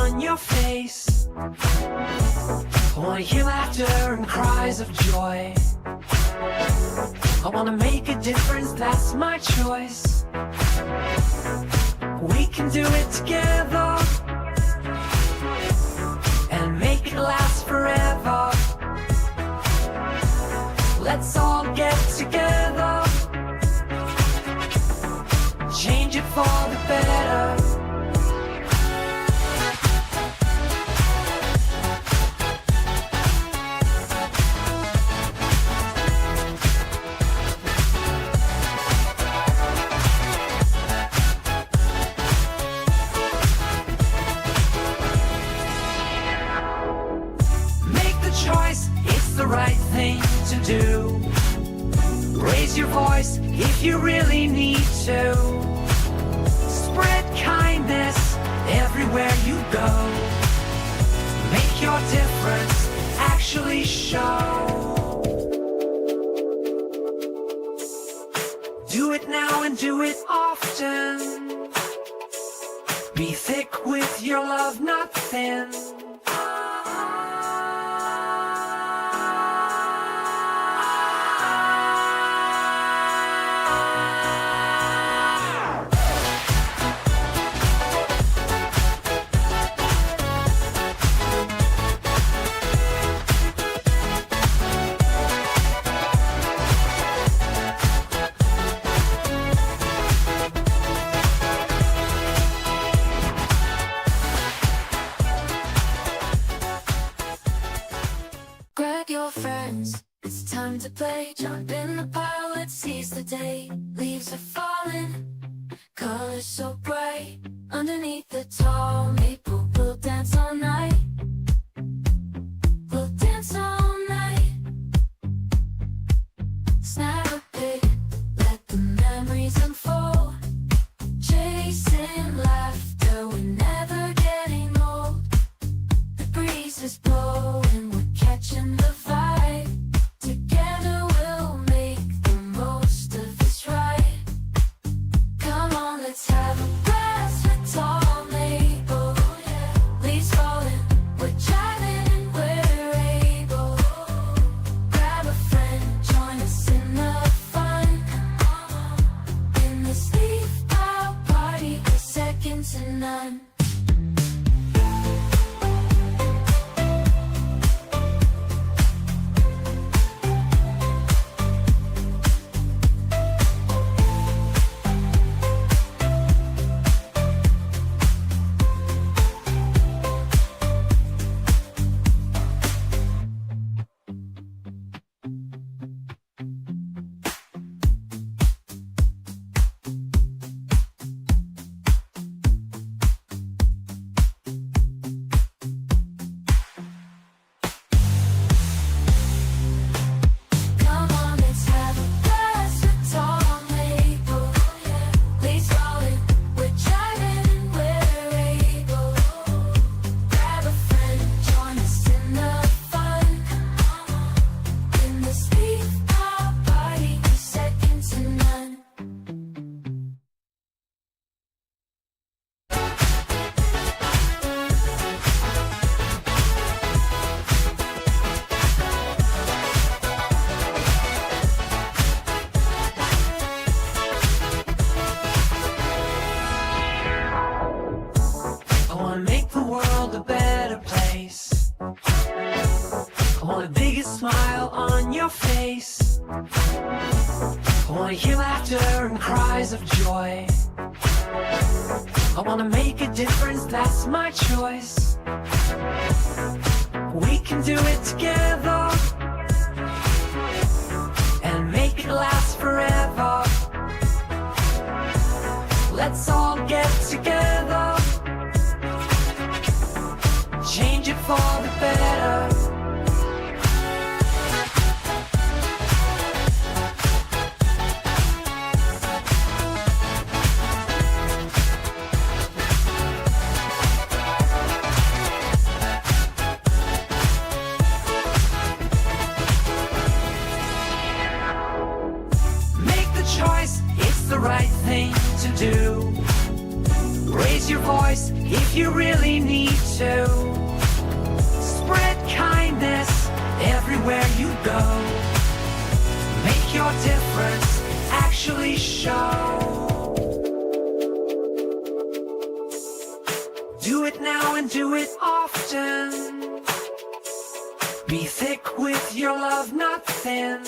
on your face. I wanna hear laughter and cries of joy. I wanna make a difference, that's my choice. We can do it together and make it last forever. Let's all get together, change it for the better. Choice, it's the right thing to do. Raise your voice if you really need to. Spread kindness everywhere you go. Make your difference actually show. Do it now and do it often. Be thick with your love, not thin. Grab your friends, it's time to play. Jump in the pile, let's seize the day. Leaves are falling, colors so bright. Underneath the tall maple, we'll dance all night. We'll dance all night. Snap a pic, let the memories unfold. Chasing laughter, we're never getting old. The breeze is blowing, we're catching the vibe. Together we'll make the most of this ride. Come on, let's have a blast with tall maple. Leaves falling, we're driving and we're able. Grab a friend, join us in the fun. In this leaf pile party, we're second to none. Come on, let's have a blast with tall maple. Leaves falling, we're driving and we're able. Grab a friend, join us in the fun. In this leaf pile party, we're second to none. I wanna make the world a better place. I want the biggest smile on your face. I wanna hear laughter and cries of joy. I wanna make a difference, that's my choice. We can do it together and make it last forever. Let's all get together, change it for the better. Make the choice, it's the right thing to do. Raise your voice if you really need to. often. Be thick with your love, not thin.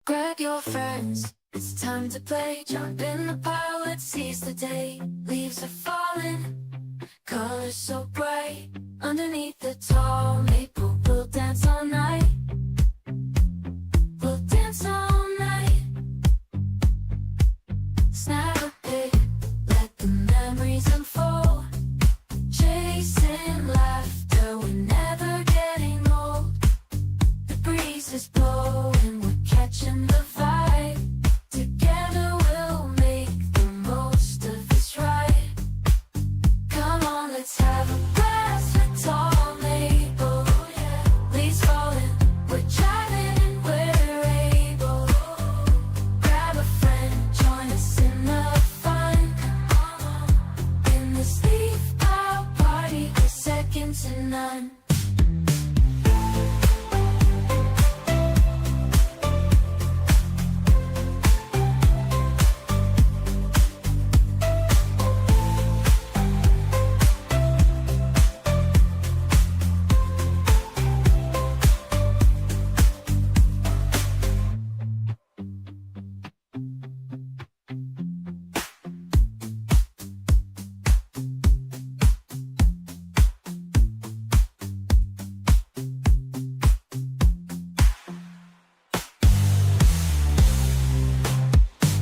Grab your friends, it's time to play. Jump in the pile, let's seize the day. Leaves are falling, colors so bright. Underneath the tall maple, we'll dance all night. We'll dance all night. Snap a pic, let the memories unfold. Chasing laughter, we're never getting old. The breeze is blowing, we're catching the vibe. Together we'll make the most of this ride. Come on, let's have a blast with tall maple. Leaves falling, we're driving and we're able. Grab a friend, join us in the fun. In this leaf pile party, we're second to none.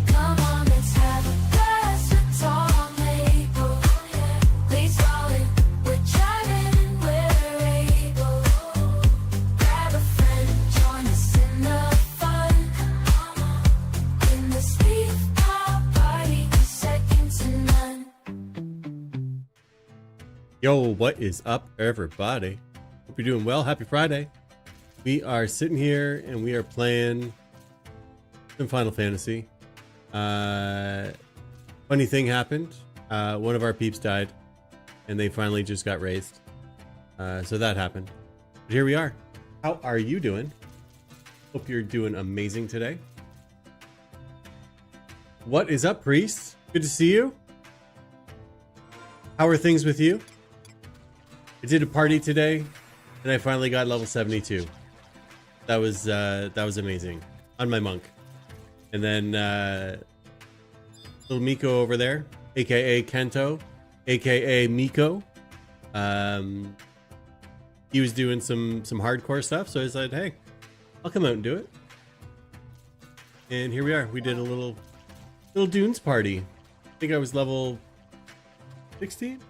Come on, let's have a blast with tall maple. Leaves falling, we're driving and we're able. Grab a friend, join us in the fun. In this leaf pile party, we're second to none. Yo, what is up, everybody? Hope you're doing well. Happy Friday. We are sitting here and we are playing some Final Fantasy. Funny thing happened. One of our peeps died and they finally just got raised. So that happened. But here we are. How are you doing? Hope you're doing amazing today. What is up, Priest? Good to see you. How are things with you? I did a party today and I finally got level 72. That was amazing on my monk. And then little Miko over there, aka Kento, aka Miko. He was doing some hardcore stuff, so I said, hey, I'll come out and do it. And here we are. We did a little Dunes party. I think I was level 16.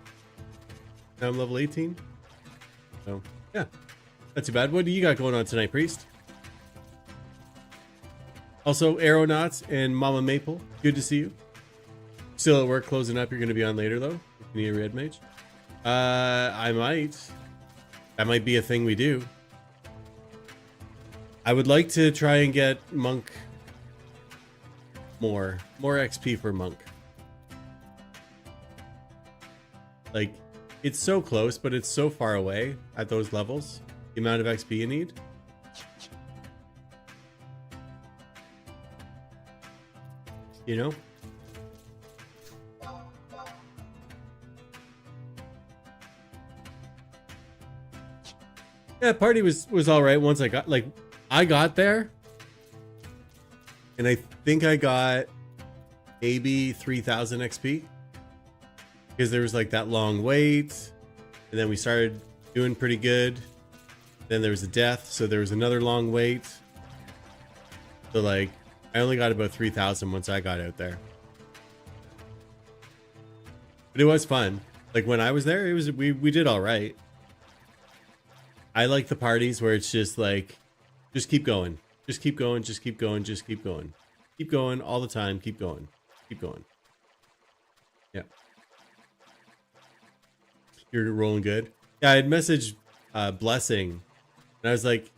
Now I'm level 18. So yeah, not too bad. What do you got going on tonight, Priest? Also, Aeronauts and Mama Maple, good to see you. Still at work, closing up. You're going to be on later, though. If you need a red mage. I might. That might be a thing we do. I would like to try and get Monk more XP for Monk. Like, it's so close, but it's so far away at those levels. The amount of XP you need. You know? Yeah, party was all right once I got there. And I think I got maybe 3,000 XP. Because there was like that long wait. And then we started doing pretty good. Then there was a death, so there was another long wait. So like, I only got about 3,000 once I got out there. But it was fun. Like when I was there, it was we did all right. I like the parties where it's just like, just keep going. Just keep going, just keep going, just keep going. Keep going all the time, keep going. Keep going. Yeah. You're rolling good. Yeah, I had messaged Blessing, and I was like,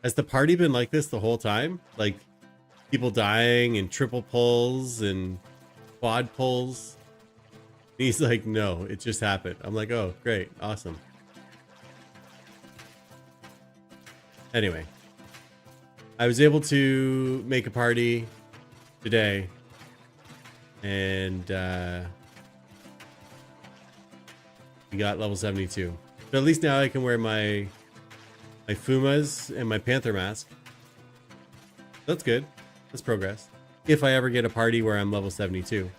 has the party been like this the whole time? Like, people dying and triple pulls and quad pulls? And he's like, no, it just happened. I'm like, oh, great, awesome. Anyway, I was able to make a party today, and we got level 72. So at least now I can wear my Fumas and my Panther mask. That's good. That's progress. If I ever get a party where I'm level 72.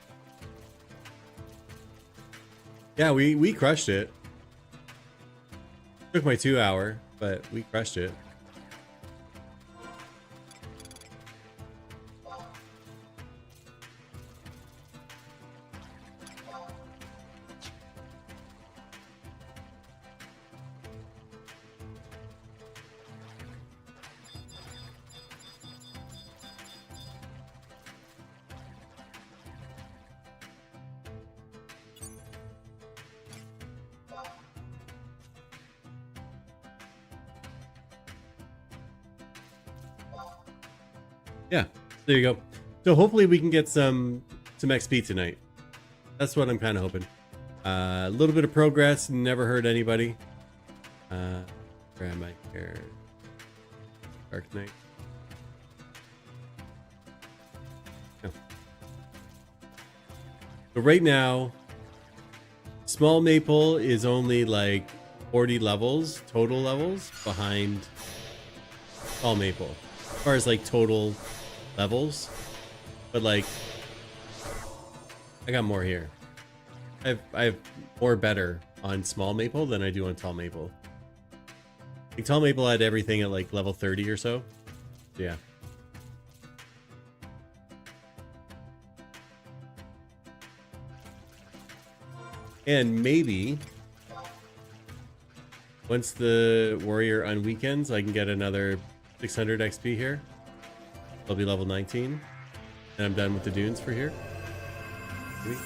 Yeah, we crushed it. Took my 2 hour, but we crushed it. Yeah, there you go. So hopefully we can get some XP tonight. That's what I'm kind of hoping. A little bit of progress, never hurt anybody. Where am I here? Dark Knight. No. So right now, Small Maple is only like 40 levels, total levels, behind Tall Maple. As far as like total levels, but like I got more here. I have more better on Small Maple than I do on Tall Maple. Like Tall Maple had everything at like level 30 or so. Yeah. And maybe once the warrior on weekends, I can get another 600 XP here. I'll be level 19, and I'm done with the dunes for here. Maybe.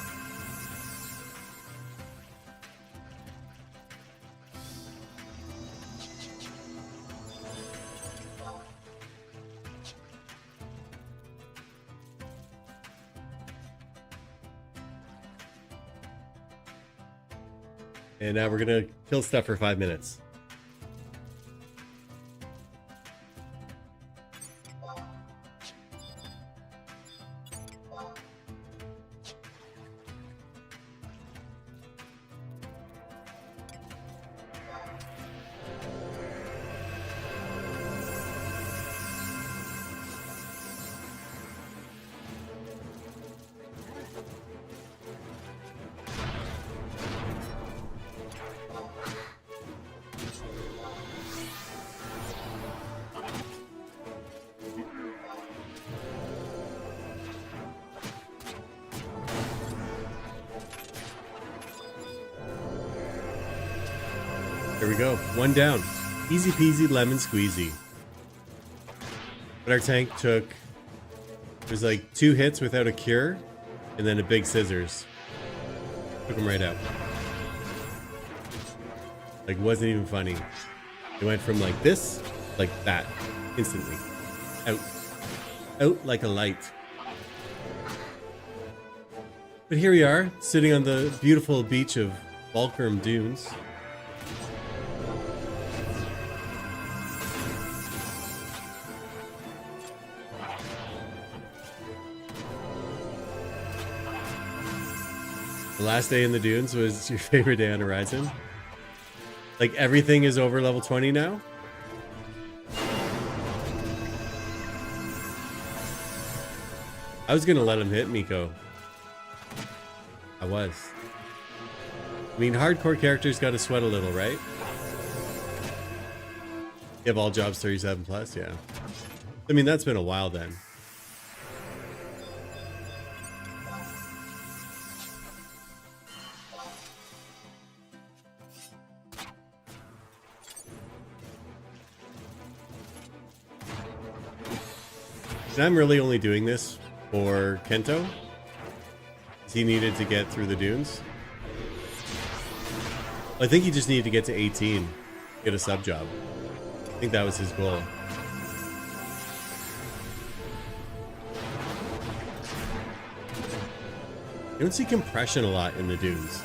And now we're gonna kill stuff for 5 minutes. There we go. One down. Easy peasy lemon squeezy. But our tank took... It was like 2 hits without a cure, and then a big scissors. Took him right out. Like, wasn't even funny. It went from like this, like that, instantly. Out. Out like a light. But here we are, sitting on the beautiful beach of Balkram Dunes. The last day in the dunes was your favorite day on Horizon? Like everything is over level 20 now? I was gonna let him hit Miko. I was. I mean, hardcore characters gotta sweat a little, right? You have all jobs 37 plus, yeah. I mean, that's been a while then. And I'm really only doing this for Kento. He needed to get through the dunes. I think he just needed to get to 18, get a sub job. I think that was his goal. You don't see compression a lot in the dunes.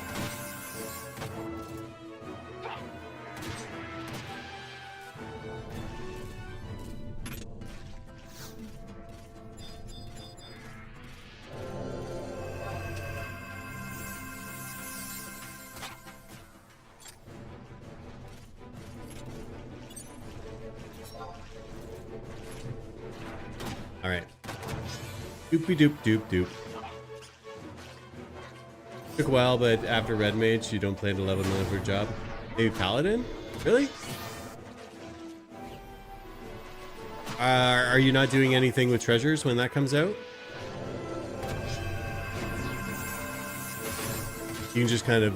All right. Doopy doop doop doop. Took a while, but after Red Mage, you don't plan to level another job. Maybe Paladin? Really? Are you not doing anything with treasures when that comes out? You can just kind of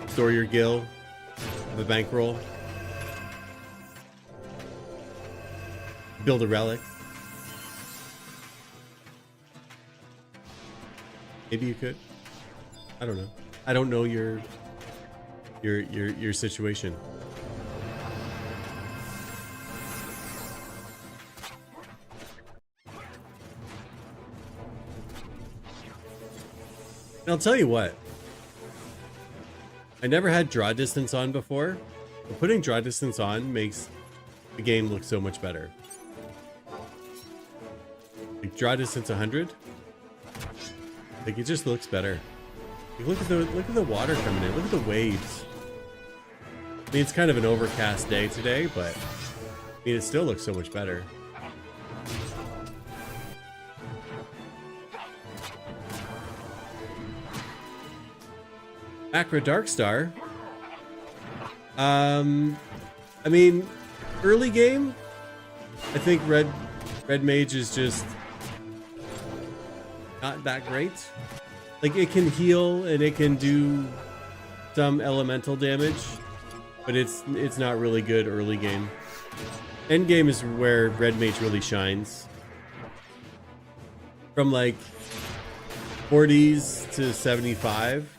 store your gil, have a bankroll, build a relic. Maybe you could. I don't know. I don't know your situation. And I'll tell you what. I never had draw distance on before, but putting draw distance on makes the game look so much better. Like draw distance 100. Like it just looks better. Like, look at the water coming in. Look at the waves. I mean, it's kind of an overcast day today, but I mean, it still looks so much better. Macro Darkstar. I mean, early game, I think Red Mage is just not that great. Like it can heal and it can do some elemental damage, but it's not really good early game. End game is where Red Mage really shines. From like 40s to 75,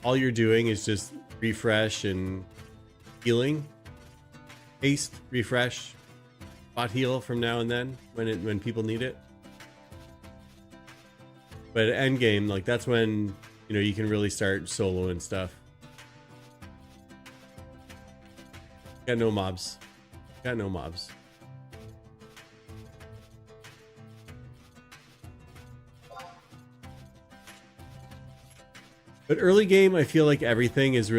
all you're doing is just refresh and healing. Haste, refresh, spot heal from now and then when people need it. But at end game, like that's when you can really start solo and stuff. Got no mobs. Got no mobs. But early game, I feel like everything is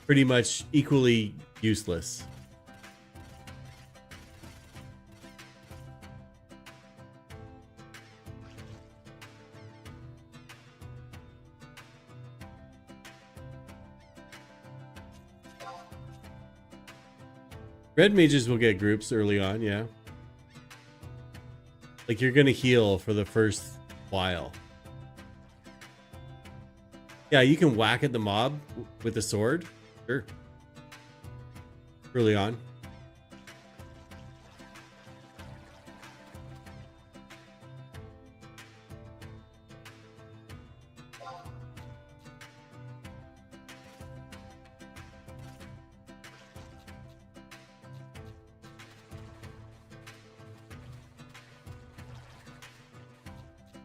pretty much equally useless. Red mages will get groups early on, yeah. Like you're gonna heal for the first while. Yeah, you can whack at the mob with the sword. Sure. Early on.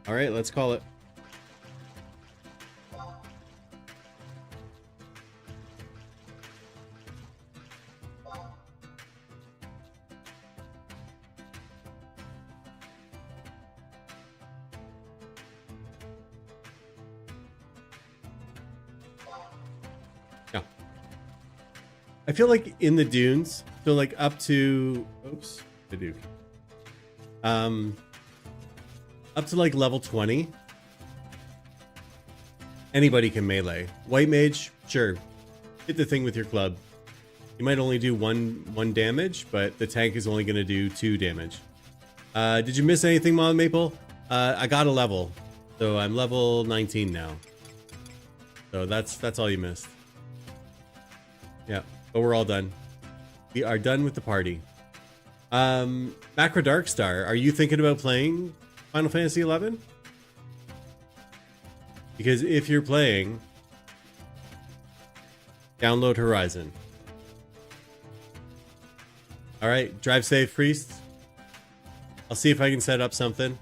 All right, let's call it. Yeah. I feel like in the dunes, so like up to, oops, the Duke. Up to like level 20, anybody can melee. White mage, sure, hit the thing with your club. You might only do one damage, but the tank is only going to do 2 damage. Did you miss anything, Mom Maple? I got a level, so I'm level 19 now. So that's all you missed. Yeah, but we're all done. We are done with the party. Macro Darkstar, are you thinking about playing Final Fantasy 11? Because if you're playing, download Horizon. All right, drive safe, priest. I'll see if I can set up something.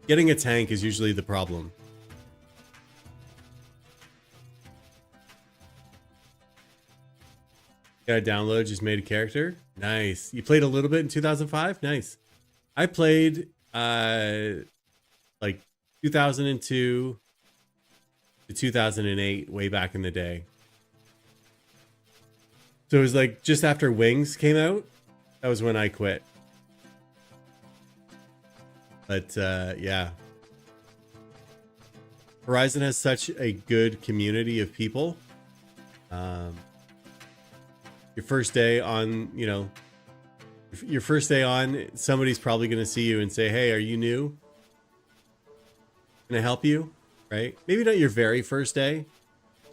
Getting a tank is usually the problem. Got a download, just made a character. Nice. You played a little bit in 2005? Nice. I played like 2002 to 2008, way back in the day. So it was like just after Wings came out. That was when I quit. But yeah. Horizon has such a good community of people. Your first day on, you know, your first day on, somebody's probably going to see you and say, hey, are you new? Can I help you? Right? Maybe not your very first day,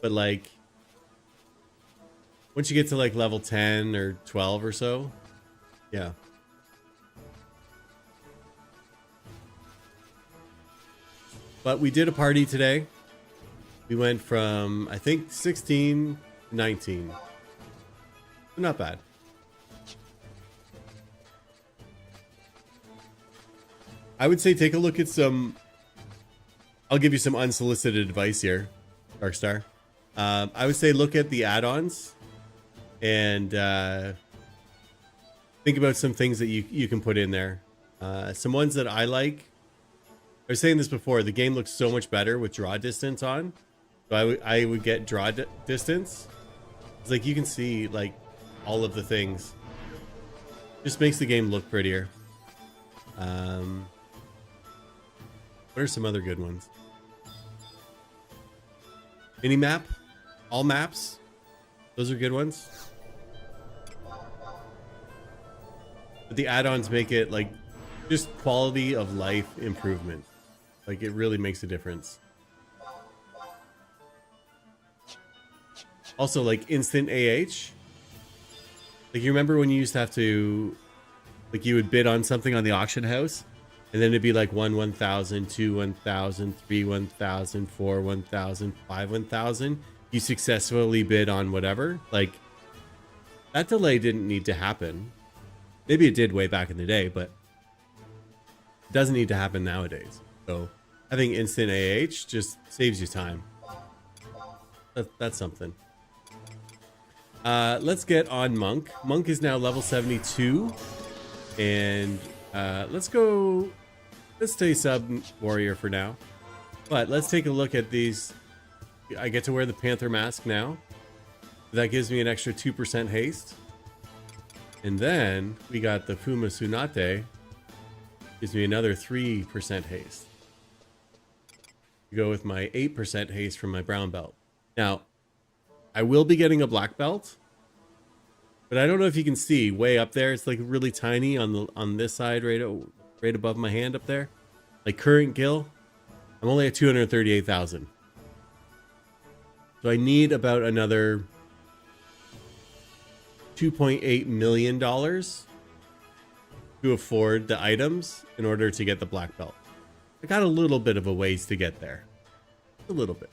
but like once you get to like level 10 or 12 or so. Yeah. But we did a party today. We went from, I think, 16 to 19. Not bad. I would say take a look at some... I'll give you some unsolicited advice here, Darkstar. I would say look at the add-ons and think about some things that you can put in there. Some ones that I like. I was saying this before. The game looks so much better with draw distance on. So I would get draw distance. It's like you can see like all of the things. Just makes the game look prettier. What are some other good ones? Minimap, all maps. Those are good ones. But the add-ons make it like just quality of life improvement. Like it really makes a difference. Also like instant AH. Like you remember when you used to have to, like you would bid on something on the auction house and then it'd be like 1 1,000, 2 1,000, 3 1,000, 4 1,000, 5 1,000. You successfully bid on whatever. Like that delay didn't need to happen. Maybe it did way back in the day, but it doesn't need to happen nowadays. So having instant AH just saves you time. That's something. Let's get on Monk. Monk is now level 72. And let's stay sub warrior for now. But let's take a look at these. I get to wear the Panther mask now. That gives me an extra 2% haste. And then we got the Fuma Tsunade. Gives me another 3% haste. We go with my 8% haste from my brown belt. Now, I will be getting a black belt. But I don't know if you can see way up there. It's like really tiny on this side right above my hand up there. Like current gil. I'm only at 238,000. So I need about another $2.8 million to afford the items in order to get the black belt. I got a little bit of a ways to get there. A little bit.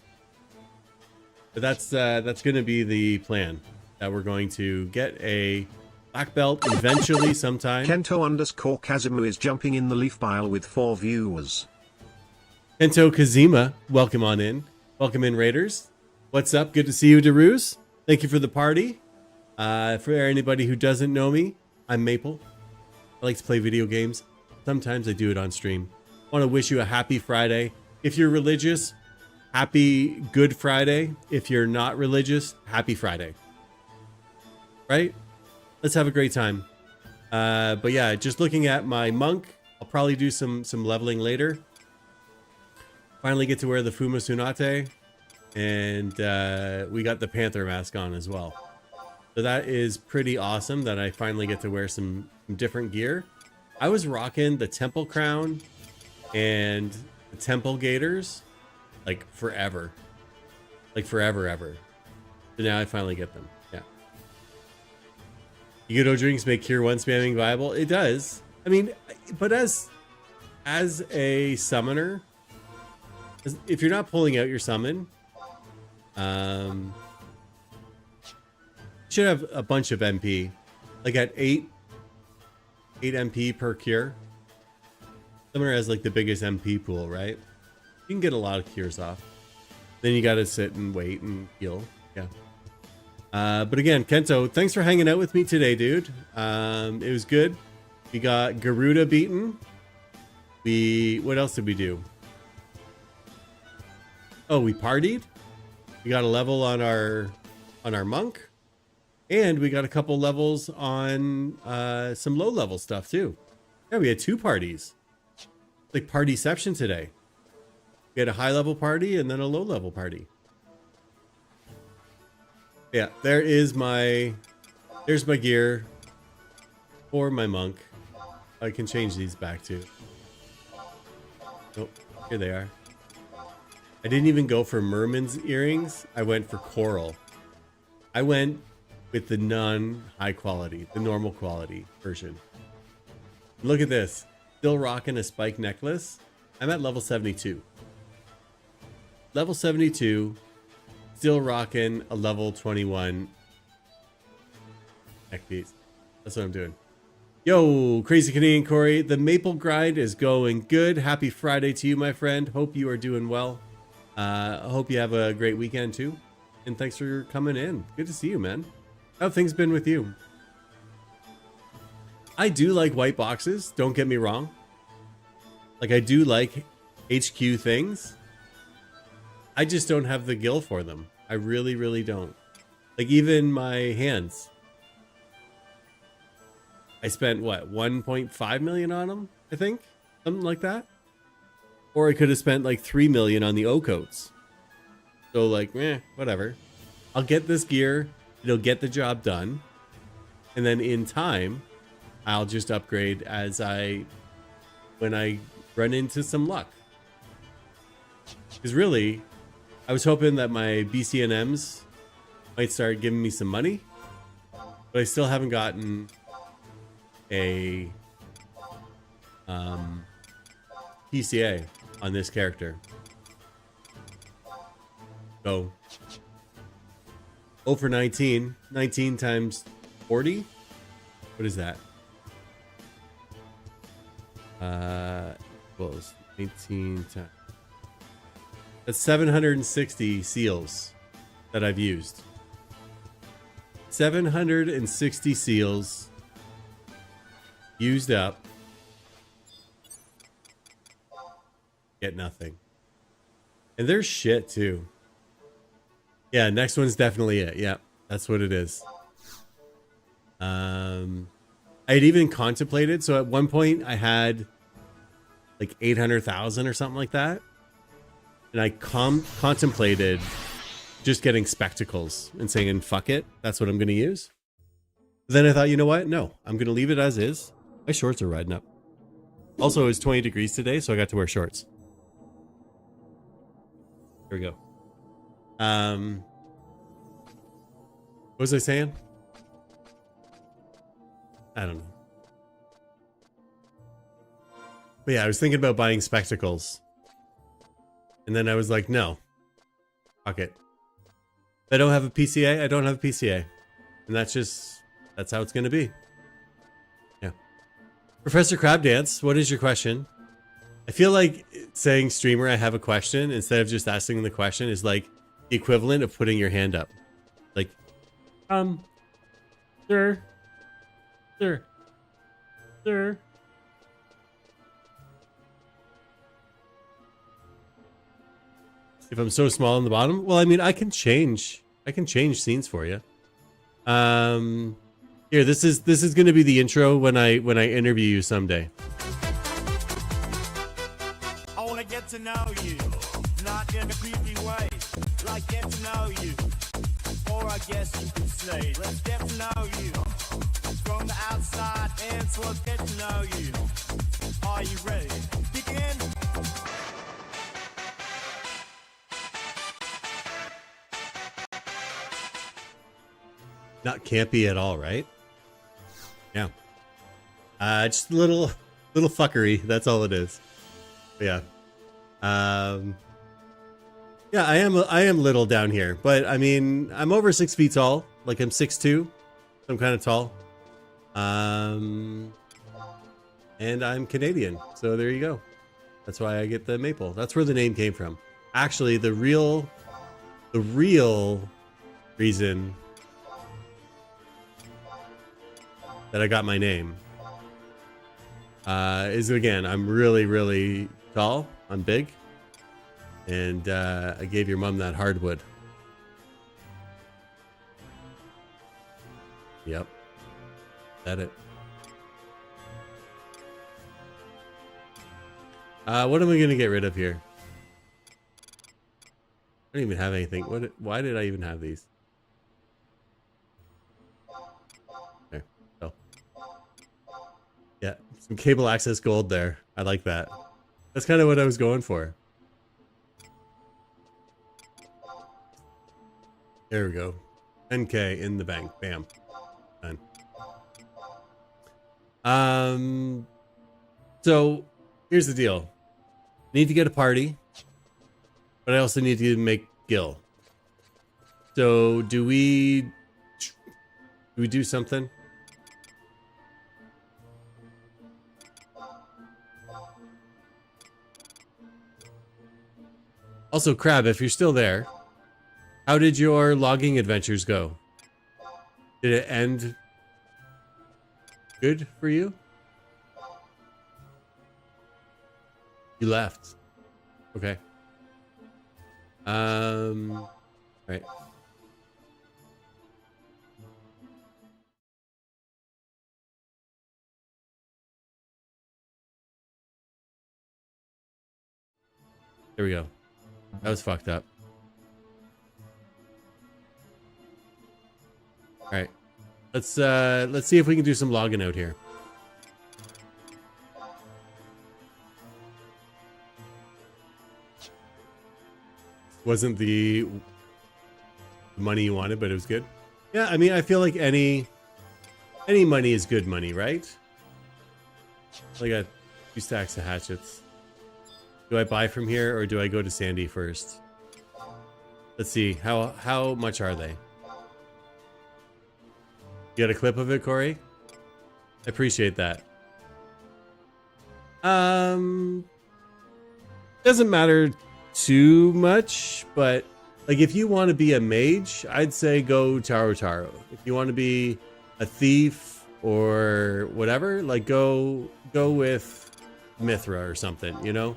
But that's going to be the plan. That we're going to get a black belt eventually sometime. Kento_Kazumu is jumping in the leaf pile with 4 viewers. Kento Kazima, welcome on in. Welcome in, Raiders. What's up? Good to see you, Daruz. Thank you for the party. For anybody who doesn't know me, I'm Maple. I like to play video games. Sometimes I do it on stream. I want to wish you a happy Friday. If you're religious, happy Good Friday. If you're not religious, happy Friday. Right? Let's have a great time. But yeah, just looking at my monk, I'll probably do some leveling later. Finally get to wear the Fuma Tsunade. And we got the Panther mask on as well. So that is pretty awesome that I finally get to wear some different gear. I was rocking the Temple Crown and the Temple Gators like forever. Like forever ever. So now I finally get them. Yeah. Yudo drinks make Cure 1 spamming viable. It does. I mean, but as a summoner, If you're not pulling out your summon, you should have a bunch of MP. Like at 8 MP per cure. Summoner has like the biggest MP pool, right? You can get a lot of cures off. Then you gotta sit and wait and heal. Yeah. But again, Kento, thanks for hanging out with me today, dude. It was good. We got Garuda beaten. What else did we do? Oh, we partied. We got a level on our monk. And we got a couple levels on some low level stuff too. Yeah, we had 2 parties. Like partyception today. We had a high level party and then a low level party. Yeah, there's my gear for my monk. I can change these back too. Oh, here they are. I didn't even go for merman's earrings. I went for coral. I went with the non-high quality, the normal quality version. Look at this. Still rocking a spike necklace. I'm at level 72. Level 72. Still rocking a level 21 neck piece. That's what I'm doing. Yo, Crazy Canadian Corey. The maple grind is going good. Happy Friday to you, my friend. Hope you are doing well. I hope you have a great weekend too. And thanks for coming in. Good to see you, man. How have things been with you? I do like white boxes. Don't get me wrong. Like, I do like HQ things. I just don't have the gil for them. I really, really don't. Like, even my hands. I spent, what, 1.5 million on them, I think? Something like that. Or I could have spent like 3 million on the O-coats. So, like, whatever. I'll get this gear. It'll get the job done. And then in time, I'll just upgrade when I run into some luck. Because really, I was hoping that my BCNMs might start giving me some money. But I still haven't gotten a PCA on this character. So 0 for 19. 19 times 40? What is that? Close. 19 times. That's 760 seals that I've used. 760 seals used up. Get nothing. And there's shit too. Yeah, next one's definitely it. Yeah, that's what it is. I had even contemplated. So at one point I had like 800,000 or something like that. And I contemplated just getting spectacles and saying, fuck it. That's what I'm going to use. But then I thought, you know what? No, I'm going to leave it as is. My shorts are riding up. Also, it was 20 degrees today, so I got to wear shorts. Here we go. What was I saying? I don't know. But yeah, I was thinking about buying spectacles. And then I was like, no. Fuck it. If I don't have a PCA, I don't have a PCA. And that's how it's going to be. Yeah. Professor Crabdance, what is your question? I feel like saying streamer, I have a question, instead of just asking the question, is like the equivalent of putting your hand up. Like, sir. If I'm so small on the bottom, well, I mean, I can change scenes for you. Here, this is going to be the intro when I interview you someday. I wanna get to know you, not in a creepy way. Like get to know you, or I guess you could say, let's get to know you. From the outside in, so let's get to know you. Are you ready? Begin. Not campy at all, right? Yeah. Just a little fuckery. That's all it is. But yeah. Yeah, I am little down here, but I mean, I'm over 6 feet tall. Like I'm 6'2", so I'm kind of tall. And I'm Canadian, so there you go. That's why I get the maple. That's where the name came from. Actually, the real reason that I got my name is, again, I'm really tall. I'm big. And I gave your mom that hardwood. Yep. That it. What am I going to get rid of here? I don't even have anything. Why did I even have these? There. Oh. Yeah, some cable access gold there. I like that. That's kind of what I was going for. There we go. 10K in the bank. Bam. Done. So here's the deal. Need to get a party, but I also need to make Gil. So do we do something? Also, Crab, if you're still there, how did your logging adventures go? Did it end good for you? You left. Okay. Right. There we go. That was fucked up. All right. Let's see if we can do some logging out here. Wasn't the money you wanted, but it was good. Yeah, I mean, I feel like any money is good money, right? I got 2 stacks of hatchets. Do I buy from here or do I go to Sandy first? Let's see. How much are they? You got a clip of it, Corey? I appreciate that. Doesn't matter too much, but like if you want to be a mage, I'd say go Taro Taro. If you want to be a thief or whatever, like go with Mithra or something, you know?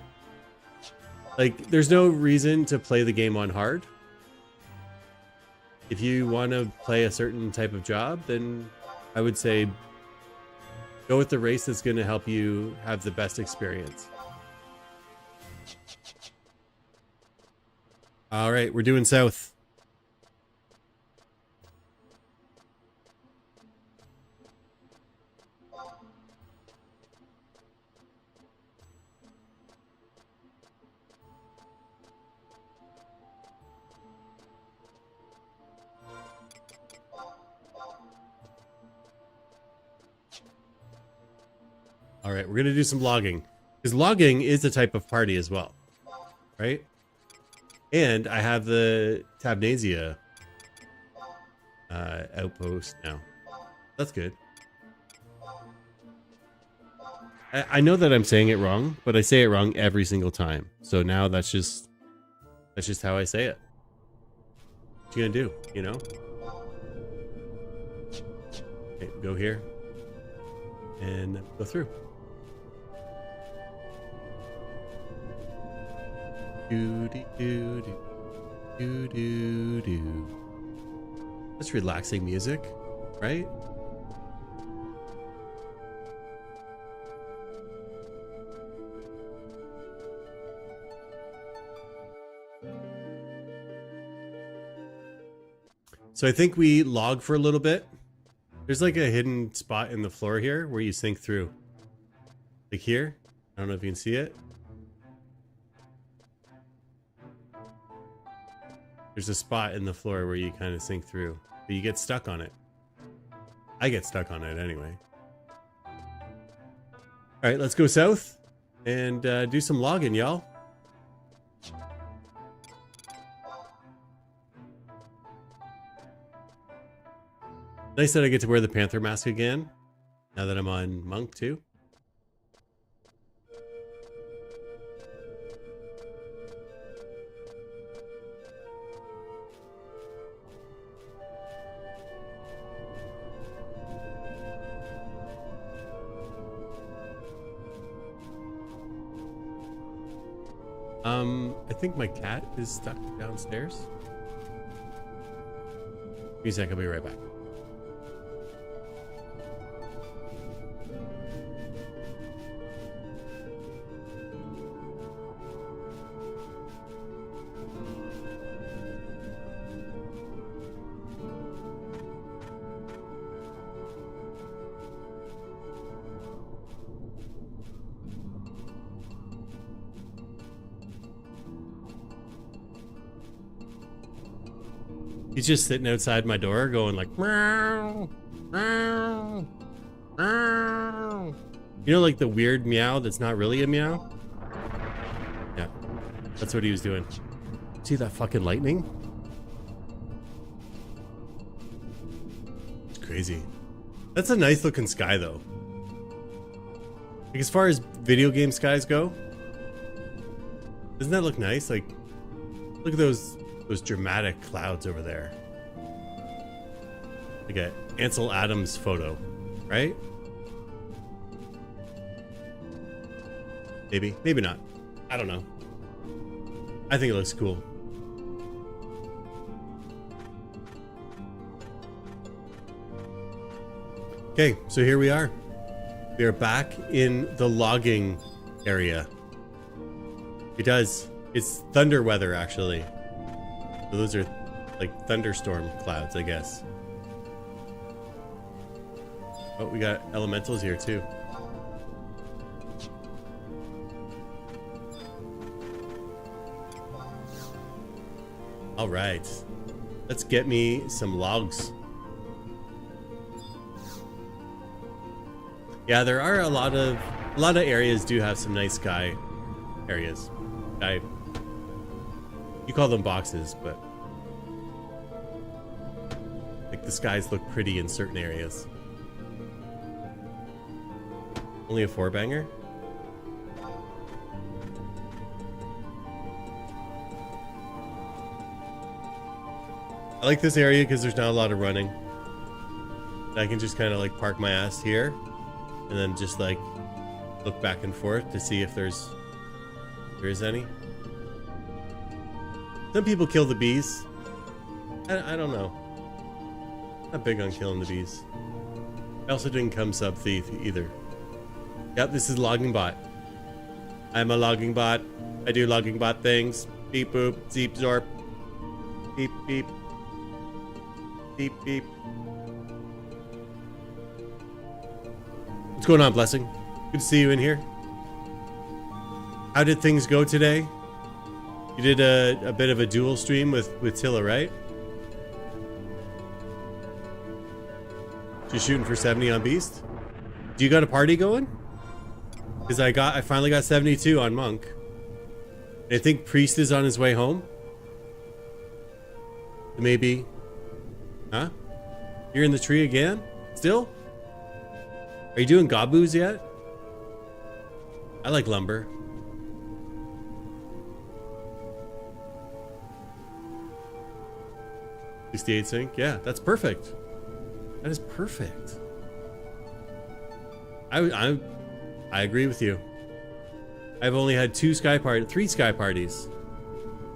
Like there's no reason to play the game on hard. If you want to play a certain type of job, then I would say go with the race that's going to help you have the best experience. All right, we're doing south. All right, we're going to do some logging. Because logging is a type of party as well, right? And I have the Tabnasia outpost now. That's good. I know that I'm saying it wrong, but I say it wrong every single time. So now that's just how I say it. What you gonna do, you know? Okay, go here and go through. Do. That's relaxing music, right? So I think we log for a little bit. There's like a hidden spot in the floor here where you sink through. Like here. I don't know if you can see it. There's a spot in the floor where you kind of sink through, but you get stuck on it. I get stuck on it anyway. All right, let's go south and do some logging, y'all. Nice that I get to wear the Panther mask again. Now that I'm on Monk too. I think my cat is stuck downstairs. Give me a sec, I'll be right back. He's just sitting outside my door going like, meow, meow, meow. You know, like the weird meow that's not really a meow? Yeah, that's what he was doing. See that fucking lightning? It's crazy. That's a nice looking sky though. Like as far as video game skies go, doesn't that look nice? Like, look at those dramatic clouds over there. Like a Ansel Adams photo, right? Maybe, maybe not. I don't know. I think it looks cool. Okay, so here we are. We are back in the logging area. It does. It's thunder weather, actually. So those are like thunderstorm clouds, I guess. Oh, we got elementals here too. All right, let's get me some logs. Yeah, there are a lot of areas do have some nice sky areas. You call them boxes, but like the skies look pretty in certain areas. Only a 4-banger? I like this area because there's not a lot of running. I can just kind of like park my ass here and then just like look back and forth to see if there is any. Some people kill the bees. I don't know. Not big on killing the bees. I also didn't come sub thief either. Yep, this is logging bot. I'm a logging bot. I do logging bot things. Beep boop, zeep zorp. Beep beep. Beep beep. What's going on, Blessing? Good to see you in here. How did things go today? You did a bit of a dual stream with Tilla, right? Just shooting for 70 on Beast. Do you got a party going? Because I finally got 72 on Monk. And I think Priest is on his way home. Maybe. Huh? You're in the tree again? Still? Are you doing gobboos yet? I like lumber. 68 sync? Yeah, that's perfect. That is perfect. I agree with you. I've only had 3 sky parties.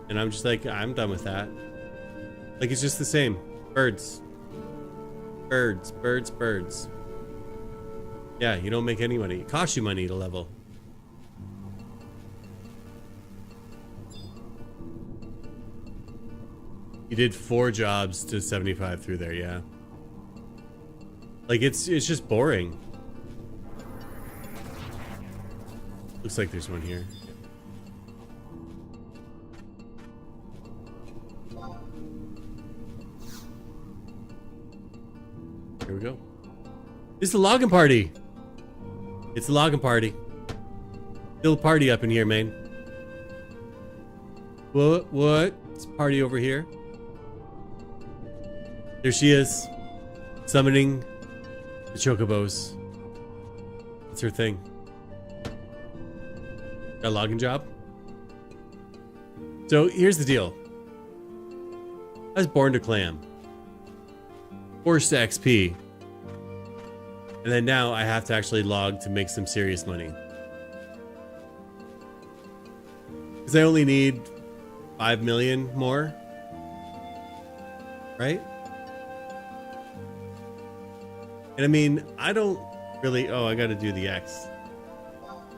And I'm just like, I'm done with that. Like, it's just the same. Birds. Birds, birds, birds. Yeah, you don't make any money. It costs you money to level. You did 4 jobs to 75 through there, yeah. Like, it's just boring. Looks like there's one here. Here we go. It's the login party. It's the login party. Still a party up in here, man. What? It's a party over here. There she is. Summoning the chocobos. It's her thing. Got a login job? So here's the deal. I was born to clam. Forced to XP. And then now I have to actually log to make some serious money. Because I only need 5 million more. Right? And I mean, I don't really... Oh, I gotta do the X.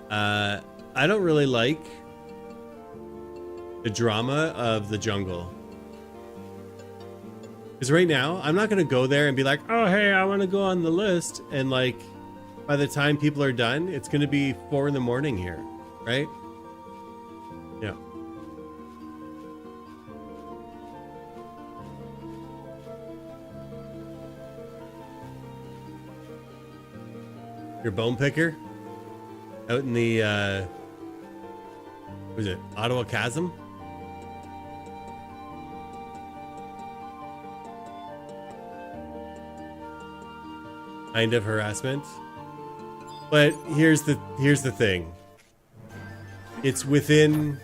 I don't really like the drama of the jungle. Because right now, I'm not going to go there and be like, oh, hey, I want to go on the list. And like, by the time people are done, it's going to be 4 in the morning here, right? Yeah. Your bone picker? Out in the, what is it, Ottawa Chasm? Kind of harassment. But here's the thing. It's within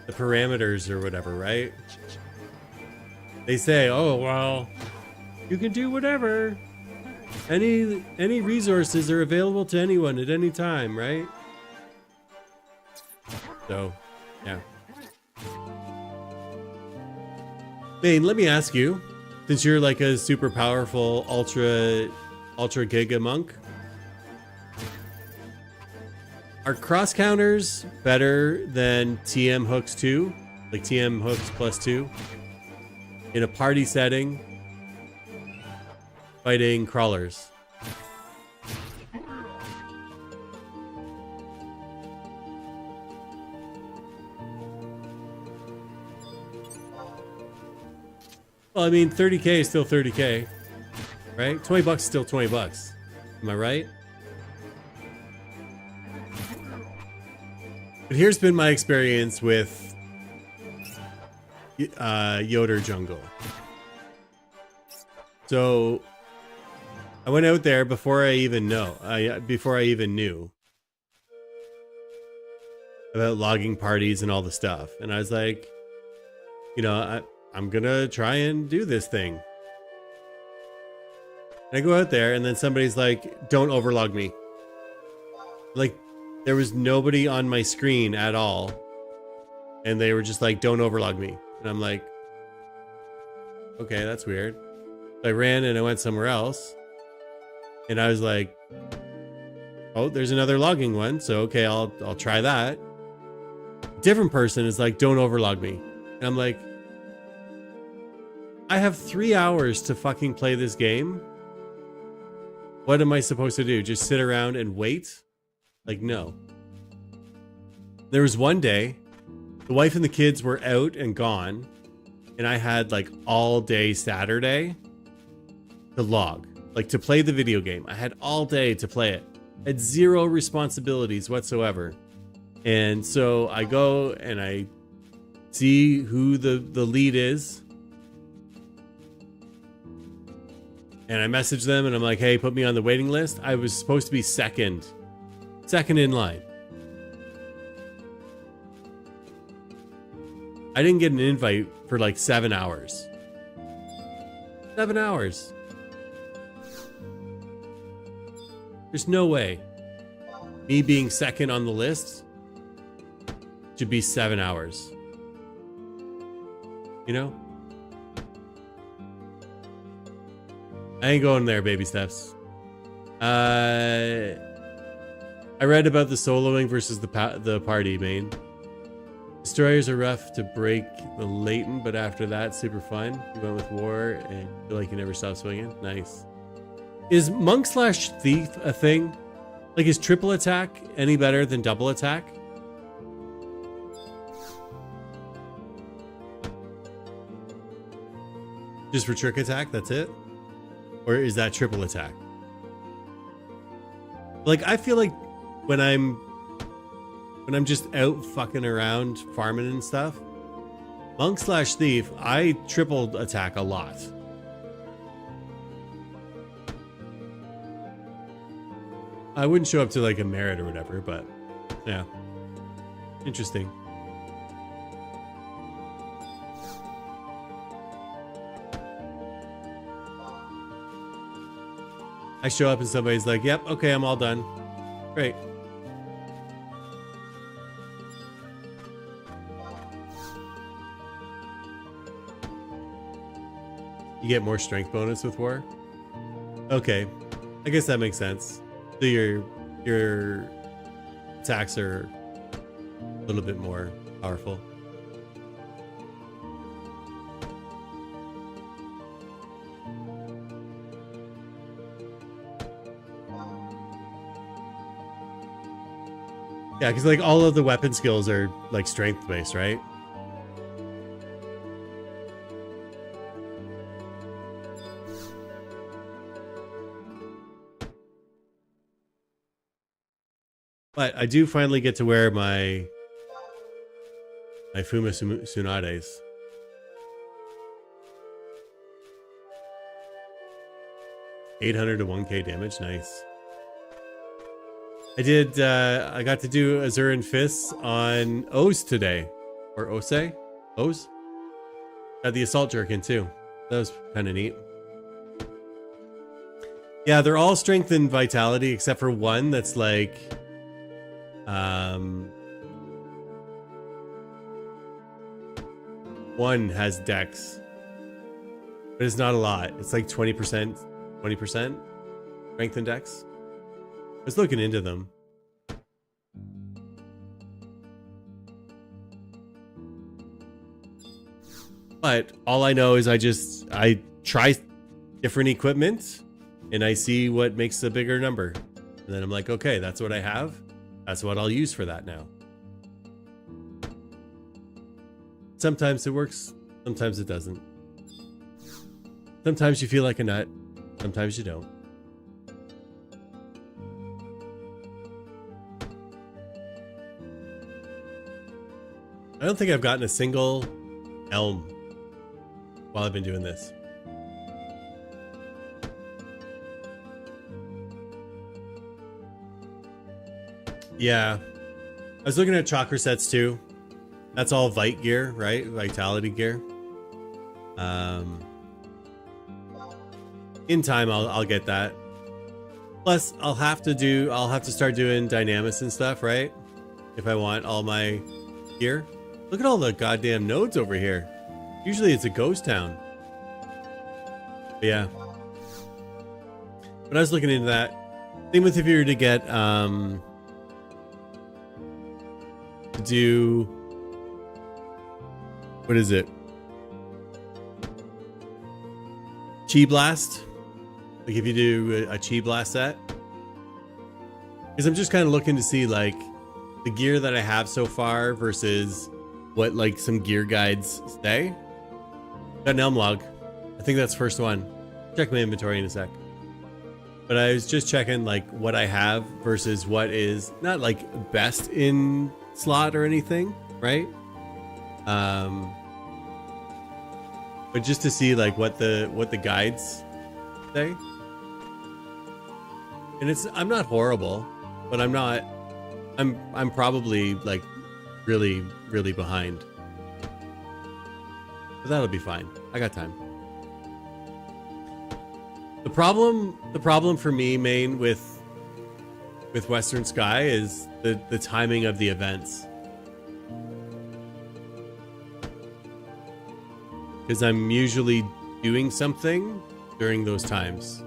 the parameters or whatever, right? They say, oh, well, you can do whatever. Any resources are available to anyone at any time, right? So, yeah. Bane, let me ask you, since you're like a super powerful ultra giga monk, are cross counters better than TM hooks 2? Like TM hooks plus 2? In a party setting, fighting crawlers. Well, I mean, 30K is still 30K, right? 20 bucks is still 20 bucks. Am I right? But here's been my experience with Yoder Jungle. So I went out there before I even knew about logging parties and all the stuff. And I was like, you know, I'm gonna try and do this thing. And I go out there and then somebody's like, don't overlog me. Like, there was nobody on my screen at all. And they were just like, don't overlog me. And I'm like, okay, that's weird. So I ran and I went somewhere else. And I was like, oh, there's another logging one. So, okay, I'll try that. Different person is like, don't overlog me. And I'm like, I have 3 hours to fucking play this game. What am I supposed to do? Just sit around and wait? Like, no. There was one day, the wife and the kids were out and gone, and I had like all day Saturday to log, like to play the video game. I had all day to play it. I had zero responsibilities whatsoever. And so I go and I see who the lead is. And I message them and I'm like, hey, put me on the waiting list. I was supposed to be second in line. I didn't get an invite for like 7 hours. 7 hours. There's no way me being second on the list should be 7 hours. You know? I ain't going there, baby steps. I read about the soloing versus the party main. Destroyers are rough to break the latent, but after that, super fun. You went with war and feel like you never stop swinging. Nice. Is monk slash thief a thing? Like, is triple attack any better than double attack? Just for trick attack, that's it? Or is that triple attack? Like, I feel like when I'm just out fucking around farming and stuff, monk slash thief, I triple attack a lot. I wouldn't show up to like a merit or whatever, but yeah. Interesting. I show up and somebody's like, yep, okay, I'm all done. Great. You get more strength bonus with war? Okay. I guess that makes sense. So your attacks are a little bit more powerful. Yeah, because like all of the weapon skills are like strength based, right? But I do finally get to wear my Fuma Tsunade's. 800 to 1k damage, nice. I got to do Azuran Fists on O's today. Or Ose? O's? Got the Assault Jerkin too. That was kind of neat. Yeah, they're all strength and vitality except for one that's like... one has dex. But it's not a lot. It's like 20%. 20% strength and dex. I was looking into them. But all I know is I try different equipment and I see what makes a bigger number. And then I'm like, okay, that's what I have. That's what I'll use for that now. Sometimes it works, sometimes it doesn't. Sometimes you feel like a nut, sometimes you don't. I don't think I've gotten a single elm while I've been doing this. Yeah. I was looking at chakra sets too. That's all Vite gear, right? Vitality gear. In time I'll get that. Plus I'll have to start doing dynamis and stuff, right? If I want all my gear. Look at all the goddamn nodes over here. Usually it's a ghost town. But yeah. But I was looking into that. Same with if you were to get to do, what is it? Chi Blast. Like if you do a Chi Blast set. Because I'm just kind of looking to see like the gear that I have so far versus what like some gear guides say. Got an elm log. I think that's first one. Check my inventory in a sec. But I was just checking like what I have versus what is not like best in slot or anything, right? But just to see like what the guides say. And I'm not horrible, but I'm probably like really behind. But that'll be fine. I got time. The problem for me, main with Western Sky is the timing of the events. Because I'm usually doing something during those times.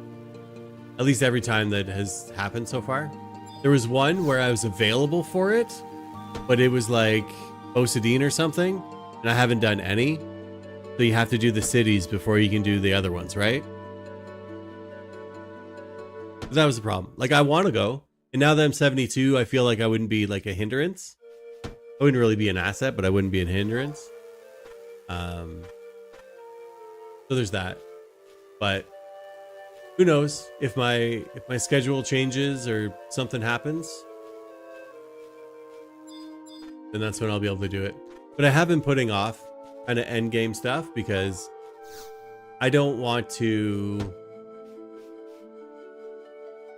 At least every time that has happened so far. There was one where I was available for it, but it was like Osadine or something, and I haven't done any. So you have to do the cities before you can do the other ones, right? But that was the problem. Like I want to go, and now that I'm 72, I feel like I wouldn't be like a hindrance. I wouldn't really be an asset, but I wouldn't be a hindrance. So there's that. But who knows if my schedule changes or something happens, then that's when I'll be able to do it. But I have been putting off kind of end game stuff because I don't want to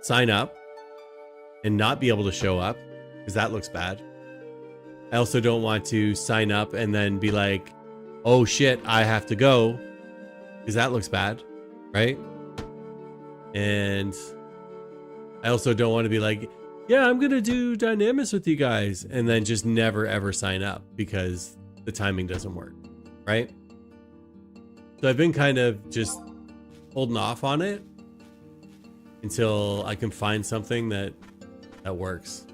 sign up and not be able to show up because that looks bad. I also don't want to sign up and then be like, oh shit, I have to go, because that looks bad, right? And I also don't want to be like, yeah, I'm gonna do Dynamis with you guys, and then just never ever sign up because the timing doesn't work, right? So I've been kind of just holding off on it until I can find something that works.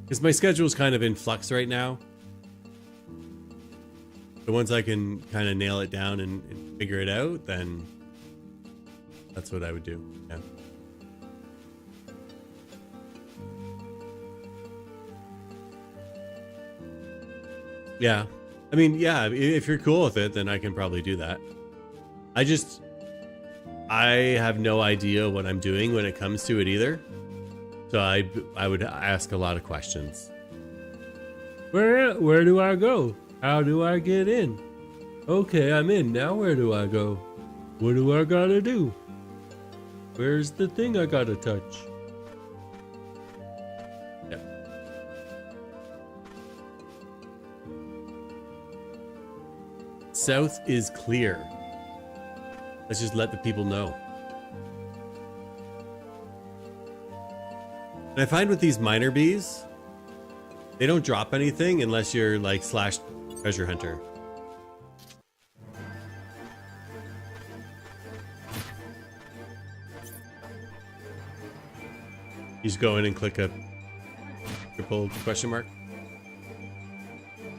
Because my schedule is kind of in flux right now. But once I can kind of nail it down and figure it out, then that's what I would do. Yeah. Yeah. I mean, yeah, if you're cool with it, then I can probably do that. I have no idea what I'm doing when it comes to it either. So I would ask a lot of questions. Where do I go? How do I get in? Okay, I'm in. Now where do I go? What do I gotta do? Where's the thing I gotta touch? Yeah. South is clear. Let's just let the people know. And I find with these minor bees, they don't drop anything unless you're like / treasure hunter. You just go in and click a triple question mark.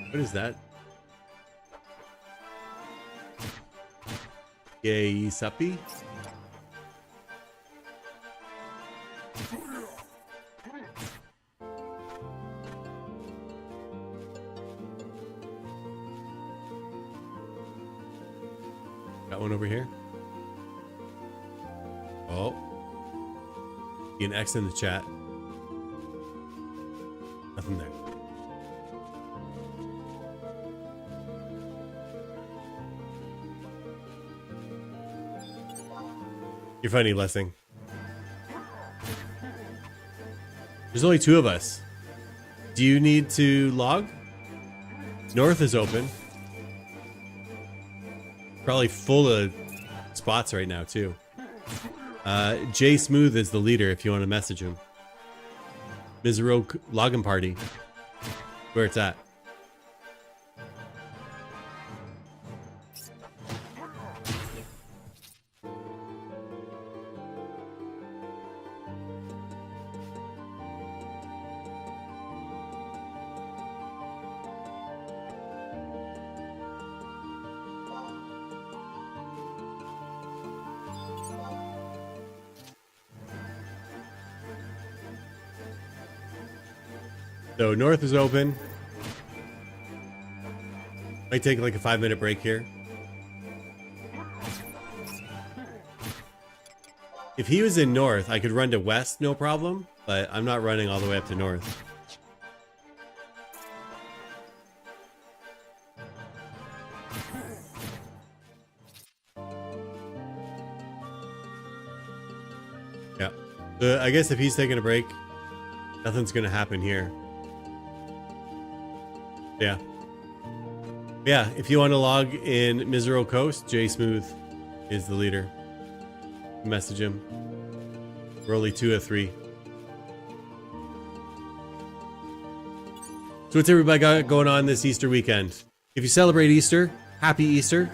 What is that? Yay, suppy. Got one over here. Oh. See an X in the chat. Nothing there. You're funny, Lessing. There's only 2 of us. Do you need to log? North is open. Probably full of spots right now, too. Jay Smooth is the leader if you want to message him. Mizero login party. Where it's at. So North is open. Might take like a 5-minute break here. If he was in North, I could run to West, no problem. But I'm not running all the way up to North. Yeah. I guess if he's taking a break, nothing's gonna happen here. Yeah. Yeah, if you want to log in Mizero Coast, Jay Smooth is the leader. Message him. We're only 2 of 3. So what's everybody got going on this Easter weekend? If you celebrate Easter, happy Easter.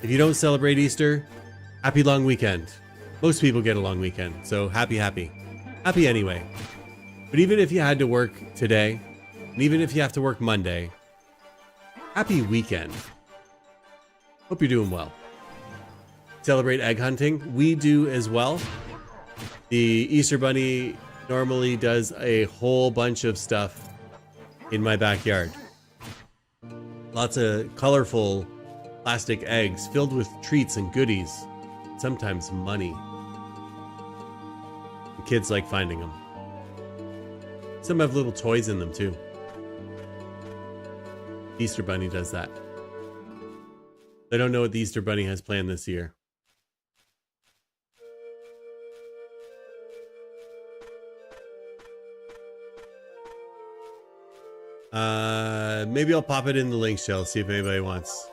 If you don't celebrate Easter, happy long weekend. Most people get a long weekend, so happy. Happy anyway. But even if you had to work today, and even if you have to work Monday, happy weekend. Hope you're doing well. Celebrate egg hunting. We do as well. The Easter Bunny normally does a whole bunch of stuff in my backyard. Lots of colorful plastic eggs filled with treats and goodies. Sometimes money. The kids like finding them. Some have little toys in them too. Easter Bunny does that. I don't know what the Easter Bunny has planned this year. Maybe I'll pop it in the link shell, see if anybody wants.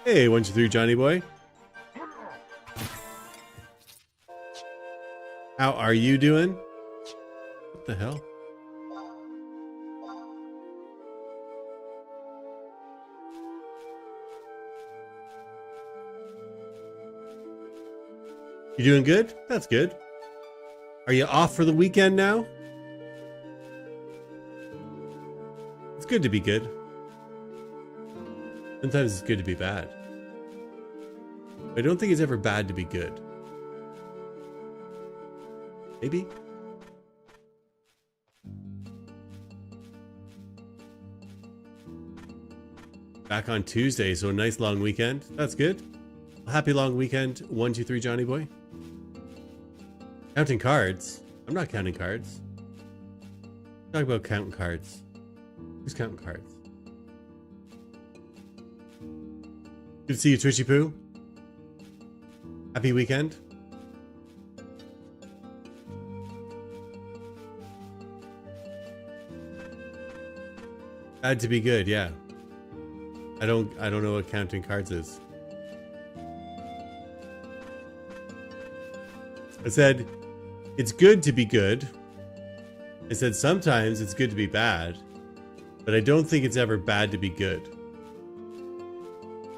Hey, 123 Johnny boy. How are you doing? What the hell? You doing good? That's good. Are you off for the weekend now? It's good to be good. Sometimes it's good to be bad. I don't think it's ever bad to be good. Maybe? Back on Tuesday, so a nice long weekend. That's good. Happy long weekend, 123 Johnny boy. Counting cards? I'm not counting cards. Talk about counting cards. Who's counting cards? Good to see you, Twitchy Poo. Happy weekend. Bad to be good, yeah. I don't know what counting cards is. I said it's good to be good. I said sometimes it's good to be bad, but I don't think it's ever bad to be good.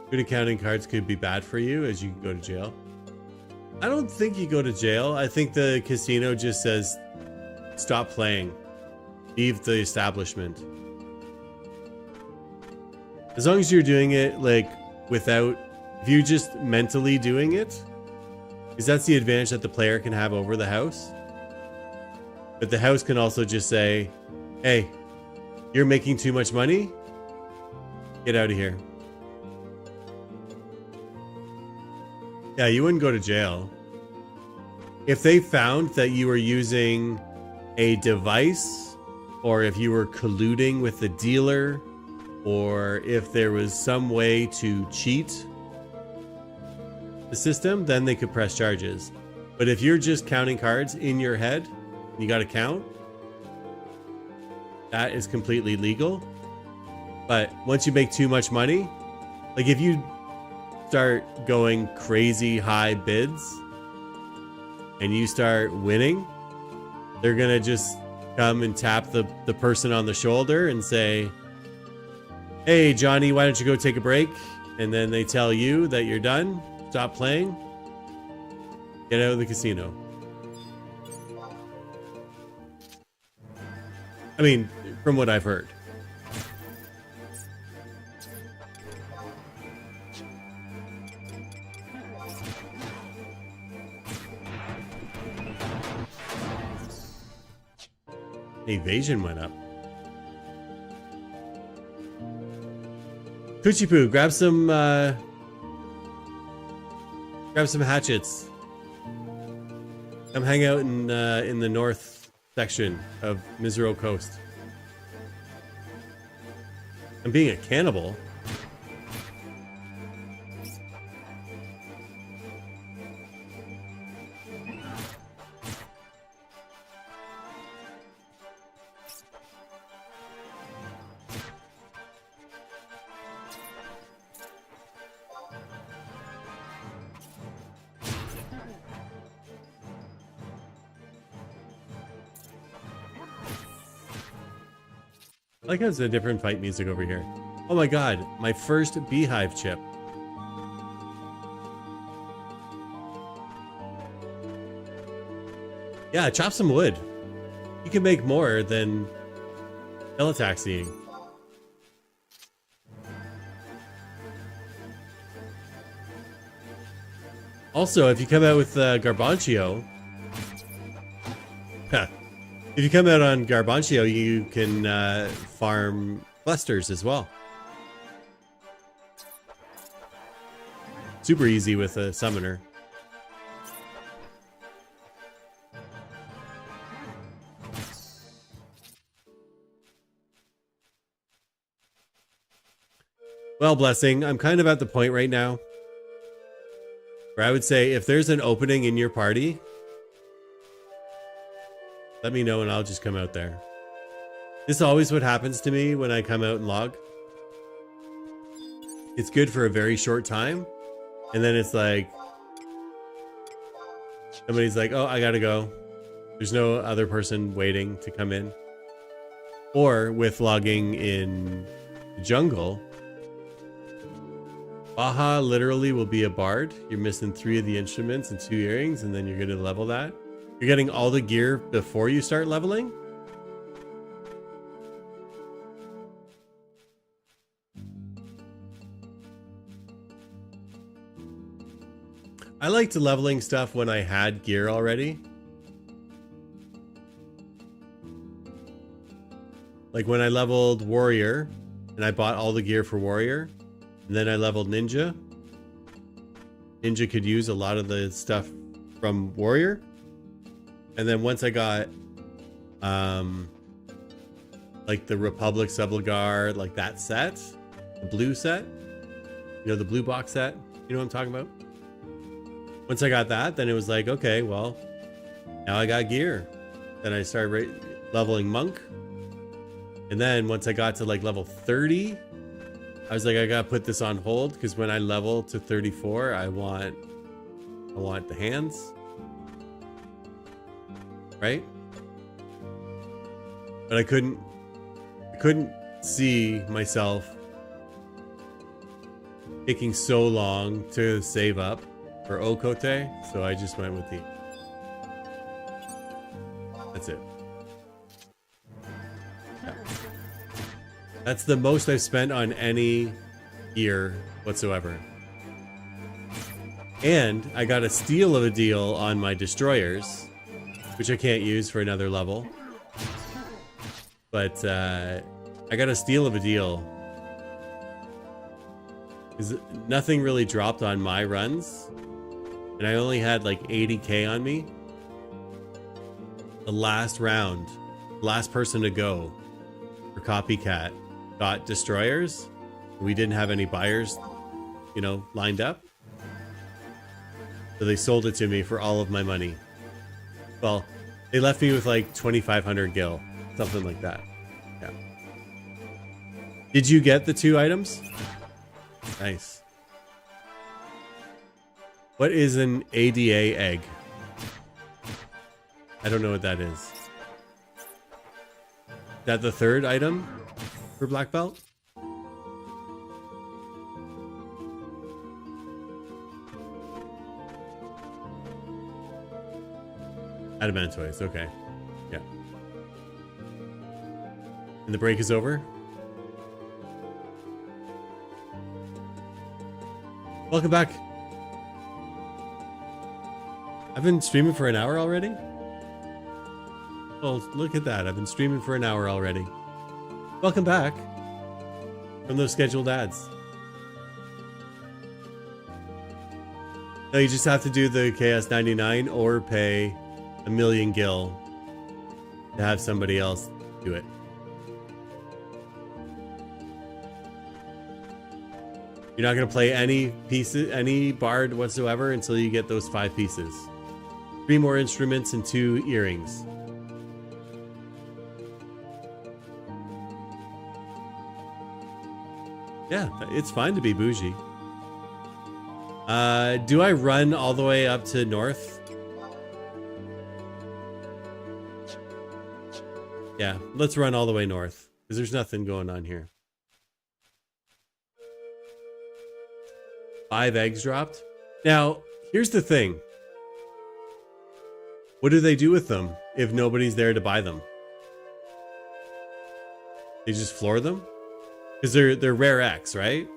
Good at counting cards could be bad for you, as you can go to jail. I don't think you go to jail. I think the casino just says, stop playing. Leave the establishment. As long as you're doing it, like, without... If you're just mentally doing it, because that's the advantage that the player can have over the house. But the house can also just say, hey, you're making too much money. Get out of here. Yeah, you wouldn't go to jail. If they found that you were using a device, or if you were colluding with the dealer, or if there was some way to cheat the system, then they could press charges. But if you're just counting cards in your head, you got to count, that is completely legal. But once you make too much money, like if you start going crazy high bids and you start winning, they're gonna just come and tap the person on the shoulder and say, hey Johnny, why don't you go take a break? And then they tell you that you're done, stop playing, get out of the casino. I mean, from what I've heard. Evasion went up. Coochie Poo, grab some hatchets. Come hang out in the north section of Misero Coast. I'm being a cannibal. I like how it's a different fight music over here. Oh my god, my first beehive chip. Yeah, chop some wood. You can make more than teletaxiing. Also, if you come out with Garbancio, if you come out on Garbancio, you can farm clusters as well. Super easy with a summoner. Well, Blessing, I'm kind of at the point right now where I would say if there's an opening in your party, let me know and I'll just come out there. This is always what happens to me when I come out and log. It's good for a very short time. And then it's like, somebody's like, oh, I gotta go. There's no other person waiting to come in. Or with logging in the jungle, Baja literally will be a bard. You're missing 3 of the instruments and 2 earrings, and then you're gonna level that. You're getting all the gear before you start leveling. I liked leveling stuff when I had gear already. Like when I leveled Warrior, and I bought all the gear for Warrior, and then I leveled Ninja. Ninja could use a lot of the stuff from Warrior. And then once I got, like the Republic Subligar, like that set, the blue set, you know, the blue box set, you know what I'm talking about? Once I got that, then it was like, okay, well, now I got gear. Then I started leveling Monk. And then once I got to like level 30, I was like, I gotta put this on hold because when I level to 34, I want the hands. Right? But I couldn't see myself taking so long to save up for Okote, so I just went with the. That's it. Yeah. That's the most I've spent on any gear whatsoever. And I got a steal of a deal on my destroyers, which I can't use for another level. But I got a steal of a deal. Because nothing really dropped on my runs. And I only had like 80k on me. The last round, last person to go for Copycat got destroyers. We didn't have any buyers, you know, lined up. So they sold it to me for all of my money. Well, they left me with like 2,500 gil, something like that. Yeah. Did you get the 2 items? Nice. What is an ADA egg? I don't know what that is. Is that the 3rd item for Black Belt? Adamantoise, okay. Yeah. And the break is over? Welcome back. I've been streaming for an hour already? Oh, look at that. I've been streaming for an hour already. Welcome back from those scheduled ads. No, you just have to do the KS99 or pay 1,000,000 gil to have somebody else do it. You're not going to play any pieces, any bard whatsoever until you get those 5 pieces. 3 more instruments and 2 earrings. Yeah, it's fine to be bougie. Do I run all the way up to north? Yeah, let's run all the way north, because there's nothing going on here. 5 eggs dropped. Now, here's the thing. What do they do with them if nobody's there to buy them? They just floor them? Because they're rare X, right?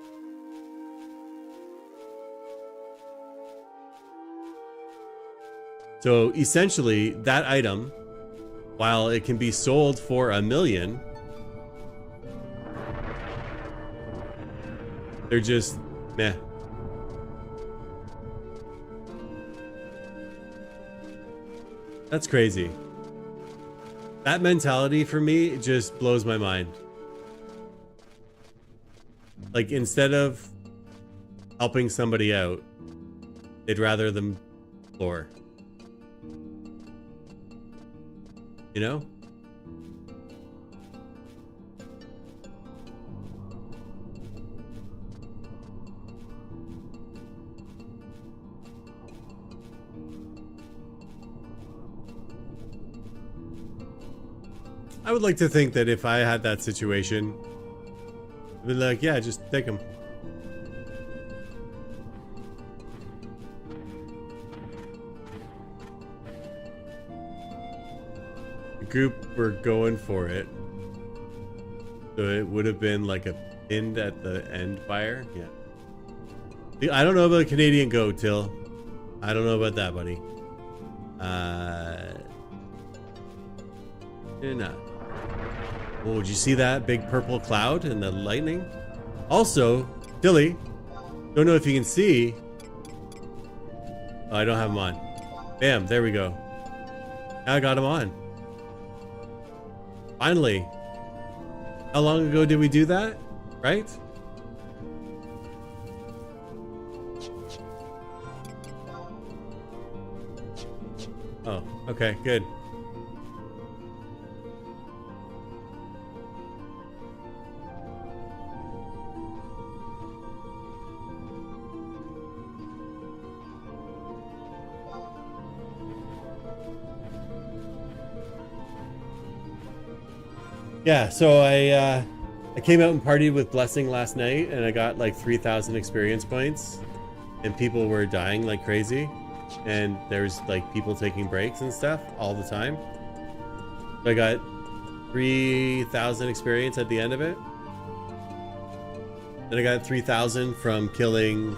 So essentially, that item, while it can be sold for 1,000,000, they're just meh. That's crazy. That mentality for me just blows my mind. Like, instead of helping somebody out, they'd rather them explore. You know? I would like to think that if I had that situation, I'd be like, yeah, just take him. The group were going for it. So it would have been like a pinned at the end fire. Yeah. I don't know about Canadian goat, Till. I don't know about that, buddy. You're not. Oh, did you see that big purple cloud and the lightning? Also, Tilly, don't know if you can see. Oh, I don't have him on. Bam, there we go. Now I got him on. Finally. How long ago did we do that? Right? Oh, okay, good. Yeah, so I came out and partied with Blessing last night, and I got like 3,000 experience points, and people were dying like crazy, and there's like people taking breaks and stuff all the time. So I got 3,000 experience at the end of it. Then I got 3,000 from killing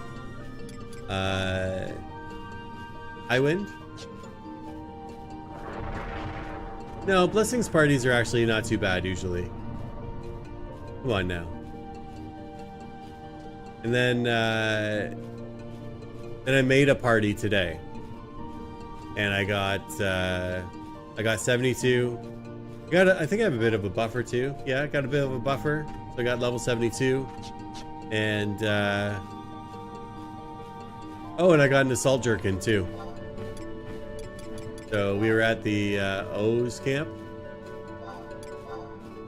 Highwind. No, Blessing's parties are actually not too bad usually. Come on now. And then I made a party today, and I got 72. I think I have a bit of a buffer too. Yeah, I got a bit of a buffer, so I got level 72, and oh, and I got an assault jerkin too. So we were at the O's camp.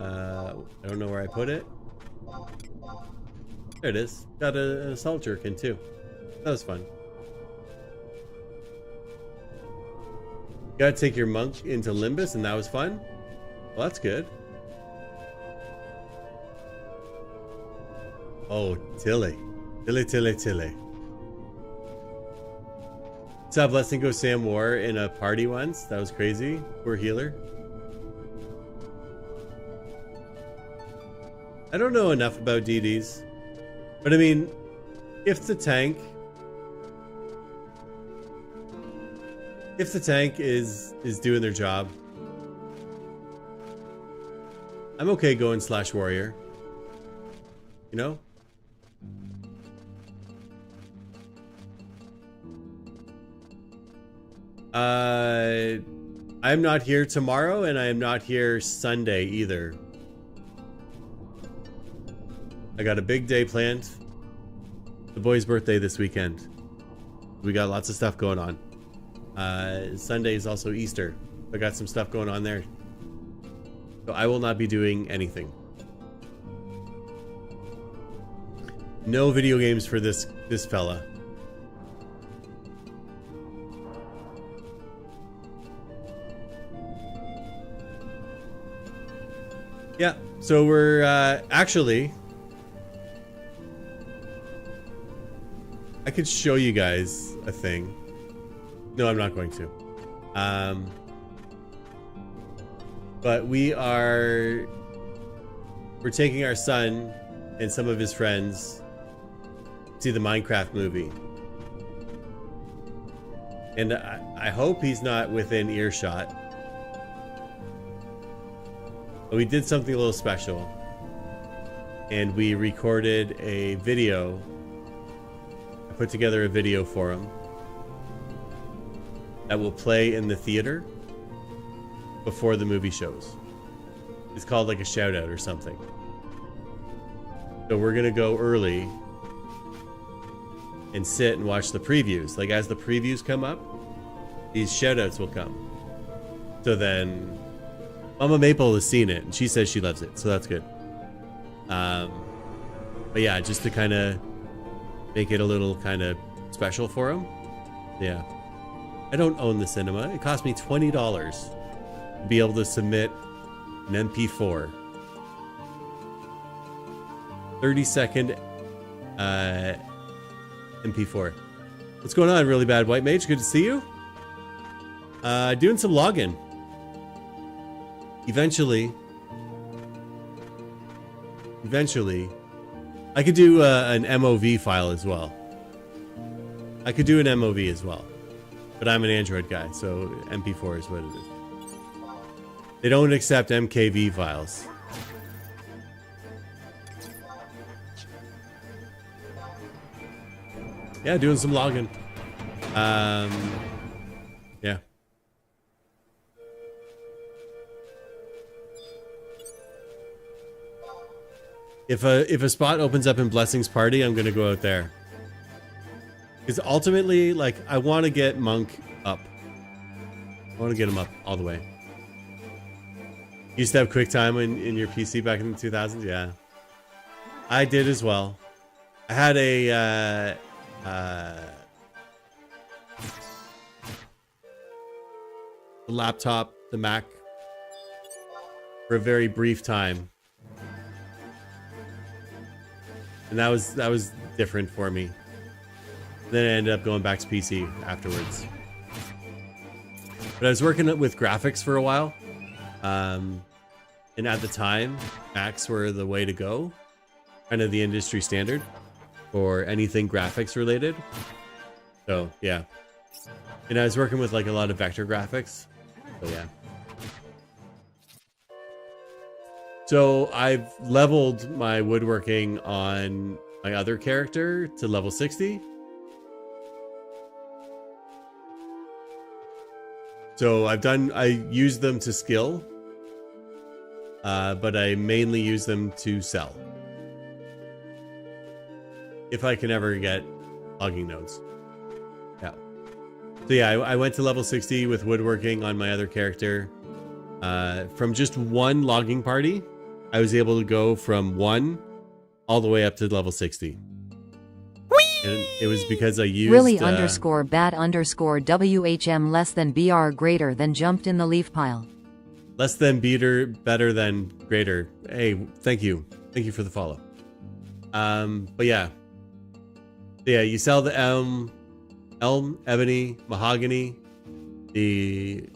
I don't know where I put it. There it is. Got an assault jerkin too. That was fun. Gotta take your monk into Limbus, and that was fun. Well, that's good. Oh, Tilly. Tilly. Saw Blessing go Sam War in a party once. That was crazy. Poor healer. I don't know enough about DDs, but I mean, if the tank is doing their job, I'm okay going slash warrior. You know? I'm not here tomorrow, and I am not here Sunday either. I got a big day planned. The boy's birthday this weekend. We got lots of stuff going on. Sunday is also Easter. I got some stuff going on there. So I will not be doing anything. No video games for this fella. Yeah, so we're actually, I could show you guys a thing. No, I'm not going to. But we're taking our son and some of his friends to see the Minecraft movie. And I hope he's not within earshot. But we did something a little special. And we recorded a video. I put together a video for him that will play in the theater before the movie shows. It's called like a shout out or something. So we're gonna go early and sit and watch the previews. Like as the previews come up, these shoutouts will come. So then Mama Maple has seen it and she says she loves it, so that's good. But yeah, just to kind of make it a little kind of special for them. Yeah. I don't own the cinema. It cost me $20 to be able to submit an MP4. 30-second MP4. What's going on, Really Bad White Mage? Good to see you. Doing some login. Eventually, I could do an MOV file as well. I could do an MOV as well. But I'm an Android guy, so MP4 is what it is. They don't accept MKV files. Yeah, doing some logging. Yeah. If a spot opens up in Blessing's party, I'm gonna go out there. Because ultimately, like, I want to get Monk up. I want to get him up all the way. You used to have QuickTime in your PC back in the 2000s? Yeah. I did as well. I had a laptop, the Mac, for a very brief time. And that was different for me. Then I ended up going back to PC afterwards. But I was working with graphics for a while. And at the time, Macs were the way to go. Kind of the industry standard for anything graphics related. So, yeah. And I was working with like a lot of vector graphics. So, yeah. So I've leveled my woodworking on my other character to level 60. So I use them to skill, but I mainly use them to sell. If I can ever get logging nodes. Yeah. So yeah, I went to level 60 with woodworking on my other character. From just one logging party, I was able to go from 1 all the way up to level 60. And it was because I used... Really underscore bad underscore WHM less than BR greater than jumped in the leaf pile. Less than better than greater. Hey, thank you. Thank you for the follow. But yeah. Yeah, you sell the elm, ebony, mahogany, the,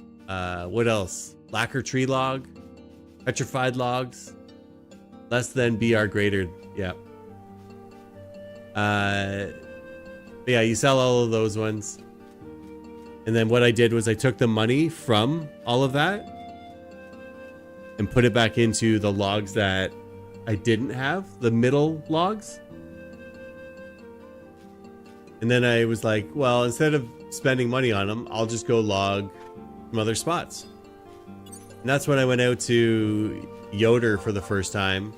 what else? Lacquer tree log, petrified logs, less than BR greater. Yeah. Yeah, you sell all of those ones. And then what I did was I took the money from all of that and put it back into the logs that I didn't have, the middle logs. And then I was like, well, instead of spending money on them, I'll just go log from other spots. And that's when I went out to Yoder for the first time.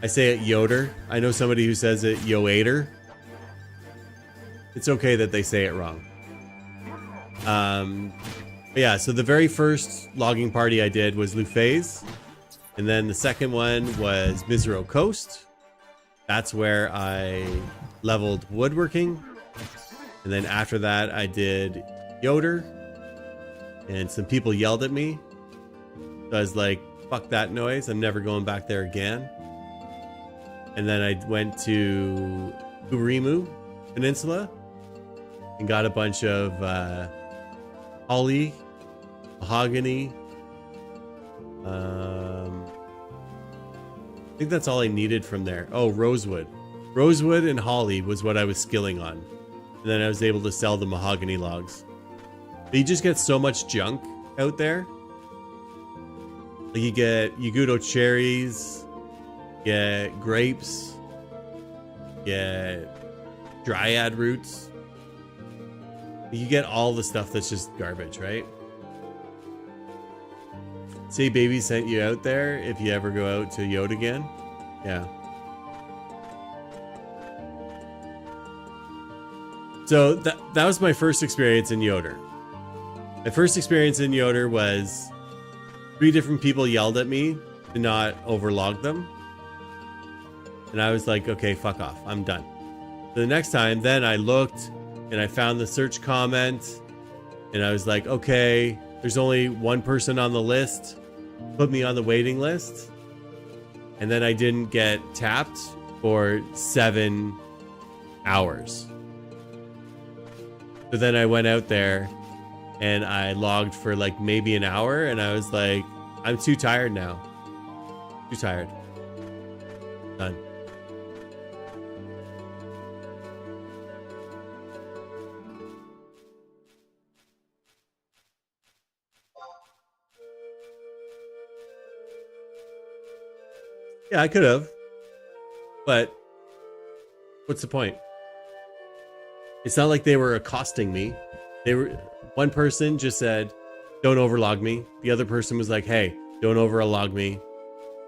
I say it Yoder. I know somebody who says it Yoader. It's okay that they say it wrong. But yeah, so the very first logging party I did was Lufay's. And then the second one was Misero Coast. That's where I leveled woodworking. And then after that, I did Yoder. And some people yelled at me. So I was like, fuck that noise. I'm never going back there again. And then I went to Urimu Peninsula and got a bunch of holly, mahogany. I think that's all I needed from there. Oh, rosewood. Rosewood and holly was what I was skilling on. And then I was able to sell the mahogany logs. But you just get so much junk out there. Like you get Yagudo cherries, get grapes, get dryad roots. You get all the stuff that's just garbage, right? Say baby sent you out there if you ever go out to Yod again. Yeah. So that was my first experience in Yoder. My first experience in Yoder was 3 different people yelled at me to not overlog them. And I was like, okay, fuck off. I'm done. So the next time, then I looked and I found the search comment and I was like, okay, there's only 1 person on the list. Put me on the waiting list. And then I didn't get tapped for 7 hours. So then I went out there and I logged for like maybe an hour and I was like, I'm too tired now. Too tired. Done. Yeah, I could have. But what's the point? It's not like they were accosting me. One person just said, don't overlog me. The other person was like, hey, don't overlog me.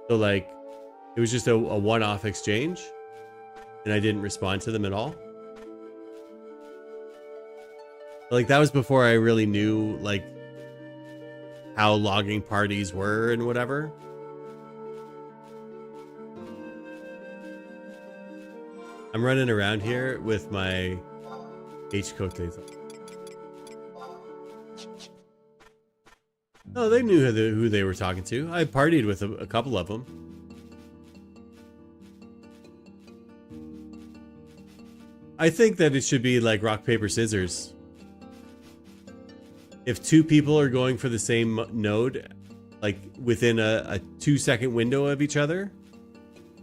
So like, it was just a one-off exchange and I didn't respond to them at all. Like that was before I really knew like how logging parties were and whatever. I'm running around here with my H coattails on. Oh, they knew who they were talking to. I partied with a couple of them. I think that it should be like rock, paper, scissors. If 2 people are going for the same node, like within a 2-second window of each other,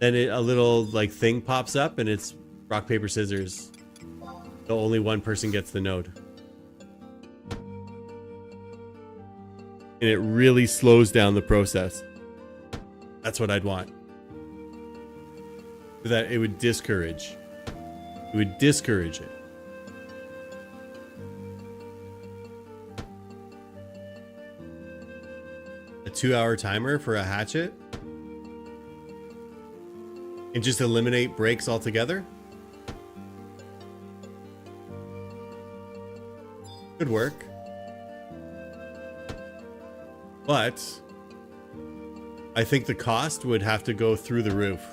then a little like thing pops up and it's rock, paper, scissors. So only 1 person gets the node. And it really slows down the process. That's what I'd want. So that it would discourage. It would discourage it. A 2-hour timer for a hatchet? And just eliminate breaks altogether? Could work. But I think the cost would have to go through the roof.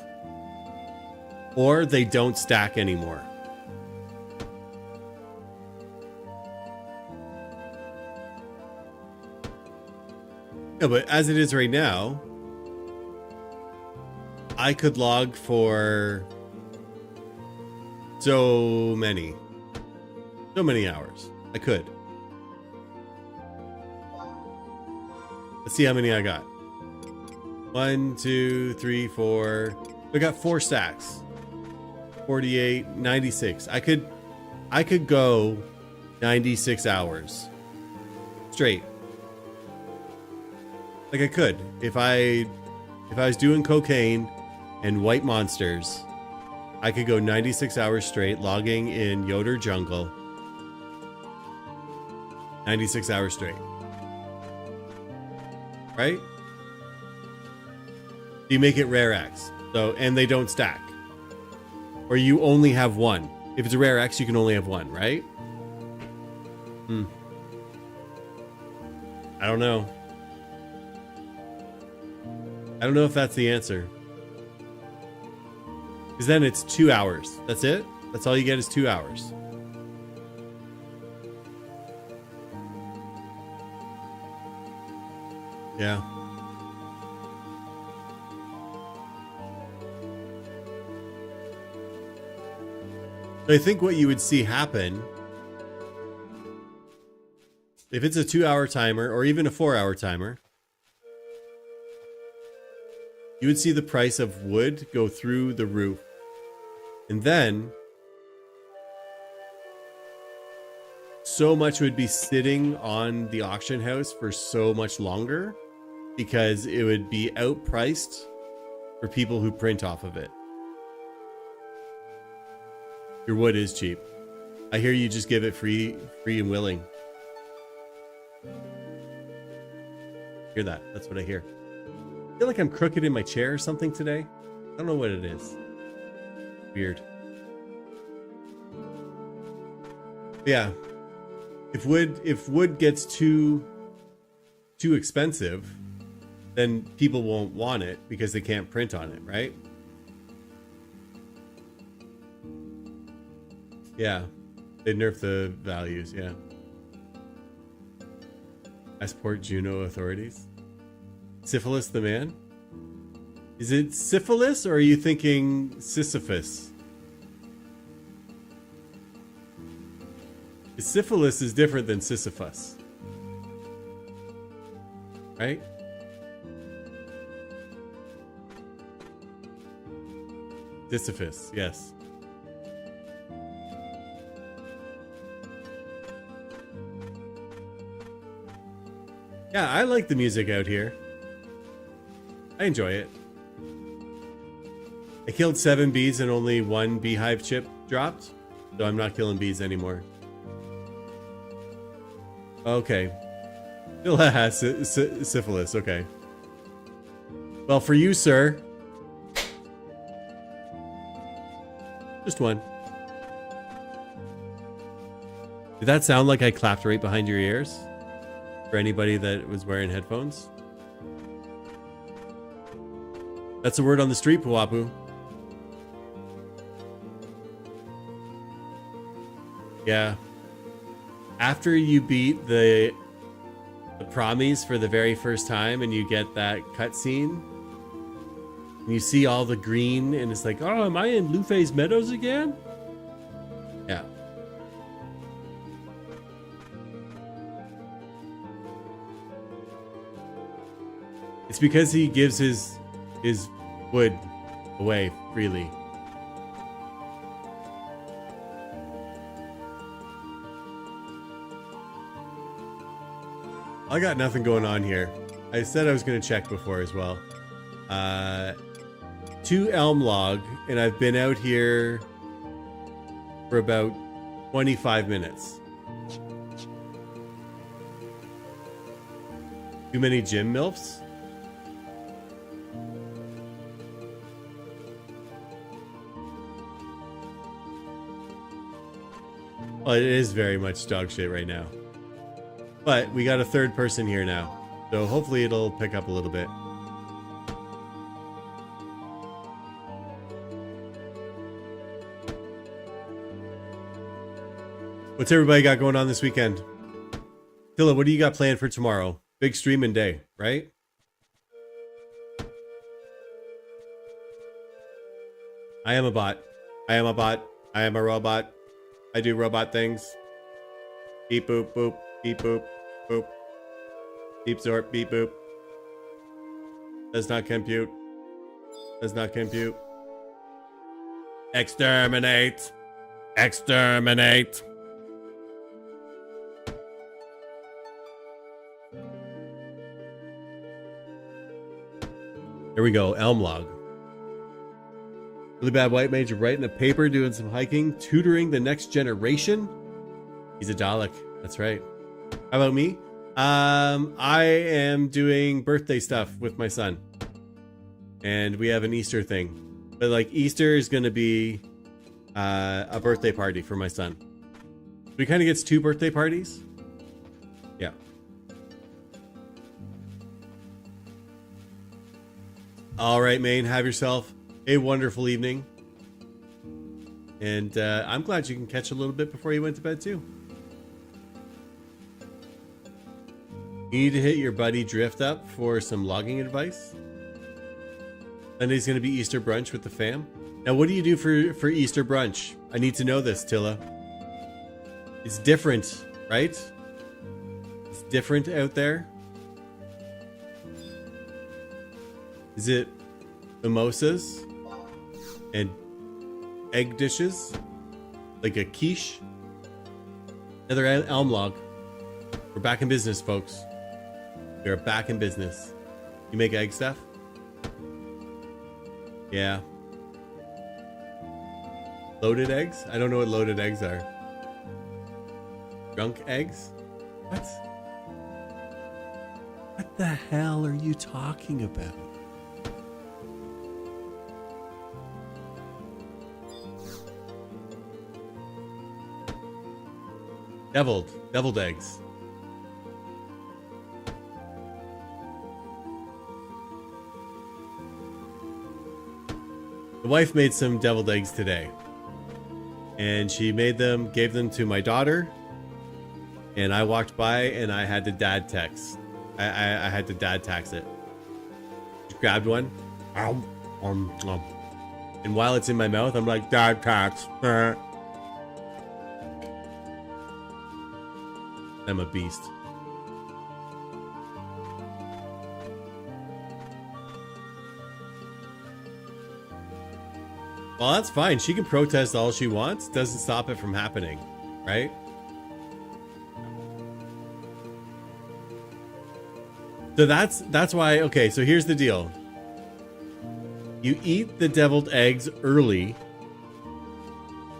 Or they don't stack anymore. No, but as it is right now, I could log for so many hours. I could. Let's see how many I got. 1, 2, 3, 4. I got 4 stacks. 48, 96. I could go 96 hours straight. Like I could. If I was doing cocaine and white monsters, I could go 96 hours straight logging in Yoder Jungle. 96 hours straight. Right? You make it rare X. So, and they don't stack. Or you only have 1. If it's a rare X, you can only have 1, right? I don't know. I don't know if that's the answer. Because then it's 2 hours. That's it? That's all you get is 2 hours. Yeah. I think what you would see happen, if it's a 2-hour timer or even a 4-hour timer, you would see the price of wood go through the roof. And then so much would be sitting on the auction house for so much longer because it would be outpriced for people who print off of it. Your wood is cheap. I hear you just give it free and willing. Hear that? That's what I hear. I feel like I'm crooked in my chair or something today. I don't know what it is. Weird. Yeah. If wood gets too expensive, then people won't want it because they can't print on it, right? Yeah. They nerf the values, yeah. Passport Juno authorities. Syphilis the man? Is it syphilis or are you thinking Sisyphus? Syphilis is different than Sisyphus. Right? Sisyphus, yes. Yeah, I like the music out here. I enjoy it. I killed 7 bees and only 1 beehive chip dropped, so I'm not killing bees anymore. Okay. Still has syphilis, okay. Well, for you, sir. Just 1. Did that sound like I clapped right behind your ears? For anybody that was wearing headphones? That's a word on the street, Puapu. Yeah. After you beat the promies for the very first time and you get that cutscene, and you see all the green and it's like, oh, am I in Luffy's Meadows again? Yeah. It's because he gives his wood away freely. I got nothing going on here. I said I was going to check before as well. 2 elm log, and I've been out here for about 25 minutes. Too many gym milfs? Well, it is very much dog shit right now. But we got a 3rd person here now. So hopefully it'll pick up a little bit. What's everybody got going on this weekend? Tilla, what do you got planned for tomorrow? Big streaming day, right? I am a bot. I am a bot. I am a robot. I do robot things. Beep boop boop. Beep boop boop. Beep zorp beep boop. Does not compute. Does not compute. Exterminate. Exterminate. There we go. Elm log. Really bad white mage writing a paper, doing some hiking, tutoring the next generation. He's a Dalek. That's right. How about me? I am doing birthday stuff with my son. And we have an Easter thing. But like Easter is going to be a birthday party for my son. So he kind of gets 2 birthday parties. Yeah. All right, Maine, have yourself a wonderful evening. And I'm glad you can catch a little bit before you went to bed too. You need to hit your buddy Drift up for some logging advice. Sunday's going to be Easter brunch with the fam. Now, what do you do for Easter brunch? I need to know this, Tilla. It's different, right? It's different out there. Is it mimosas and egg dishes? Like a quiche? Another elm log. We're back in business, folks. We are back in business. You make egg stuff? Yeah. Loaded eggs? I don't know what loaded eggs are. Drunk eggs? What? What the hell are you talking about? Deviled eggs. The wife made some deviled eggs today. And she made them, gave them to my daughter. And I walked by and I had to dad text. I had to dad tax it. Just grabbed one. And while it's in my mouth, I'm like, dad tax. I'm a beast. Well, that's fine. She can protest all she wants. Doesn't stop it from happening, right? So that's why. Okay, so here's the deal. You eat the deviled eggs early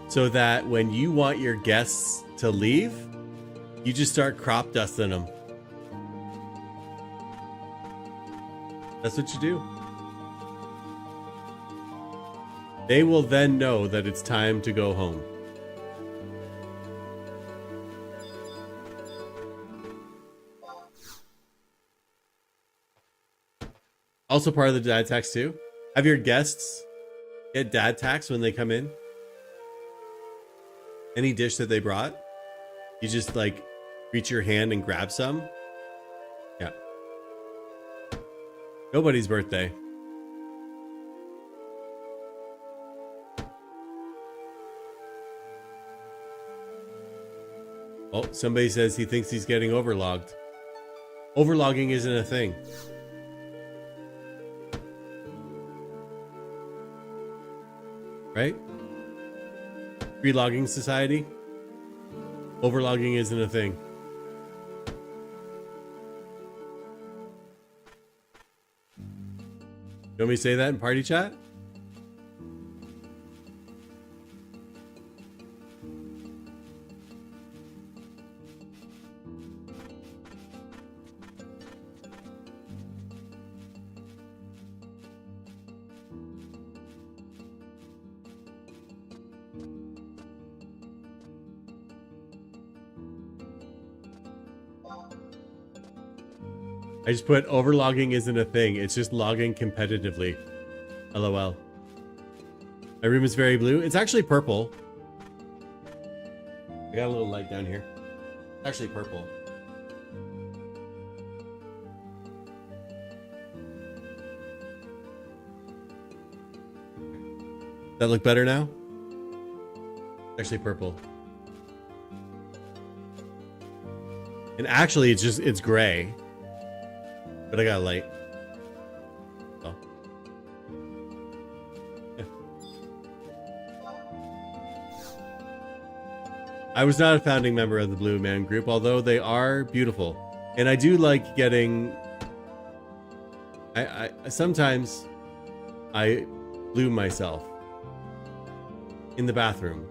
so that when you want your guests to leave, you just start crop dusting them. That's what you do. They will then know that it's time to go home. Also part of the dad tax too. Have your guests get dad tax when they come in? Any dish that they brought, you just like reach your hand and grab some. Yeah. Nobody's birthday. Oh, somebody says he thinks he's getting overlogged. Overlogging isn't a thing. Right? Free logging society? Overlogging isn't a thing. You want me to say that in party chat? I just put overlogging isn't a thing. It's just logging competitively. LOL. My room is very blue. It's actually purple. I got a little light down here. It's actually purple. That look better now? It's actually purple. And actually it's gray. But I got a light. Oh. Yeah. I was not a founding member of the Blue Man Group, although they are beautiful. And I do like getting... I sometimes I blue myself in the bathroom.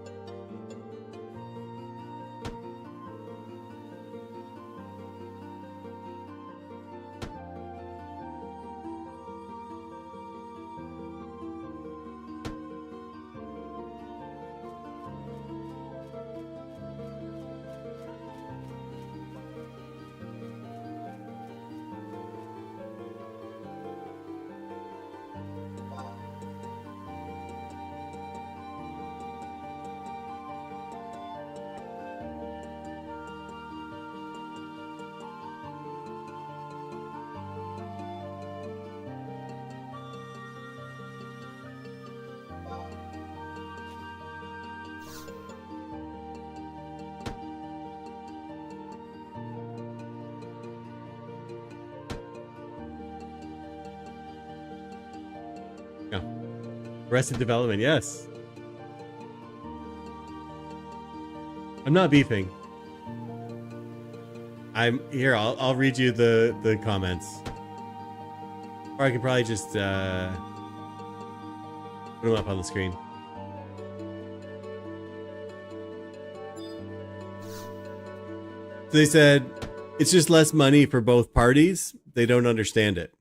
Yeah. Arrested Development, yes. I'm not beefing. I'm here. I'll read you the comments, or I could probably just put them up on the screen. So they said it's just less money for both parties. They don't understand it.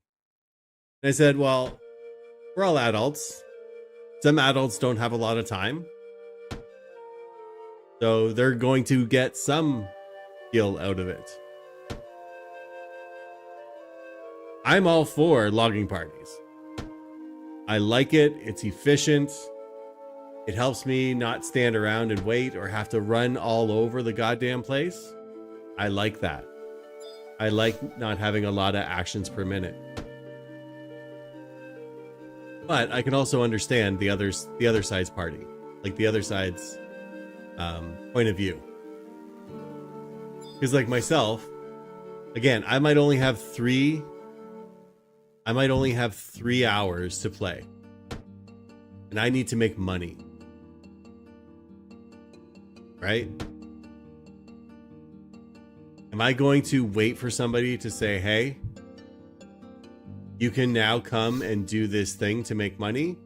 And I said, well, we're all adults. Some adults don't have a lot of time. So they're going to get some skill out of it. I'm all for logging parties. I like it. It's efficient. It helps me not stand around and wait or have to run all over the goddamn place. I like that. I like not having a lot of actions per minute. But I can also understand the other side's party, like the other side's point of view. Because like myself, again, I might only have 3 hours to play. And I need to make money. Right? Am I going to wait for somebody to say, hey, you can now come and do this thing to make money?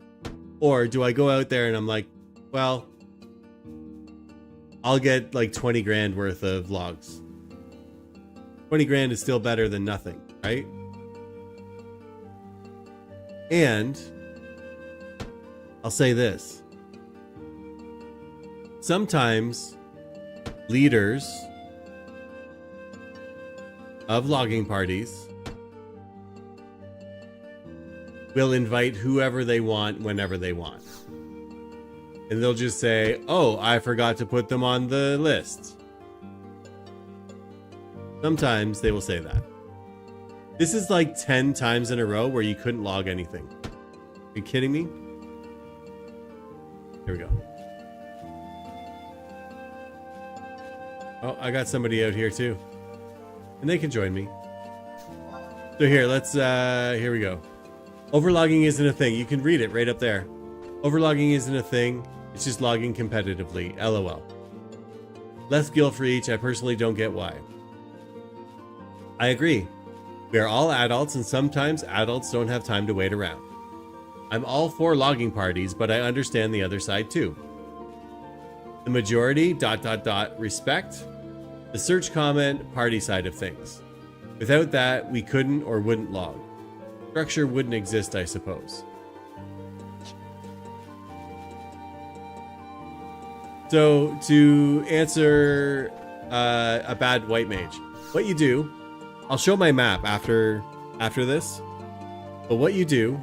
Or do I go out there and I'm like, well, I'll get like 20 grand worth of logs. 20 grand is still better than nothing, right? And I'll say this. Sometimes leaders of logging parties will invite whoever they want whenever they want. And they'll just say, oh, I forgot to put them on the list. Sometimes they will say that. This is like 10 times in a row where you couldn't log anything. Are you kidding me? Here we go. Oh, I got somebody out here too. And they can join me. So here, let's, here we go. Overlogging isn't a thing. You can read it right up there. Overlogging isn't a thing. It's just logging competitively. LOL. Less skill for each. I personally don't get why. I agree. We are all adults, and sometimes adults don't have time to wait around. I'm all for logging parties, but I understand the other side too. The majority, ... respect the search comment party side of things. Without that, we couldn't or wouldn't log. Structure wouldn't exist, I suppose. So to answer a bad white mage, what you do, I'll show my map after this, but what you do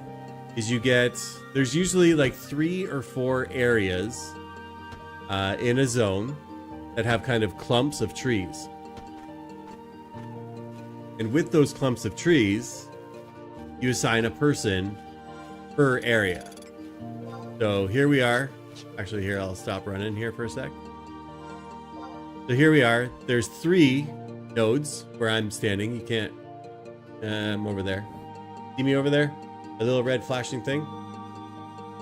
is you get, there's usually like 3 or 4 areas in a zone that have kind of clumps of trees. And with those clumps of trees, you assign a person per area. So here we are. Actually, here, I'll stop running here for a sec. So here we are. There's 3 nodes where I'm standing. You can't, I'm over there. See me over there? A little red flashing thing.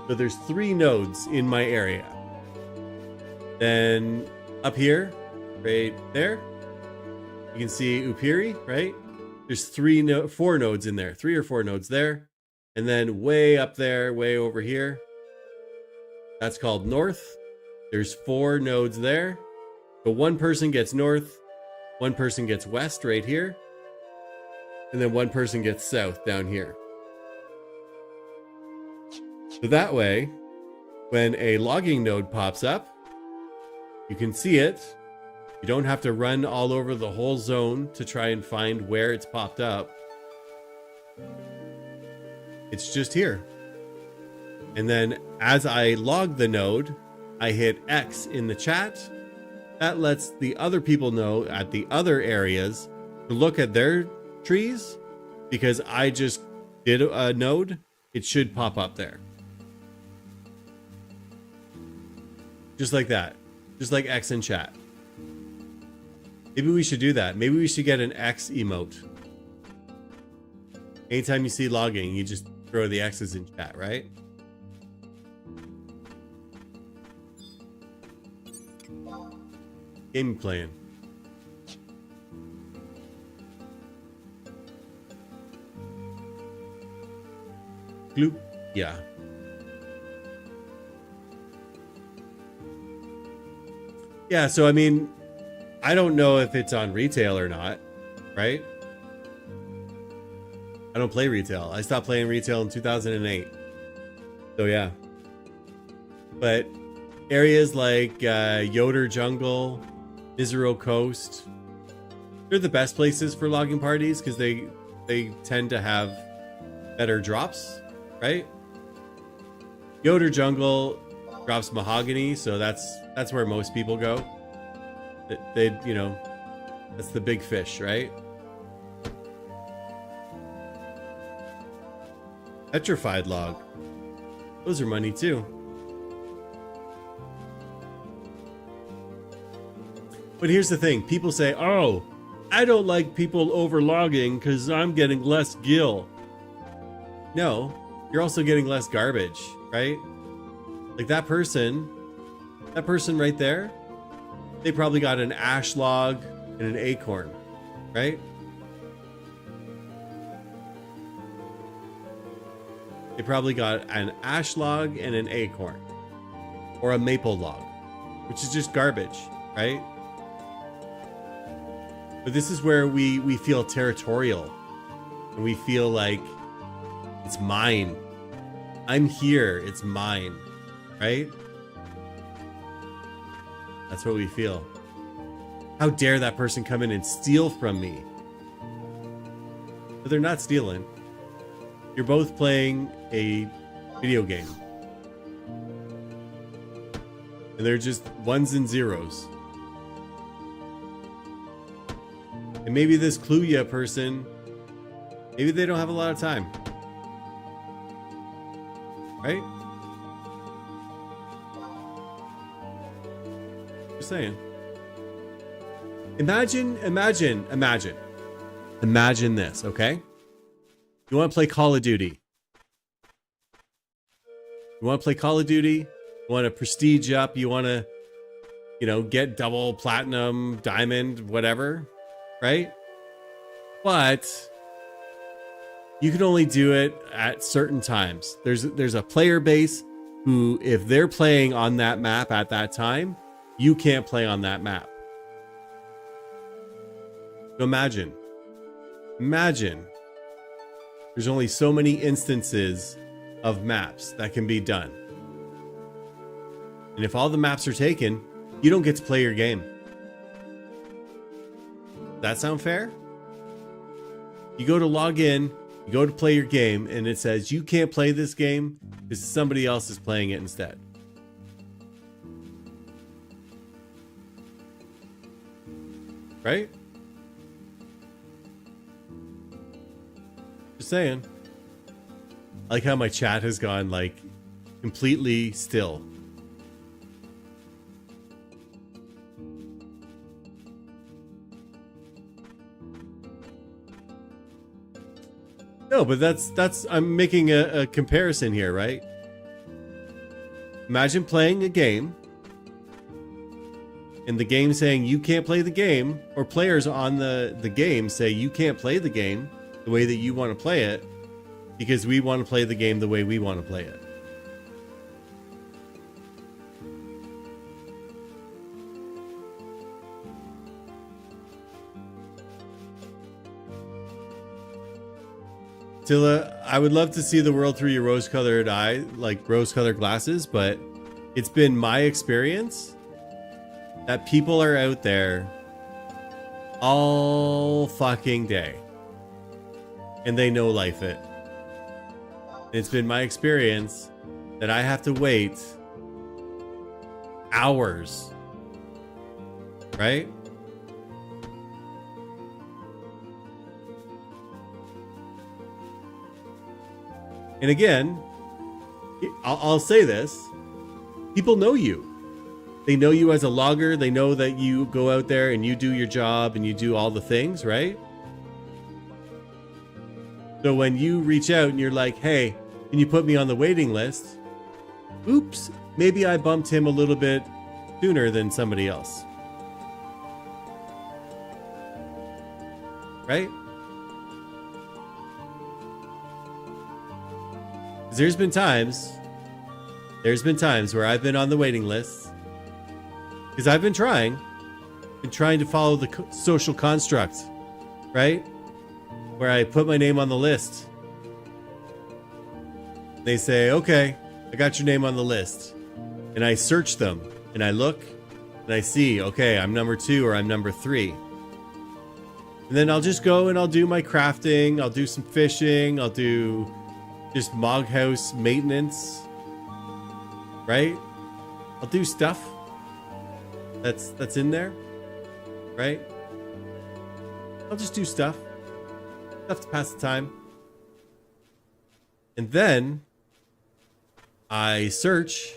So there's 3 nodes in my area. Then up here, right there, you can see Upiri, right? There's 4 nodes in there, 3 or 4 nodes there. And then way up there, way over here, that's called north. There's 4 nodes there. But 1 person gets north, 1 person gets west right here, and then 1 person gets south down here. So that way, when a logging node pops up, you can see it. You don't have to run all over the whole zone to try and find where it's popped up. It's just here. And then as I log the node, I hit X in the chat. That lets the other people know at the other areas to look at their trees, because I just did a node. It should pop up there. Just like that. Just like X in chat. Maybe we should do that. Maybe we should get an X emote. Anytime you see logging, you just throw the X's in chat, right? Game playing. Gloop. Yeah. Yeah, so I mean, I don't know if it's on retail or not, right? I don't play retail. I stopped playing retail in 2008. So yeah. But areas like Yoder Jungle, Isero Coast, They're the best places for logging parties because they tend to have better drops, right? Yoder Jungle drops mahogany, so that's where most people go. They you know, that's the big fish, right? Petrified log. Those are money too. But here's the thing. People say, oh, I don't like people overlogging because I'm getting less gil. No, you're also getting less garbage, right? Like that person right there, they probably got an ash log and an acorn, right? They probably got an ash log and an acorn, or a maple log, which is just garbage, right? But this is where we feel territorial, and we feel like it's mine. I'm here, it's mine, right? That's what we feel. How dare that person come in and steal from me? But they're not stealing. You're both playing a video game. And they're just ones and zeros. And maybe this Cluya person, maybe they don't have a lot of time. Right? Just saying. Imagine this, okay? You want to play Call of Duty. You want to play Call of Duty? You want to prestige up? You want to, you know, get double platinum, diamond, whatever, right? But you can only do it at certain times. There's a player base who, if they're playing on that map at that time, you can't play on that map. So imagine there's only so many instances of maps that can be done. And if all the maps are taken, you don't get to play your game. That sound fair? You go to log in, you go to play your game, and it says you can't play this game because somebody else is playing it instead. Right? Just saying. I like how my chat has gone like completely still. No, but that's I'm making a comparison here, right? Imagine playing a game and the game saying you can't play the game, or players on the game say you can't play the game the way that you want to play it because we want to play the game the way we want to play it. Tilla, I would love to see the world through your rose-colored eye, like rose-colored glasses, but it's been my experience that people are out there all fucking day and they no life it. It's been my experience that I have to wait hours, right? And again, I'll say this, people know you. They know you as a logger. They know that you go out there and you do your job and you do all the things, right? So when you reach out and you're like, hey, can you put me on the waiting list? Oops, maybe I bumped him a little bit sooner than somebody else. Right? There's been times where I've been on the waiting list because I've been trying to follow the social construct, right? Where I put my name on the list. They say, okay, I got your name on the list. And I search them and I look and I see, okay, I'm number 2 or I'm number 3. And then I'll just go and I'll do my crafting. I'll do some fishing. I'll do just Mog House maintenance. Right? I'll do stuff that's in there. Right? I'll just do stuff. Stuff to pass the time. And then I search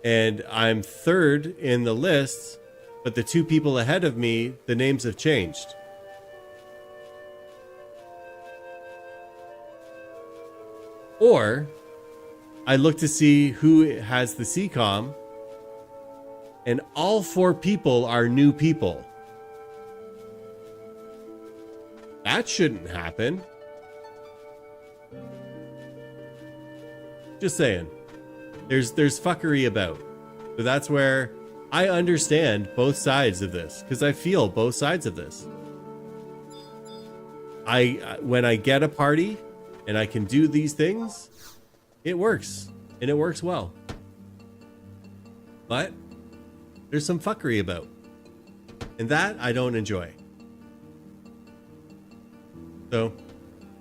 and I'm 3rd in the list, but the 2 people ahead of me, the names have changed. Or I look to see who has the CCOM, and all 4 people are new people. That shouldn't happen. Just saying. There's fuckery about. So that's where I understand both sides of this, because I feel both sides of this. When I get a party and I can do these things, it works, and it works well. But there's some fuckery about, and that I don't enjoy. So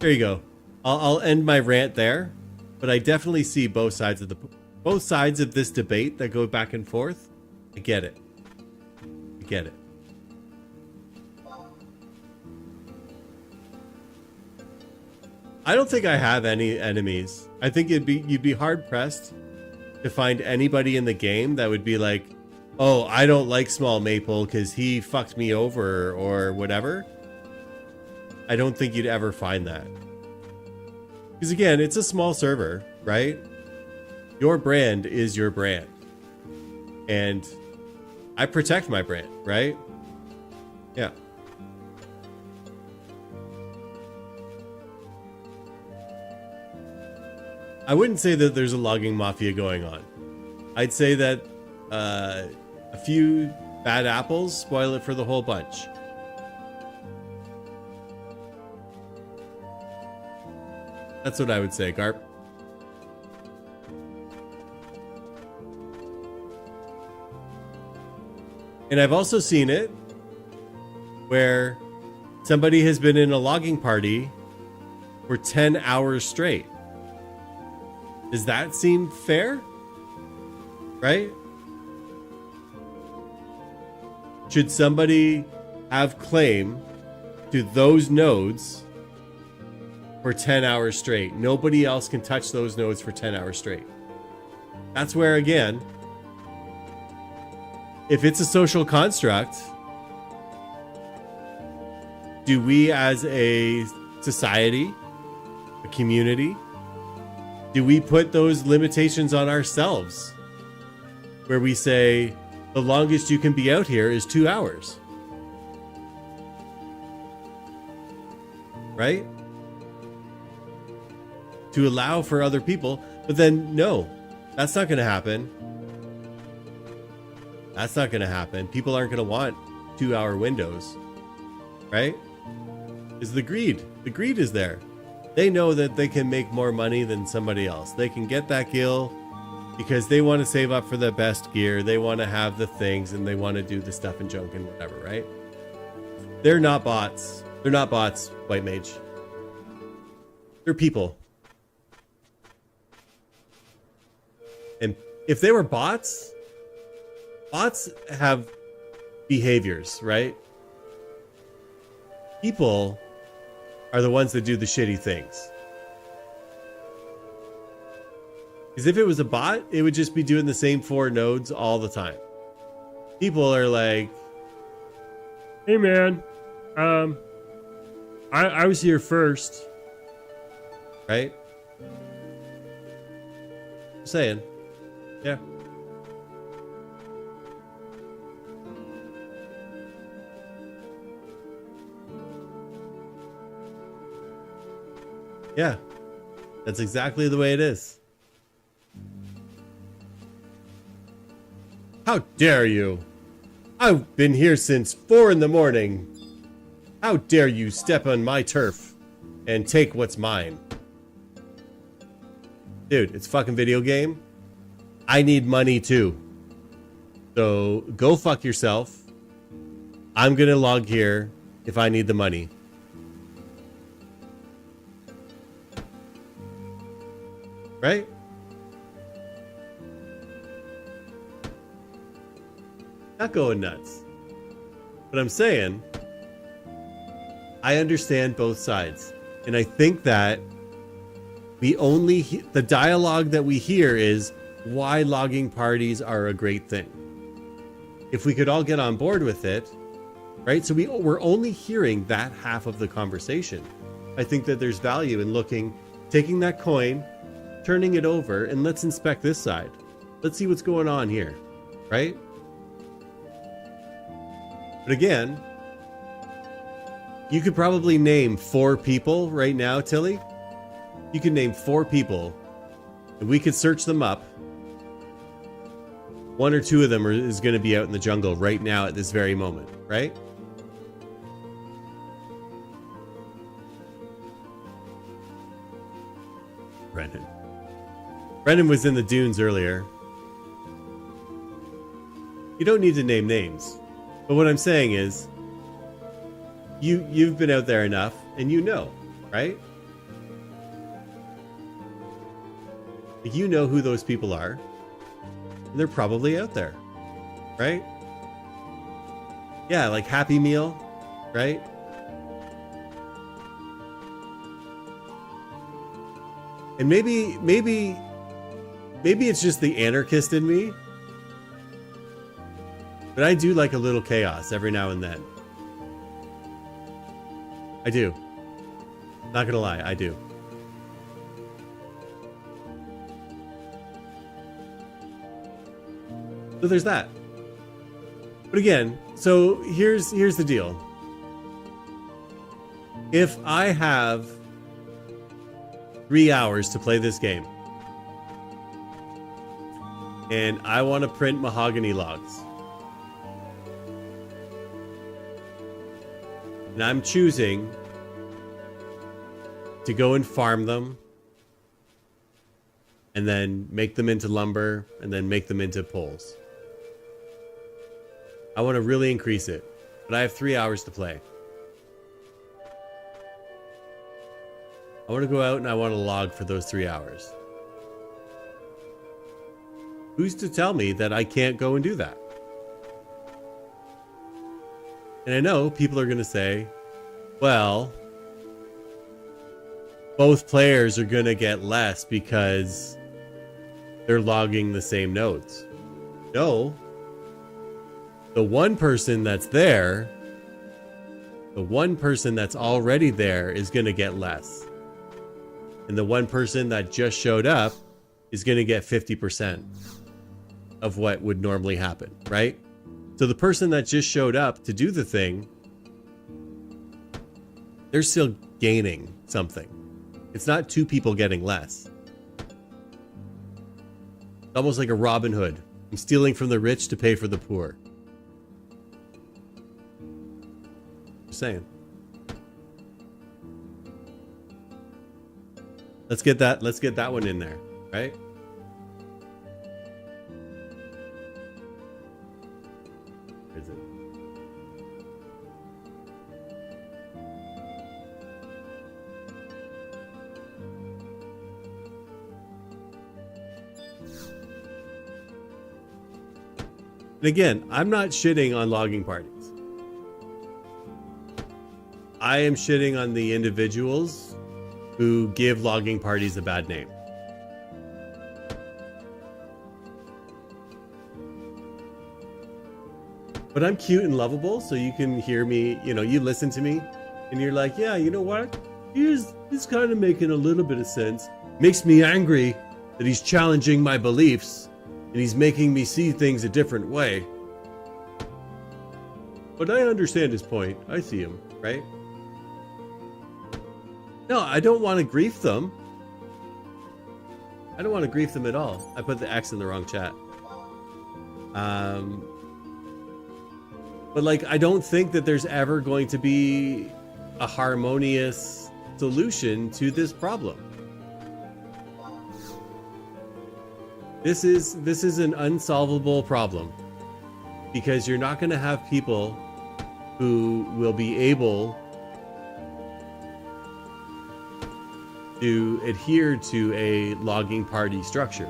there you go. I'll end my rant there, but I definitely see both sides of this debate that go back and forth. I get it. I get it. I don't think I have any enemies. I think you'd be hard pressed to find anybody in the game that would be like, oh, I don't like Small Maple because he fucked me over or whatever. I don't think you'd ever find that. Because again, it's a small server, right? Your brand is your brand. And I protect my brand, right? Yeah. I wouldn't say that there's a logging mafia going on. I'd say that a few bad apples spoil it for the whole bunch. That's what I would say, Garp. And I've also seen it where somebody has been in a logging party for 10 hours straight. Does that seem fair? Right? Should somebody have claim to those nodes for 10 hours straight? Nobody else can touch those nodes for 10 hours straight. That's where, again, if it's a social construct, do we as a society, a community, do we put those limitations on ourselves where we say the longest you can be out here is 2 hours? Right? To allow for other people, but then no, that's not going to happen. That's not going to happen. People aren't going to want 2-hour windows, right? Is the greed. The greed is there. They know that they can make more money than somebody else. They can get that gil because they want to save up for the best gear. They want to have the things and they want to do the stuff and junk and whatever, right? They're not bots. They're not bots, White Mage. They're people. And if they were bots, bots have behaviors, right? People are the ones that do the shitty things. Because if it was a bot, it would just be doing the same 4 nodes all the time. People are like, hey man, I was here first. Right? Just saying. Yeah. Yeah, that's exactly the way it is. How dare you? I've been here since 4 in the morning. How dare you step on my turf and take what's mine? Dude, it's a fucking video game. I need money too. So go fuck yourself. I'm gonna log here if I need the money. Right? Not going nuts. But I'm saying, I understand both sides. And I think that we only, the dialogue that we hear is why logging parties are a great thing. If we could all get on board with it, right? So we're only hearing that half of the conversation. I think that there's value in taking that coin, turning it over, and let's inspect this side. Let's see what's going on here, right? But again, you could probably name 4 people right now, Tilly. You could name 4 people, and we could search them up. 1 or 2 of them is going to be out in the jungle right now at this very moment, right? Brendan was in the dunes earlier. You don't need to name names. But what I'm saying is, you've been out there enough, and you know, right? You know who those people are. And they're probably out there, right? Yeah, like Happy Meal, right? And maybe it's just the anarchist in me. But I do like a little chaos every now and then. I do. Not gonna lie, I do. So there's that. But again, so here's the deal. If I have 3 hours to play this game, and I want to print mahogany logs, and I'm choosing to go and farm them, and then make them into lumber, and then make them into poles. I want to really increase it, but I have 3 hours to play. I want to go out and I want to log for those 3 hours. Who's to tell me that I can't go and do that? And I know people are going to say, well, both players are going to get less because they're logging the same nodes. No. The one person that's there, the one person that's already there is going to get less. And the one person that just showed up is going to get 50% of what would normally happen, right? So the person that just showed up to do the thing, they're still gaining something. It's not 2 people getting less. It's almost like a Robin Hood. I'm stealing from the rich to pay for the poor. Just saying. Let's get that one in there, right? Where is it? And again, I'm not shitting on logging parties. I am shitting on the individuals who give logging parties a bad name. But I'm cute and lovable, so you can hear me, you listen to me, and you're like, yeah, you know what? He's kind of making a little bit of sense. Makes me angry that he's challenging my beliefs, and he's making me see things a different way. But I understand his point. I see him, right? No, I don't want to grief them. I don't want to grief them at all. I put the X in the wrong chat. But I don't think that there's ever going to be a harmonious solution to this problem. This is an unsolvable problem because you're not going to have people who will be able to adhere to a logging party structure.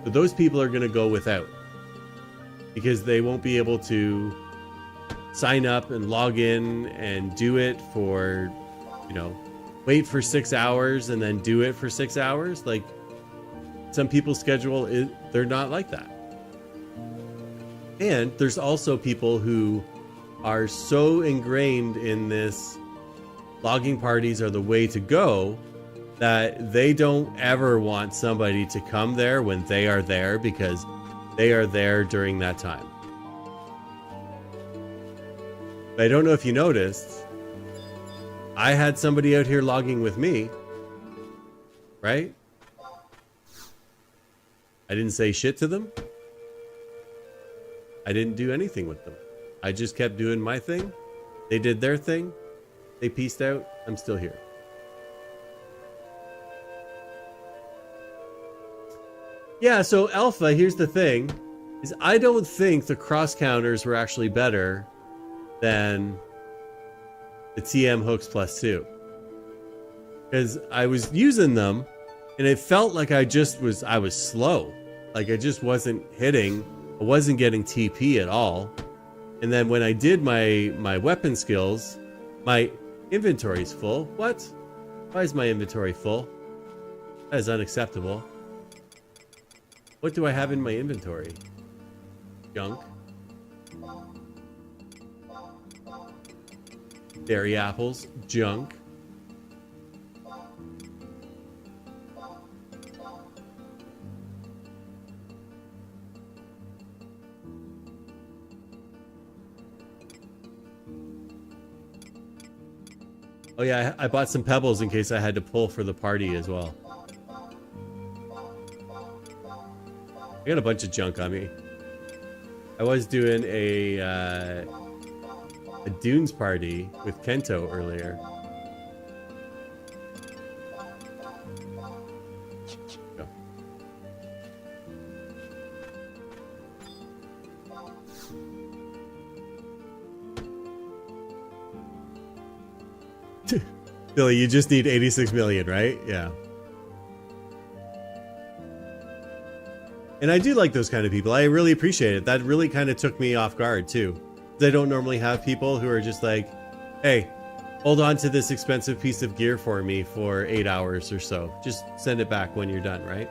So those people are going to go without, because they won't be able to sign up and log in and do it for, you know, wait for 6 hours and then do it for 6 hours. Like, some people's schedule is, they're not like that. And there's also people who are so ingrained in this logging parties are the way to go that they don't ever want somebody to come there when they are there, because they are there during that time. But I don't know if you noticed, I had somebody out here logging with me, right? I didn't say shit to them. I didn't do anything with them. I just kept doing my thing. They did their thing. They peaced out. I'm still here. Yeah, so Alpha, here's the thing, is I don't think the cross counters were actually better than the TM hooks plus 2. Because I was using them and it felt like I was slow. Like I just wasn't hitting, I wasn't getting TP at all. And then when I did my weapon skills, my inventory's full. What? Why is my inventory full? That is unacceptable. What do I have in my inventory? Junk. Dairy apples. Junk. Oh yeah, I bought some pebbles in case I had to pull for the party as well. I got a bunch of junk on me. I was doing a Dunes party with Kento earlier. Go. Billy, you just need 86 million, right? Yeah. And I do like those kind of people. I really appreciate it. That really kind of took me off guard too. I don't normally have people who are just like, hey, hold on to this expensive piece of gear for me for 8 hours or so. Just send it back when you're done, right?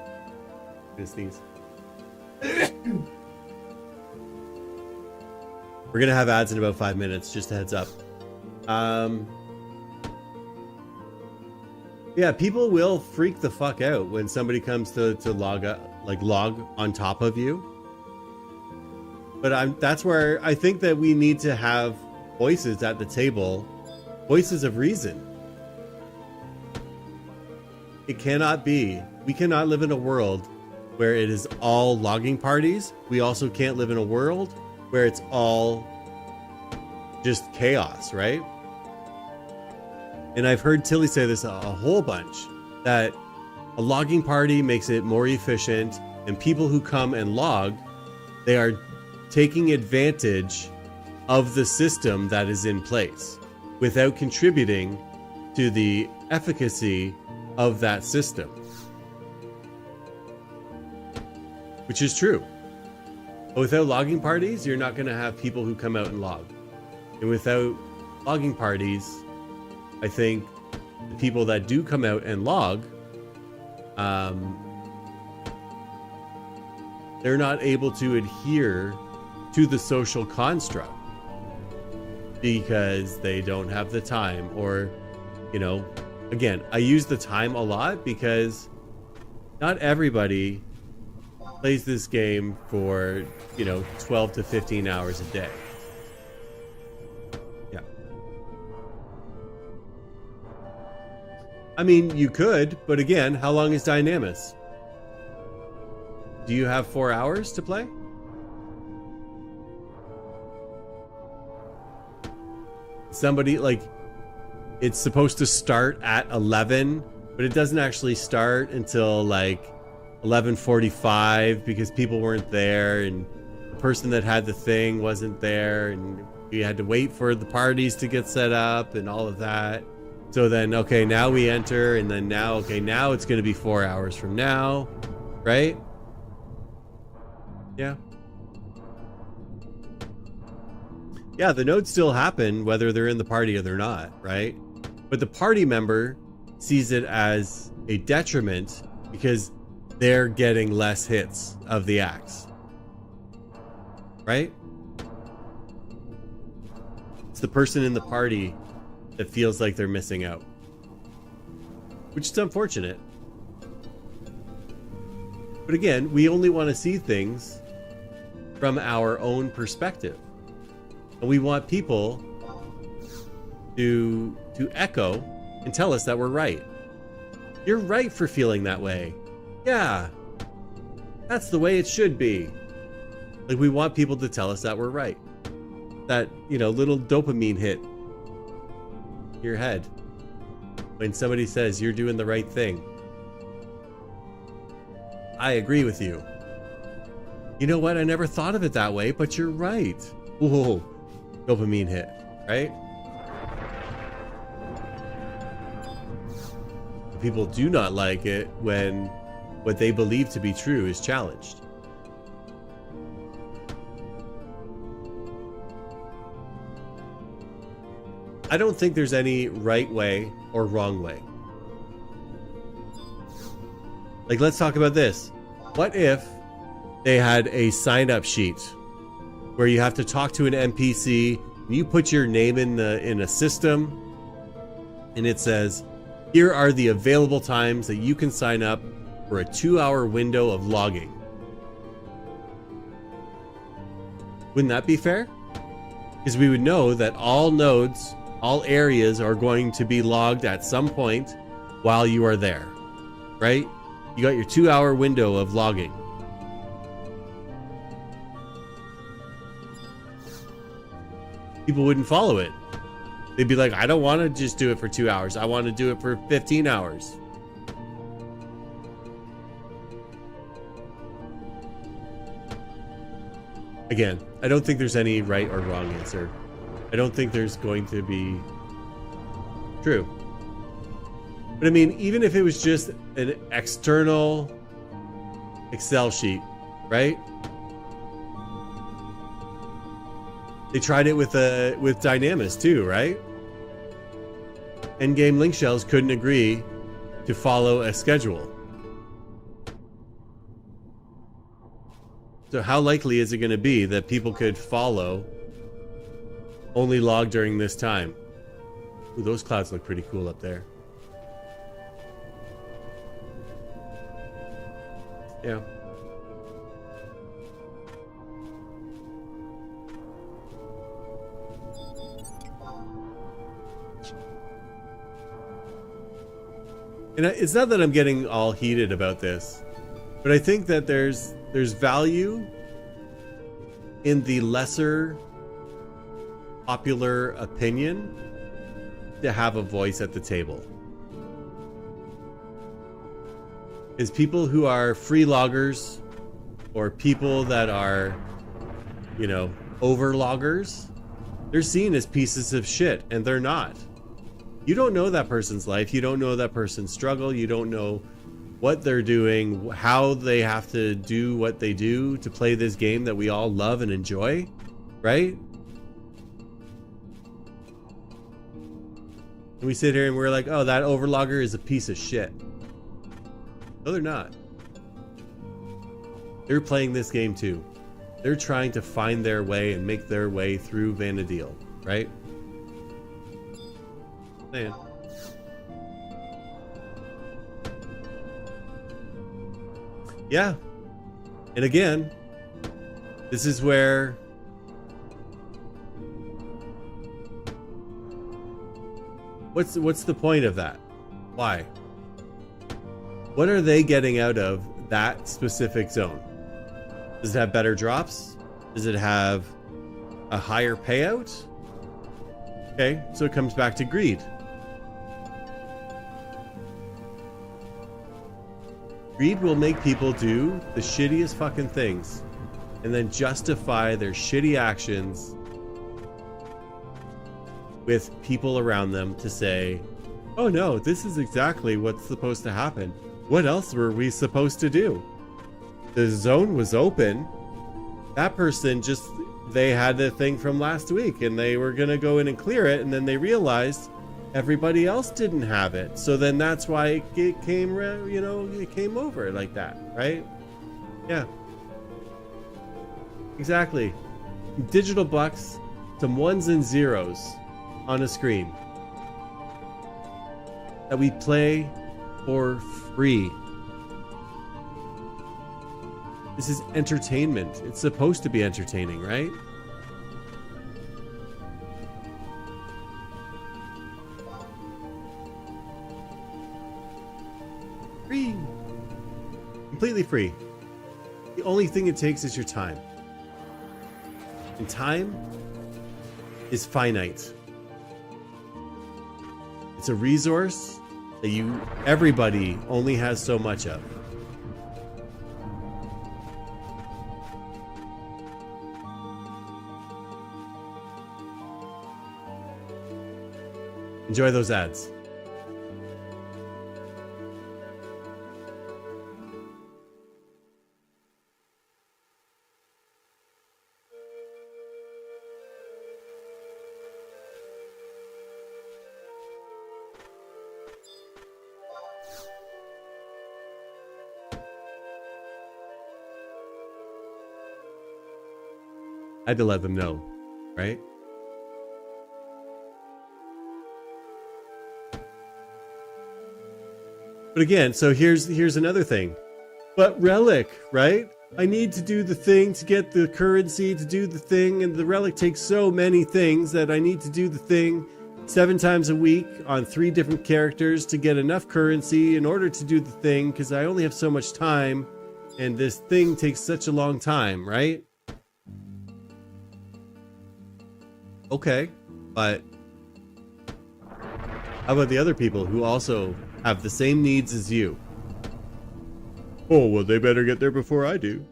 Just these. We're gonna have ads in about 5 minutes, just a heads up. Yeah, people will freak the fuck out when somebody comes to log on top of you. But that's where I think that we need to have voices at the table, voices of reason. It cannot be. We cannot live in a world where it is all logging parties. We also can't live in a world where it's all just chaos, right? And I've heard Tilly say this a whole bunch, that a logging party makes it more efficient, and people who come and log, they are taking advantage of the system that is in place without contributing to the efficacy of that system. Which is true. But without logging parties, you're not going to have people who come out and log. And without logging parties, I think the people that do come out and log, they're not able to adhere to the social construct because they don't have the time, or, you know, again, I use the time a lot because not everybody plays this game for, 12 to 15 hours a day. Yeah. I mean, you could, but again, how long is Dynamis? Do you have 4 hours to play? Somebody, like, it's supposed to start at 11, but it doesn't actually start until like 11:45 because people weren't there and the person that had the thing wasn't there, and We had to wait for the parties to get set up and all of that. So then, okay, now we enter, and then now, okay, now it's going to be 4 hours from now, right? Yeah. Yeah, the nodes still happen whether they're in the party or they're not, right? But the party member sees it as a detriment because they're getting less hits of the axe, right? It's the person in the party that feels like they're missing out, which is unfortunate. But again, we only want to see things from our own perspective. And we want people to echo and tell us that we're right. You're right for feeling that way. Yeah, that's the way it should be. Like, we want people to tell us that we're right. That, you know, little dopamine hit your head when somebody says you're doing the right thing. I agree with you. You know what? I never thought of it that way, but you're right. Whoa, dopamine hit, right? People do not like it when what they believe to be true is challenged. I don't think there's any right way or wrong way. Like, let's talk about this. What if they had a sign-up sheet where you have to talk to an NPC and you put your name in a system and it says, here are the available times that you can sign up for a 2-hour window of logging. Wouldn't that be fair? Because we would know that all nodes, all areas are going to be logged at some point while you are there, right? You got your 2-hour window of logging. People wouldn't follow it. They'd be like, I don't want to just do it for 2 hours. I want to do it for 15 hours. Again, I don't think there's any right or wrong answer. I don't think there's going to be true. But I mean, even if it was just an external Excel sheet, right? They tried it with Dynamis too, right? Endgame link shells couldn't agree to follow a schedule. So how likely is it going to be that people could follow only log during this time? Ooh, those clouds look pretty cool up there. Yeah. And it's not that I'm getting all heated about this, but I think that there's value in the lesser popular opinion to have a voice at the table. Is people who are free loggers or people that are, you know, over loggers, they're seen as pieces of shit, and they're not. You don't know that person's life. You don't know that person's struggle. You don't know what they're doing, how they have to do what they do to play this game that we all love and enjoy, right? And we sit here and we're like, oh, that overlogger is a piece of shit. No, they're not. They're playing this game too. They're trying to find their way and make their way through Vanadil, right? Man. Yeah. And again, this is where what's the point of that? Why? What are they getting out of that specific zone? Does it have better drops? Does it have a higher payout? Okay, so it comes back to greed. Greed will make people do the shittiest fucking things and then justify their shitty actions with people around them to say, oh no, this is exactly what's supposed to happen. What else were we supposed to do? The zone was open. That person just, they had the thing from last week and they were going to go in and clear it. And then they realized everybody else didn't have it. So then that's why it came, you know, it came over like that, right? Yeah. Exactly. Digital bucks, some ones and zeros on a screen that we play for free. This is entertainment. It's supposed to be entertaining, right? Free. Completely free. The only thing it takes is your time. And time is finite. It's a resource that everybody only has so much of. Enjoy those ads. I had to let them know, right? But again, so here's another thing. But relic, right? I need to do the thing to get the currency to do the thing, and the relic takes so many things that I need to do the thing 7 times a week on 3 different characters to get enough currency in order to do the thing, because I only have so much time, and this thing takes such a long time, right? Okay, but how about the other people who also have the same needs as you? Oh, well, they better get there before I do.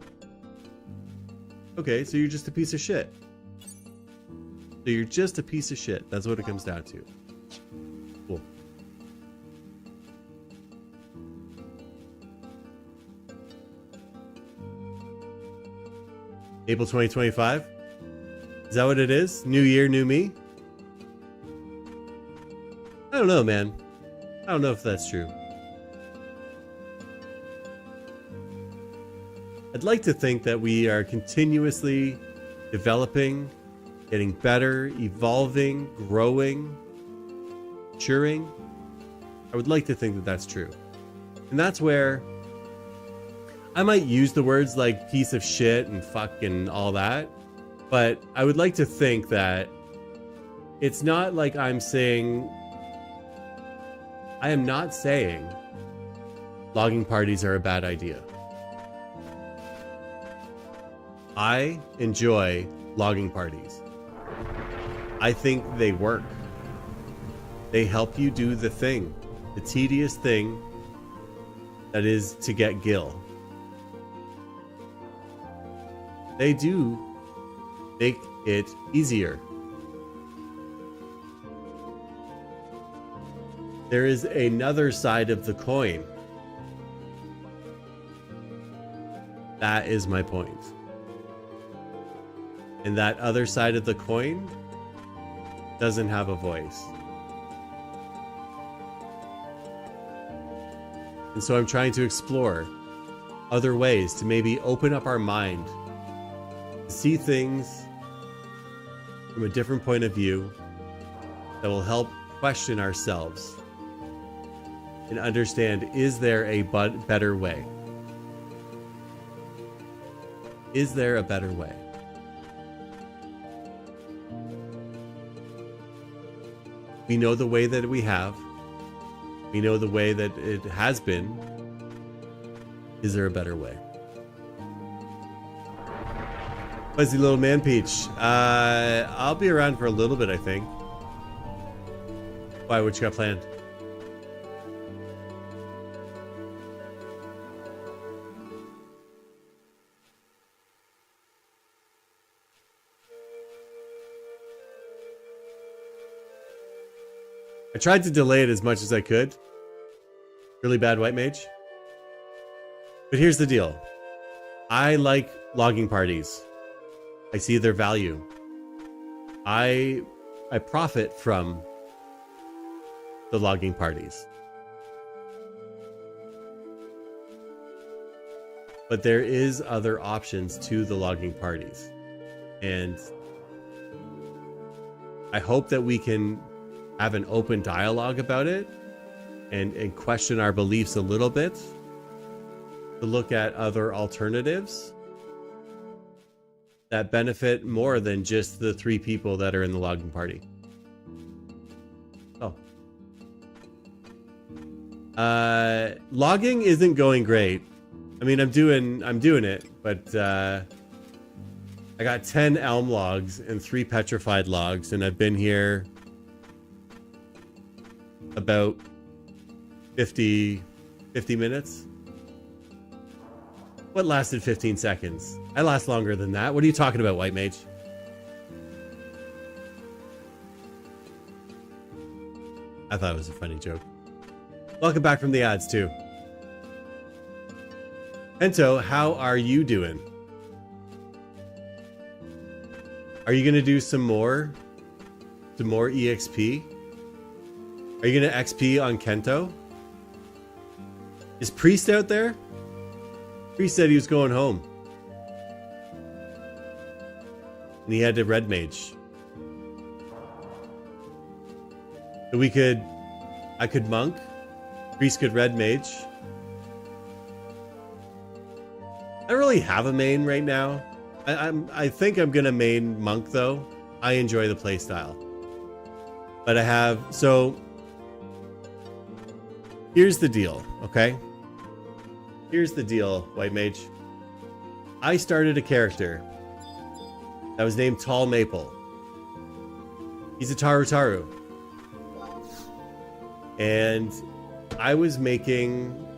Okay, so you're just a piece of shit. So you're just a piece of shit. That's what it comes down to. Cool. April 2025? Is that what it is? New year, new me? I don't know, man. I don't know if that's true. I'd like to think that we are continuously developing, getting better, evolving, growing, maturing. I would like to think that that's true. And that's where I might use the words like piece of shit and fuck and all that. But I would like to think that it's not like I am not saying logging parties are a bad idea. I enjoy logging parties. I think they work. They help you do the thing, the tedious thing that is to get gil. They do make it easier. There is another side of the coin. That is my point. And that other side of the coin doesn't have a voice. And so I'm trying to explore other ways to maybe open up our mind, to see things from a different point of view that will help question ourselves and understand, is there a better way? Is there a better way? We know the way that we have. We know the way that it has been. Is there a better way? Fuzzy little man Peach. I'll be around for a little bit, I think. Why, what you got planned? I tried to delay it as much as I could. Really bad white mage. But here's the deal. I like logging parties. I see their value. I profit from the logging parties. But there is other options to the logging parties. And I hope that we can have an open dialogue about it and question our beliefs a little bit to look at other alternatives that benefit more than just the 3 people that are in the logging party. Oh. Logging isn't going great. I mean, I'm doing it, but I got 10 elm logs and 3 petrified logs, and I've been here about 50 minutes. What lasted 15 seconds? I last longer than that. What are you talking about, white mage? I thought it was a funny joke. Welcome back from the ads, too. Ento, how are you doing? Are you going to do some more EXP? Are you going to XP on Kento? Is Priest out there? Priest said he was going home. And he had to red mage. So I could monk. Priest could red mage. I don't really have a main right now. I think I'm gonna main monk though. I enjoy the playstyle. But I have, so here's the deal, okay? Here's the deal, white mage. I started a character that was named Tall Maple. He's a Taru. And I was making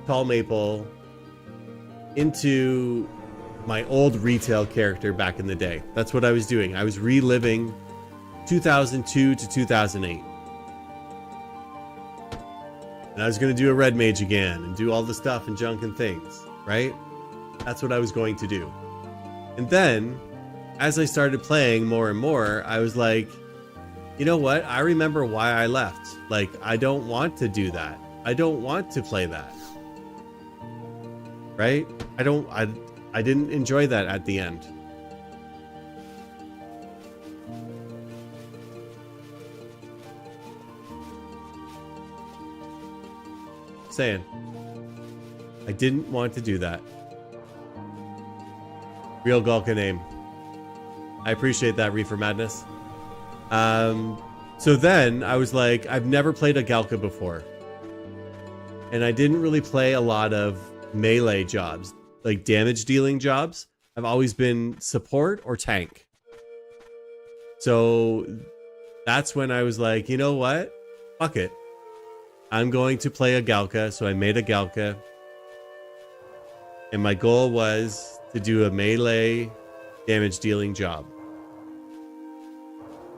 Tall Maple into my old retail character back in the day. That's what I was doing. I was reliving 2002 to 2008. And I was going to do a red mage again and do all the stuff and junk and things, right? That's what I was going to do. And then, as I started playing more and more, I was like, you know what? I remember why I left. Like, I don't want to do that. I don't want to play that. Right? I didn't enjoy that at the end. Saying, I didn't want to do that. Real Gulka name. I appreciate that, Reefer Madness. So then I was like, I've never played a Galka before. And I didn't really play a lot of melee jobs, like damage dealing jobs. I've always been support or tank. So that's when I was like, you know what? Fuck it. I'm going to play a Galka. So I made a Galka. And my goal was to do a melee damage dealing job.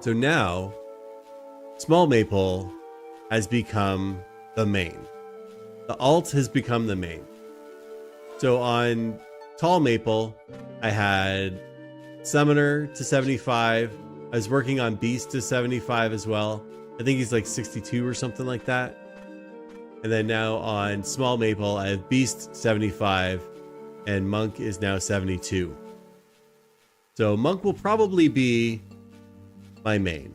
So now, Small Maple has become the main. The alt has become the main. So on Tall Maple, I had Summoner to 75. I was working on Beast to 75 as well. I think he's like 62 or something like that. And then now on Small Maple, I have Beast 75 and Monk is now 72. So Monk will probably be my main.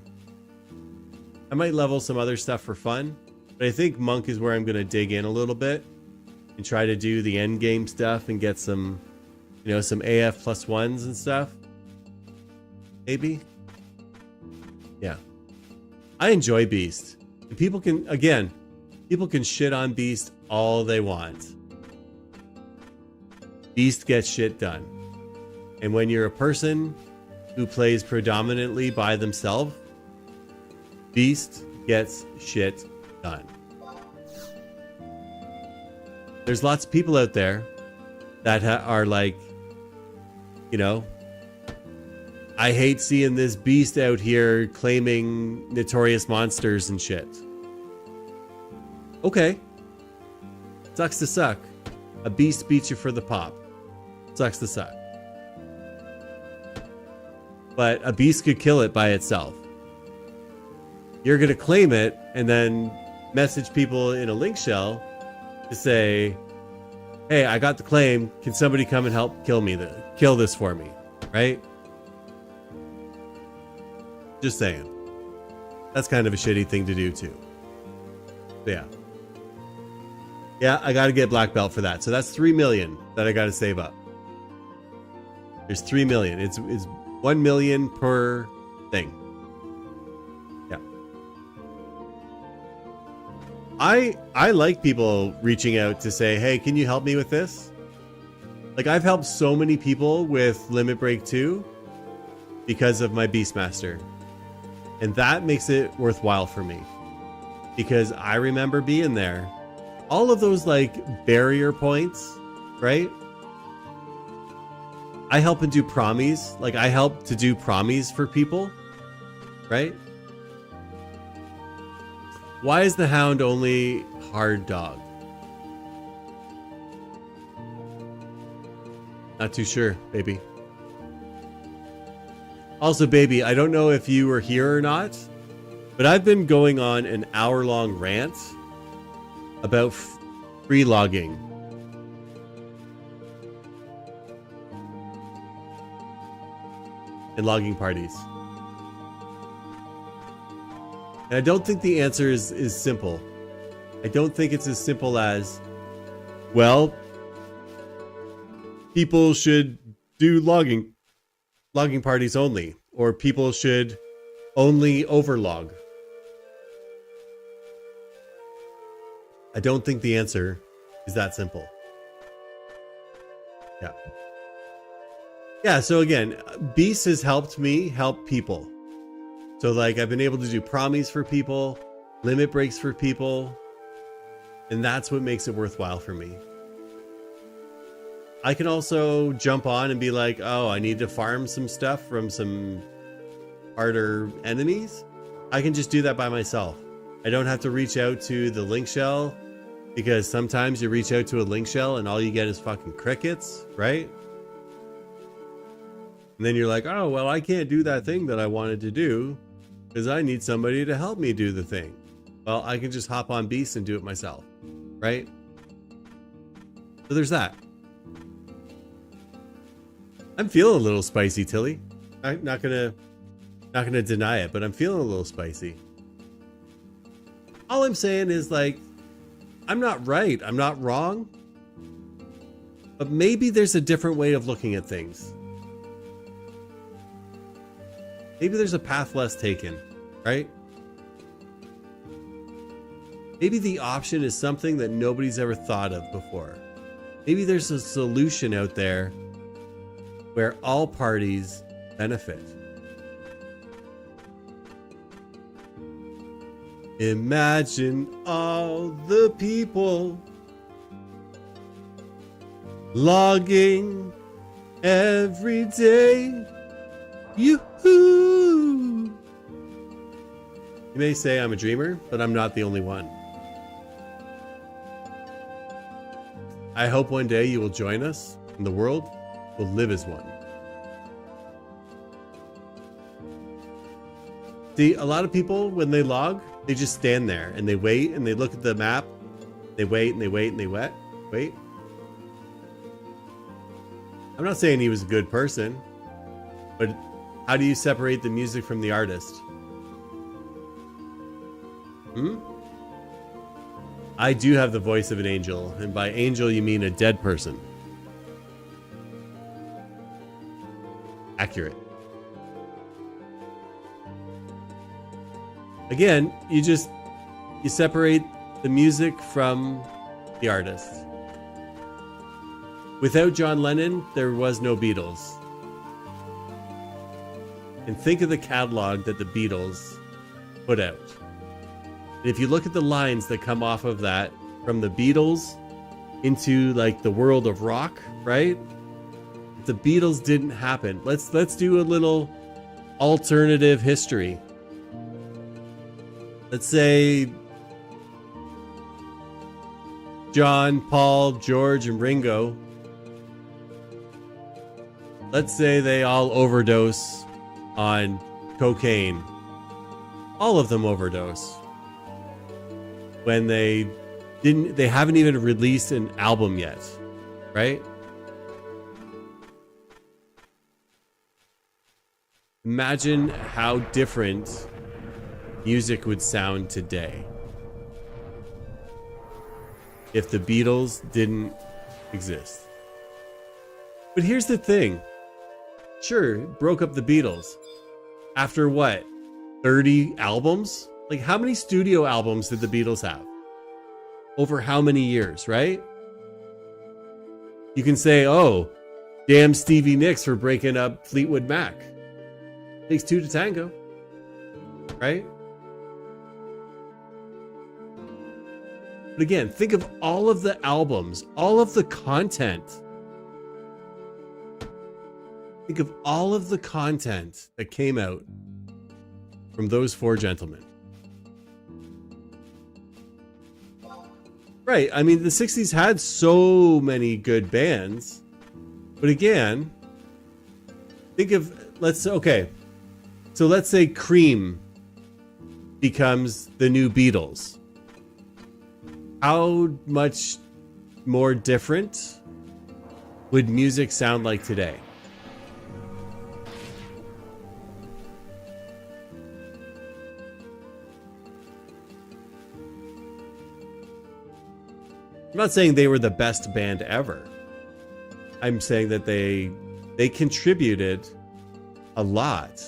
I might level some other stuff for fun, but I think Monk is where I'm going to dig in a little bit and try to do the end game stuff and get some, you know, some AF plus ones and stuff. Maybe. Yeah. I enjoy Beast. And people can shit on Beast all they want. Beast gets shit done. And when you're a person who plays predominantly by themselves, Beast gets shit done. There's lots of people out there that are like, you know, I hate seeing this beast out here claiming notorious monsters and shit. Okay. Sucks to suck. A beast beats you for the pop. Sucks to suck. But a beast could kill it by itself. You're going to claim it and then message people in a link shell to say, hey, I got the claim. Can somebody come and help kill this for me? Right? Just saying. That's kind of a shitty thing to do too. So yeah. Yeah, I got to get black belt for that. So that's 3 million that I got to save up. There's 3 million. It's 1 million per thing. Yeah. I like people reaching out to say, hey, can you help me with this? Like, I've helped so many people with Limit Break 2 because of my Beastmaster. And that makes it worthwhile for me. Because I remember being there. All of those, like, barrier points, right? I help and do promies. Like, I help to do promies for people, right? Why is the hound only hard dog? Not too sure, baby. Also, baby, I don't know if you were here or not, but I've been going on an hour-long rant about free logging. And logging parties. And I don't think the answer is simple. I don't think it's as simple as, well, people should do logging parties only, or people should only overlog. I don't think the answer is that simple. Yeah. Yeah, so again, Beast has helped me help people. So like, I've been able to do promies for people, limit breaks for people, and that's what makes it worthwhile for me. I can also jump on and be like, oh, I need to farm some stuff from some harder enemies. I can just do that by myself. I don't have to reach out to the link shell, because sometimes you reach out to a link shell and all you get is fucking crickets, right? And then you're like, oh, well, I can't do that thing that I wanted to do because I need somebody to help me do the thing. Well, I can just hop on Beast and do it myself, right? So there's that. I'm feeling a little spicy, Tilly. I'm not gonna deny it, but I'm feeling a little spicy. All I'm saying is, like, I'm not right, I'm not wrong, but maybe there's a different way of looking at things. Maybe there's a path less taken, right? Maybe the option is something that nobody's ever thought of before. Maybe there's a solution out there where all parties benefit. Imagine all the people logging every day. Yoo-hoo! You may say I'm a dreamer, but I'm not the only one. I hope one day you will join us and the world will live as one. See, a lot of people, when they log, they just stand there and they wait and they look at the map. They wait and they wait and they wait. I'm not saying he was a good person, but how do you separate the music from the artist? I do have the voice of an angel, and by angel you mean a dead person. Accurate. Again, you separate the music from the artist. Without John Lennon, there was no Beatles. And think of the catalog that the Beatles put out. And if you look at the lines that come off of that, from the Beatles into like the world of rock, right? If the Beatles didn't happen, let's do a little alternative history. Let's say John, Paul, George, and Ringo. Let's say they all overdose on cocaine. All of them overdose. When they haven't even released an album yet, right? Imagine how different music would sound today if the Beatles didn't exist. But here's the thing. Sure, it broke up the Beatles. After what? 30 albums? Like, how many studio albums did the Beatles have? Over how many years, right? You can say, oh, damn Stevie Nicks for breaking up Fleetwood Mac. Takes two to tango, right? But again, think of all of the albums, all of the content. Think of all of the content that came out from those four gentlemen. Right, I mean, the 60s had so many good bands. But again, think of, so let's say Cream becomes the new Beatles. How much more different would music sound like today? I'm not saying they were the best band ever. I'm saying that they contributed a lot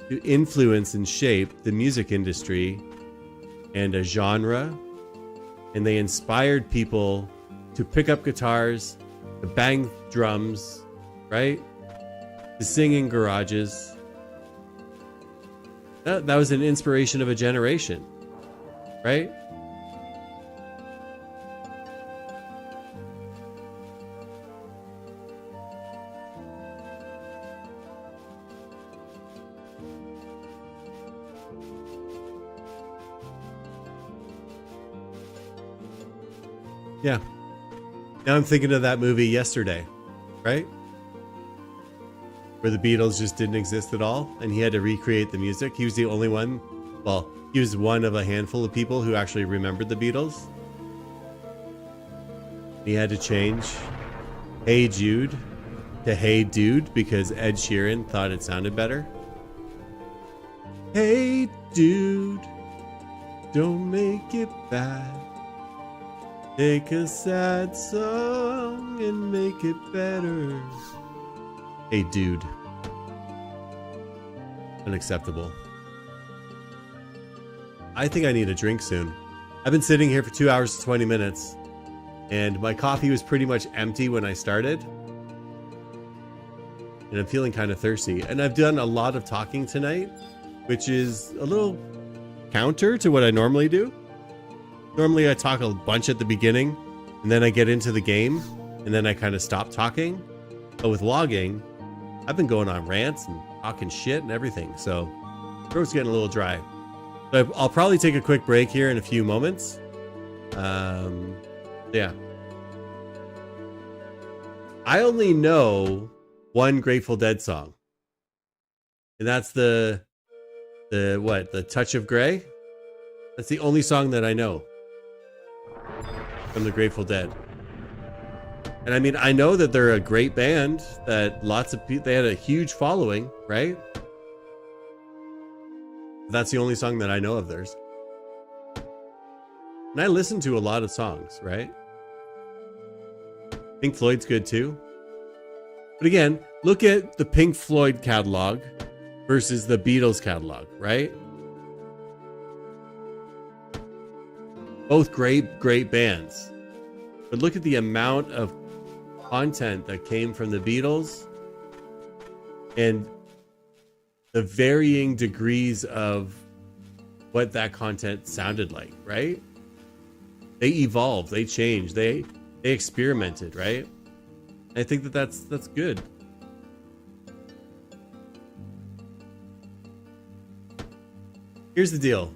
to influence and shape the music industry and a genre, and they inspired people to pick up guitars, to bang drums, right? To sing in garages. That was an inspiration of a generation, right? Yeah. Now I'm thinking of that movie Yesterday, right? Where the Beatles just didn't exist at all and he had to recreate the music. He was the only one. Well, he was one of a handful of people who actually remembered the Beatles. He had to change Hey Jude to Hey Dude because Ed Sheeran thought it sounded better. Hey dude, don't make it bad. Take a sad song and make it better. Hey, dude. Unacceptable. I think I need a drink soon. I've been sitting here for 2 hours and 20 minutes, and my coffee was pretty much empty when I started. And I'm feeling kind of thirsty. And I've done a lot of talking tonight, which is a little counter to what I normally do. Normally I talk a bunch at the beginning and then I get into the game and then I kind of stop talking. But with logging, I've been going on rants and talking shit and everything. So throat's getting a little dry. So I'll probably take a quick break here in a few moments. Yeah. I only know one Grateful Dead song. And that's the Touch of Grey? That's the only song that I know from the Grateful Dead. And I mean, I know that they're a great band, that lots of people, they had a huge following, right? That's the only song that I know of theirs. And I listen to a lot of songs, right? Pink Floyd's good too. But again, look at the Pink Floyd catalog versus the Beatles catalog, right? Both great bands. But look at the amount of content that came from the Beatles and the varying degrees of what that content sounded like, right? They evolved, they changed, they experimented, right? I think that's good. Here's the deal.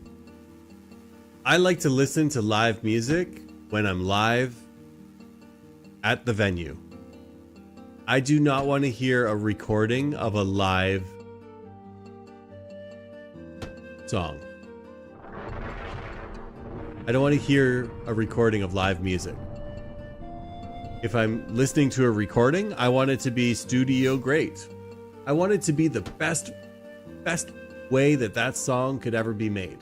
I like to listen to live music when I'm live at the venue. I do not want to hear a recording of a live song. I don't want to hear a recording of live music. If I'm listening to a recording, I want it to be studio great. I want it to be the best way that that song could ever be made.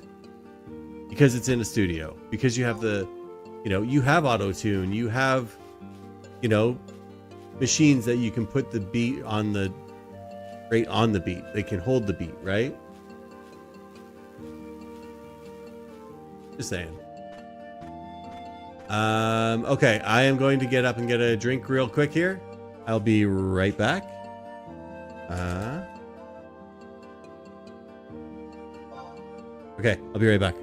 Because it's in a studio. Because you have you have auto-tune. You have, machines that you can put the beat right on the beat. They can hold the beat, right? Just saying. Okay, I am going to get up and get a drink real quick here. I'll be right back. Okay, I'll be right back.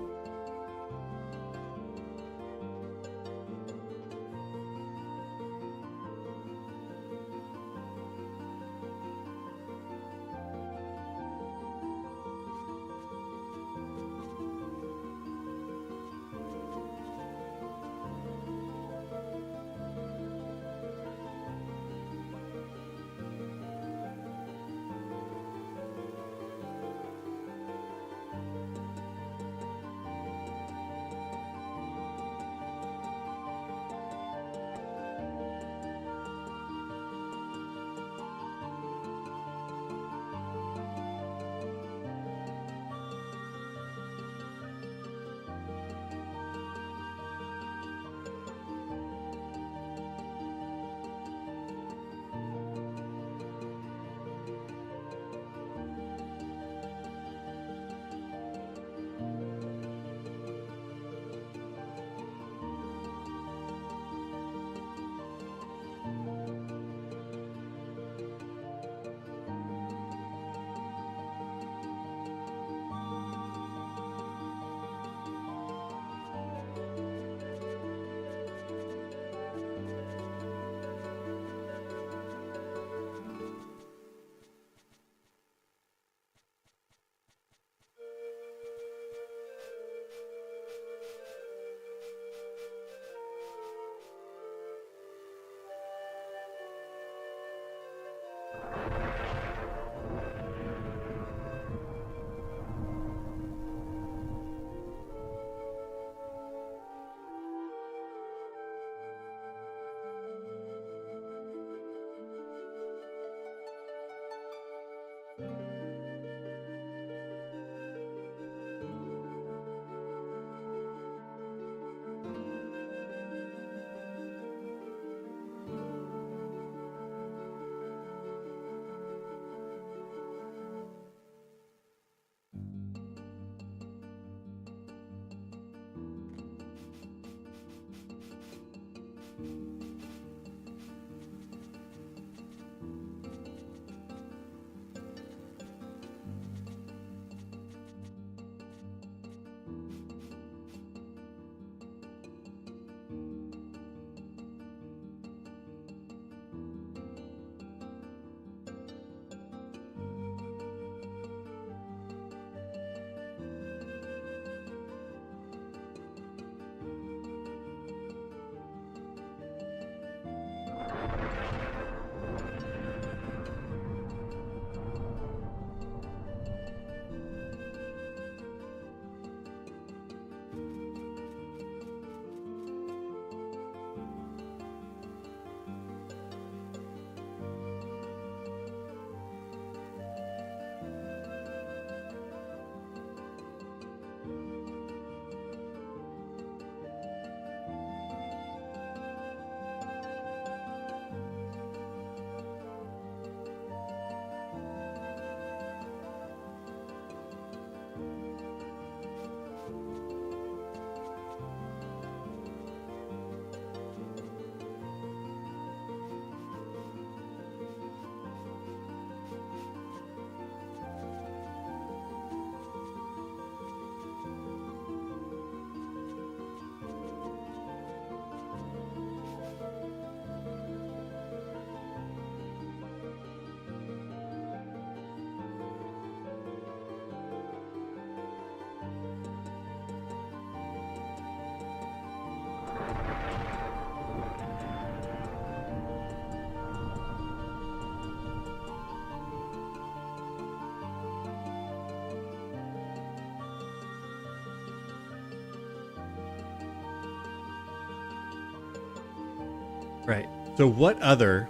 Right. So what other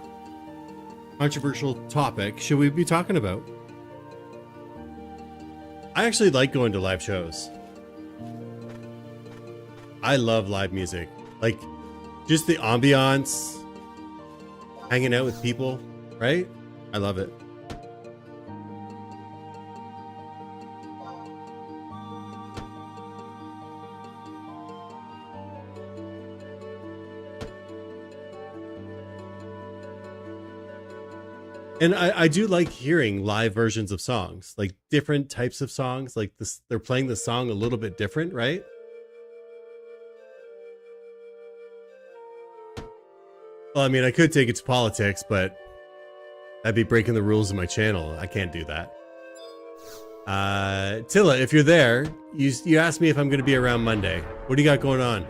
controversial topic should we be talking about? I actually like going to live shows. I love live music. Like, just the ambiance, hanging out with people, right? I love it. And I do like hearing live versions of songs, like different types of songs. Like this, they're playing the song a little bit different, right? Well, I mean, I could take it to politics, but I'd be breaking the rules of my channel. I can't do that. Tilla, if you're there, you asked me if I'm going to be around Monday. What do you got going on?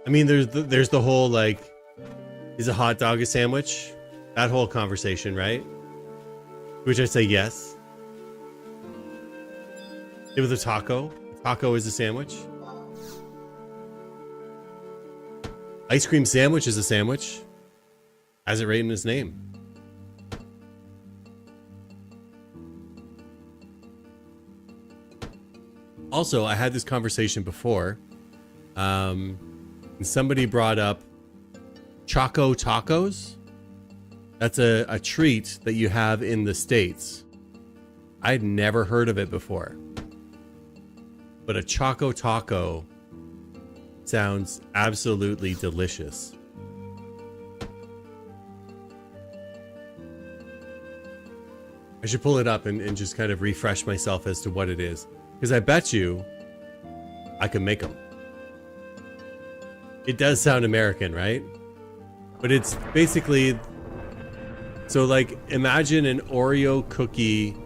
I mean, there's the whole, like, is a hot dog a sandwich? That whole conversation, right? Which I say yes. It was a taco. A taco is a sandwich. Ice cream sandwich is a sandwich. Has it right in his name. Also, I had this conversation before. And somebody brought up Choco Tacos. That's a treat that you have in the States. I'd never heard of it before. But a Choco Taco sounds absolutely delicious. I should pull it up and just kind of refresh myself as to what it is. Because I bet you I can make them. It does sound American, right? But it's basically... So, like, imagine an Oreo cookie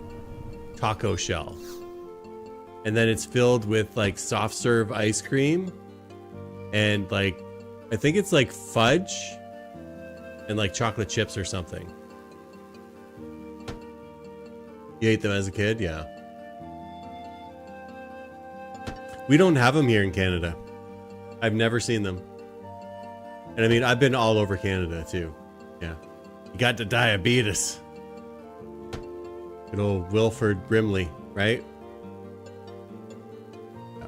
taco shell. And then it's filled with, like, soft serve ice cream. And, like, I think it's, like, fudge. And, like, chocolate chips or something. You ate them as a kid? Yeah. We don't have them here in Canada. I've never seen them. And I mean, I've been all over Canada too. Yeah. You got the diabetes. Good old Wilford Brimley, right? Yeah.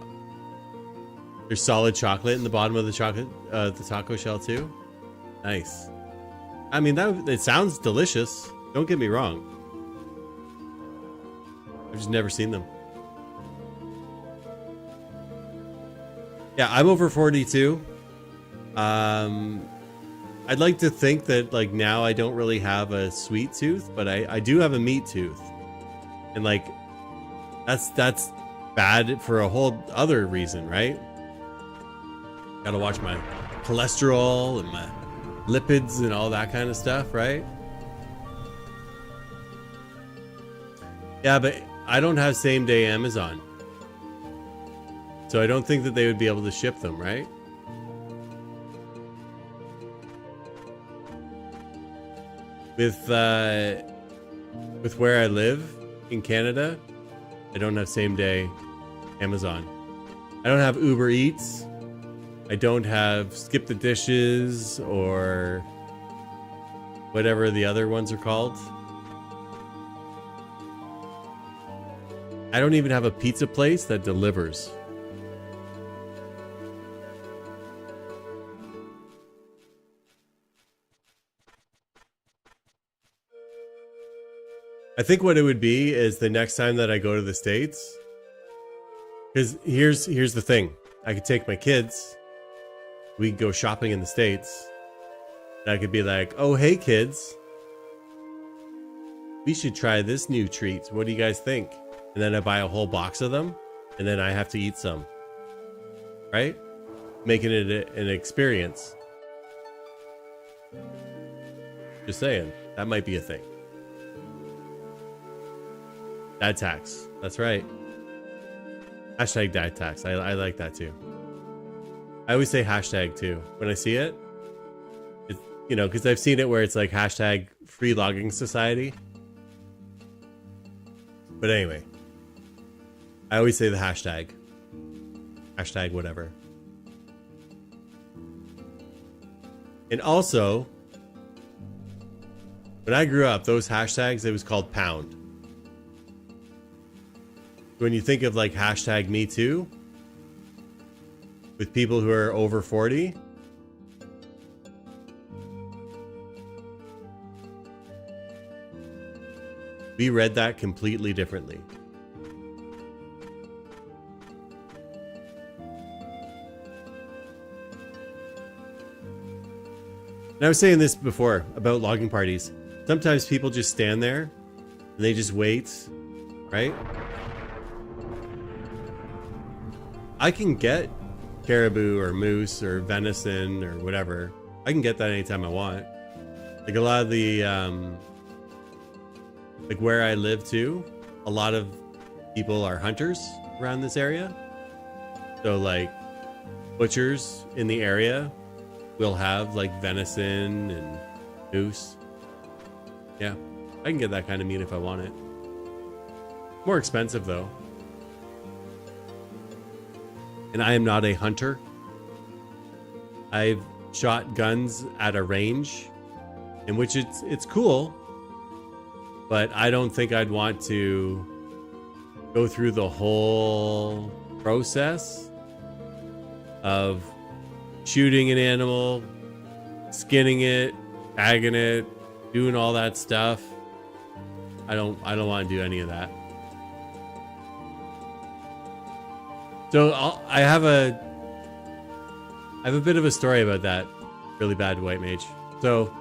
There's solid chocolate in the bottom of the the taco shell too. Nice. I mean, it sounds delicious. Don't get me wrong. I've just never seen them. Yeah, I'm over 42. I'd like to think that, like, now I don't really have a sweet tooth, but I do have a meat tooth. And, like, that's bad for a whole other reason, right? Gotta watch my cholesterol and my lipids and all that kind of stuff, right? Yeah, but I don't have same-day Amazon. So I don't think that they would be able to ship them, right? With where I live in Canada, I don't have same-day Amazon. I don't have Uber Eats. I don't have Skip the Dishes or whatever the other ones are called. I don't even have a pizza place that delivers. I think what it would be is the next time that I go to the States, because here's the thing. I could take my kids. We could go shopping in the States. And I could be like, oh, hey, kids. We should try this new treat. What do you guys think? And then I buy a whole box of them. And then I have to eat some. Right? Making it an experience. Just saying. That might be a thing. Dad tax. That's right. Hashtag dad tax. I like that too. I always say hashtag too when I see it. It's, you know, because I've seen it where it's like hashtag free logging society. But anyway. I always say the hashtag. Hashtag whatever. And also, when I grew up, those hashtags, it was called pound. When you think of like hashtag me too, with people who are over 40, we read that completely differently. And I was saying this before about logging parties. Sometimes people just stand there and they just wait, right? I can get caribou or moose or venison or whatever. I can get that anytime I want. Like a lot of the, like where I live too, a lot of people are hunters around this area. So like butchers in the area will have like venison and moose. Yeah, I can get that kind of meat if I want it. More expensive though. And I am not a hunter. I've shot guns at a range, in which it's cool, but I don't think I'd want to go through the whole process of shooting an animal, skinning it, tagging it, doing all that stuff. I don't want to do any of that. So I have a bit of a story about that really bad white mage. So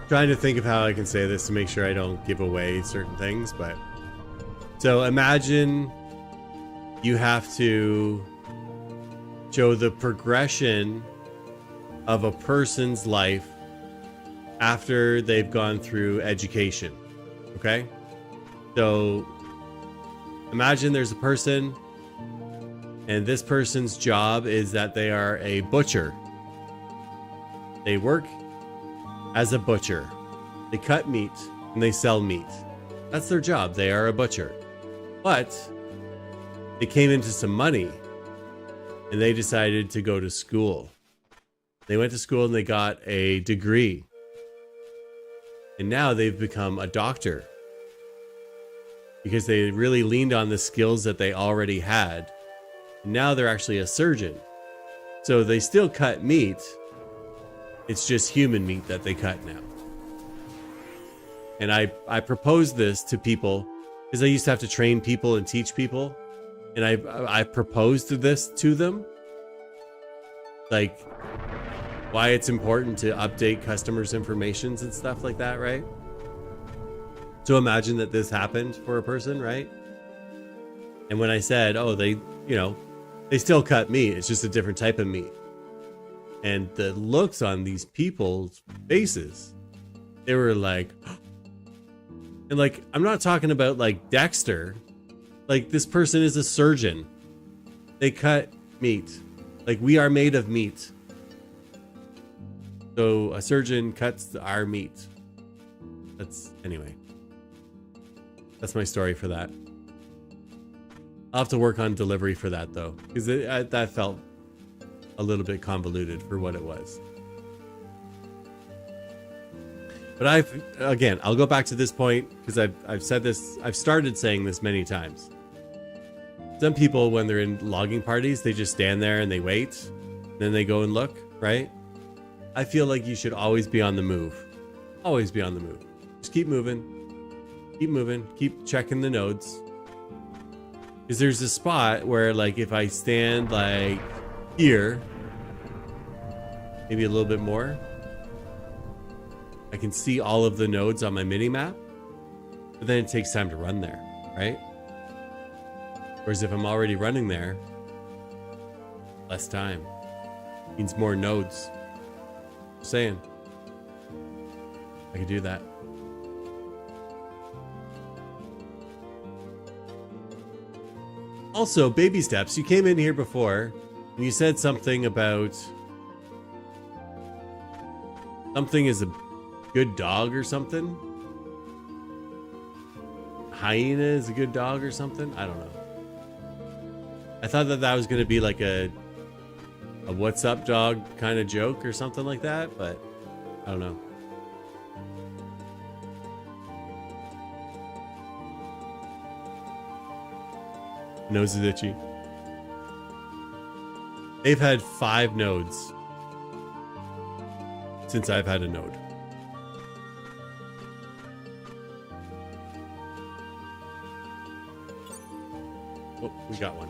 trying to think of how I can say this to make sure I don't give away certain things, but so imagine you have to show the progression of a person's life after they've gone through education. Okay? So imagine there's a person and this person's job is that they are a butcher. They work as a butcher. They cut meat and they sell meat. That's their job. They are a butcher. But they came into some money and they decided to go to school. They went to school and they got a degree. And now they've become a doctor because they really leaned on the skills that they already had. And now they're actually a surgeon. So they still cut meat. It's just human meat that they cut now. And I proposed this to people because I used to have to train people and teach people. And I proposed this to them. Like why it's important to update customers' informations and stuff like that, right? So imagine that this happened for a person, right? And when I said, oh, they still cut meat. It's just a different type of meat. And the looks on these people's faces, they were like, and like, I'm not talking about like Dexter. Like this person is a surgeon. They cut meat. Like we are made of meat. So a surgeon cuts our meat. Anyway. That's my story for that. I'll have to work on delivery for that though, because that felt a little bit convoluted for what it was. But I'll go back to this point because I've said this, I've started saying this many times. Some people, when they're in logging parties, they just stand there and they wait, then they go and look, right? I feel like you should always be on the move. Always be on the move. Just keep moving. Keep moving. Keep checking the nodes. Because there's a spot where, like, if I stand, like, here, maybe a little bit more, I can see all of the nodes on my mini-map. But then it takes time to run there, right? Whereas if I'm already running there, less time. Means more nodes. Just saying. I could do that. Also, baby steps. You came in here before and you said something about something is a good dog or something. hyena is a good dog or something. I don't know. I thought that was going to be like a what's up dog kind of joke or something like that, but I don't know. Nose is itchy. They've had 5 nodes since I've had a node. Oh, we got one.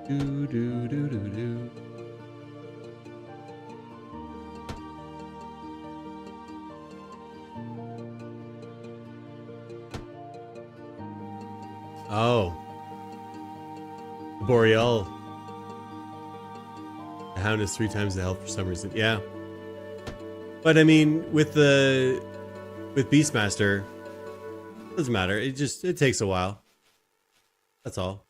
Do do do do do. Oh. Boreal. The hound is 3 times the health for some reason. Yeah. But I mean, with Beastmaster, doesn't matter. It takes a while. That's all.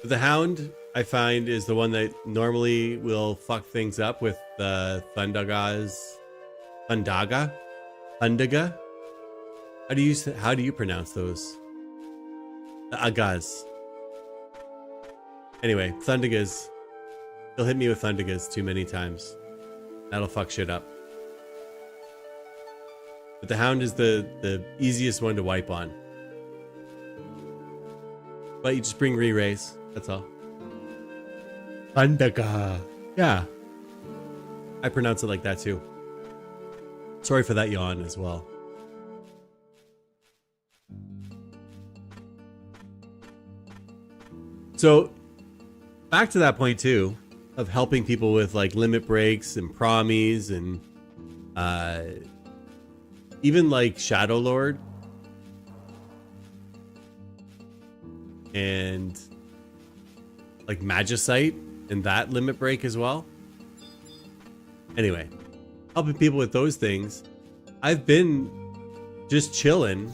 The hound, I find, is the one that normally will fuck things up with the Thundaga. How do you pronounce those? The Agas. Anyway, Thundagas. He'll hit me with Thundagas too many times. That'll fuck shit up. But the hound is the easiest one to wipe on. But you just bring re-raise. That's all. Thundaga. Yeah. I pronounce it like that too. Sorry for that yawn as well. So, back to that point too, of helping people with like limit breaks and promies and even like Shadow Lord and like Magicite and that limit break as well. Anyway, helping people with those things. I've been just chilling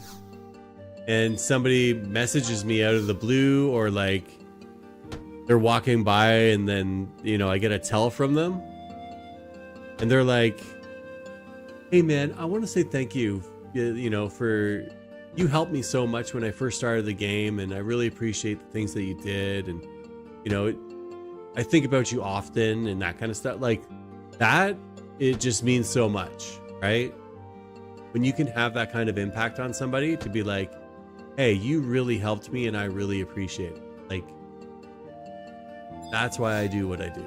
and somebody messages me out of the blue, or like they're walking by and then, you know, I get a tell from them and they're like, hey man, I want to say thank you, you know, for you helped me so much when I first started the game, and I really appreciate the things that you did, and you know, I think about you often and that kind of stuff. Like that, it just means so much, right? When you can have that kind of impact on somebody, to be like, hey, you really helped me and I really appreciate it. Like, that's why I do what I do.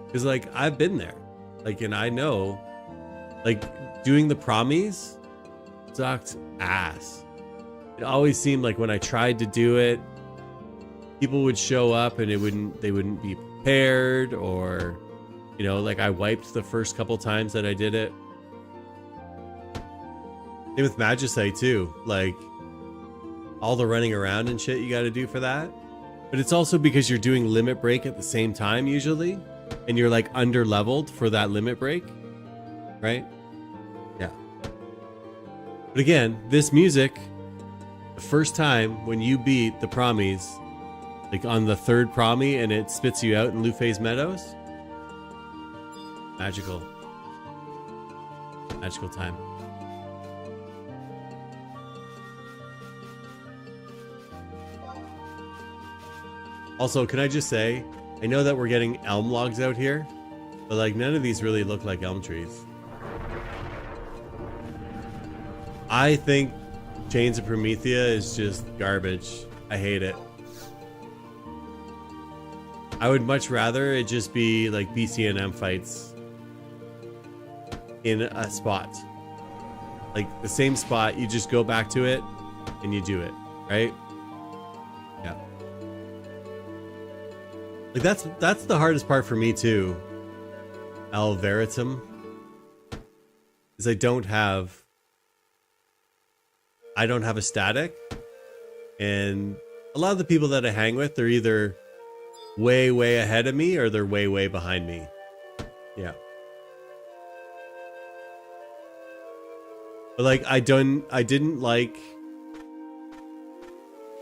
Because like I've been there, like, and I know, like, doing the promies sucked ass. It always seemed like when I tried to do it, people would show up and they wouldn't be prepared, or, you know, like I wiped the first couple times that I did it. Same with Magicite too, like all the running around and shit you got to do for that. But it's also because you're doing limit break at the same time usually, and you're like under leveled for that limit break, right? Yeah. But again, this music, the first time when you beat the promies, like on the 3rd promi and it spits you out in Lufay's Meadows, magical. Magical time. Also, can I just say, I know that we're getting elm logs out here, but like none of these really look like elm trees. I think Chains of Promethea is just garbage. I hate it. I would much rather it just be like BCNM fights in a spot. Like the same spot, you just go back to it and you do it, right? Yeah. Like that's the hardest part for me too. Alveritum. Is I don't have a static. And a lot of the people that I hang with, they're either way ahead of me or they're way behind me. Yeah. But like I didn't like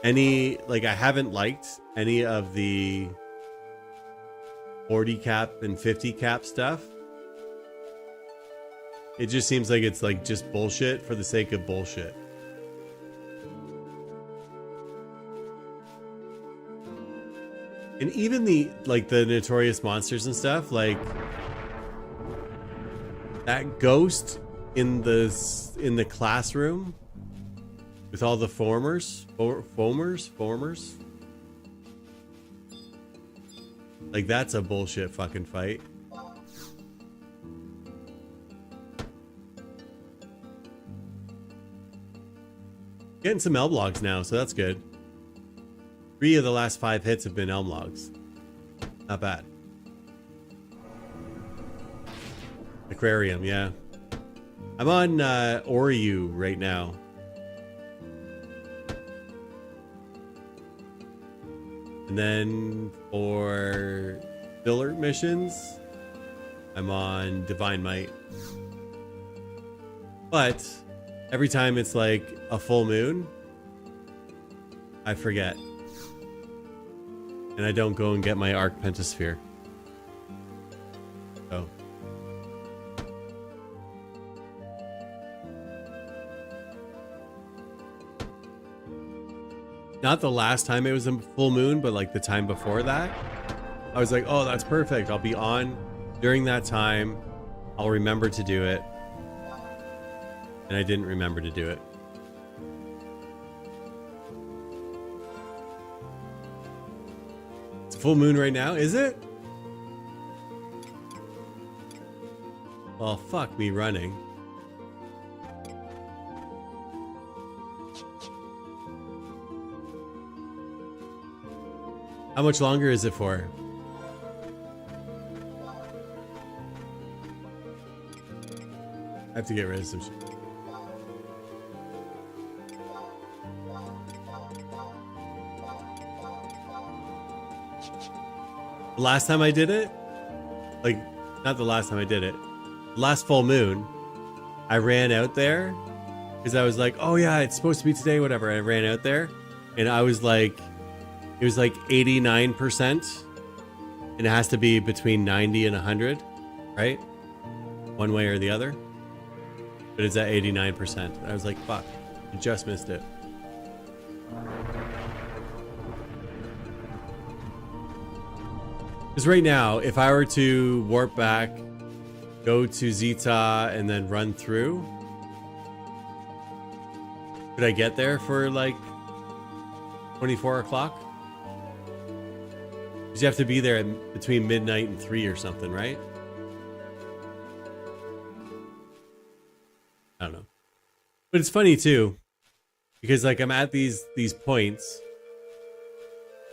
any, like, I haven't liked any of the 40 cap and 50 cap stuff. It just seems like it's like just bullshit for the sake of bullshit. And even the, like, the notorious monsters and stuff, like that ghost in the classroom with all the foamers. Like, that's a bullshit fucking fight. Getting some elm logs now, so that's good. 3 of the last 5 hits have been elm logs. Not bad. Aquarium, yeah. I'm on Oryu right now. And then for filler missions, I'm on Divine Might. But every time it's like a full moon, I forget. And I don't go and get my Arc Pentasphere. So. Not the last time it was a full moon, but like the time before that. I was like, oh, that's perfect. I'll be on during that time. I'll remember to do it. And I didn't remember to do it. It's full moon right now, is it? Well, fuck me running. How much longer is it for? I have to get rid of some shit. The last time I did it, like, not the last time I did it, last full moon, I ran out there because I was like, oh yeah, it's supposed to be today, whatever. I ran out there and I was like, it was like 89%, and it has to be between 90 and 100, right? One way or the other. But it's at 89%. I was like, fuck, I just missed it. Because right now, if I were to warp back, go to Zeta, and then run through, could I get there for like 24 o'clock? Because you have to be there between midnight and 3 or something, right? I don't know. But it's funny too, because like I'm at these points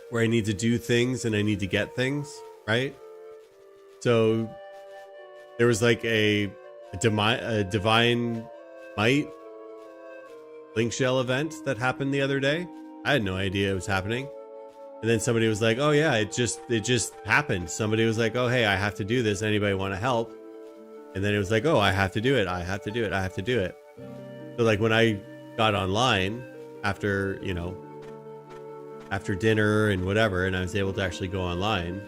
where I need to do things and I need to get things, right? So there was like a Divine Might Link Shell event that happened the other day. I had no idea it was happening. And then somebody was like, oh yeah, it just happened. Somebody was like, oh hey, I have to do this. Anybody want to help? And then it was like, oh, I have to do it. I have to do it. I have to do it. So like when I got online after, you know, after dinner and whatever, and I was able to actually go online,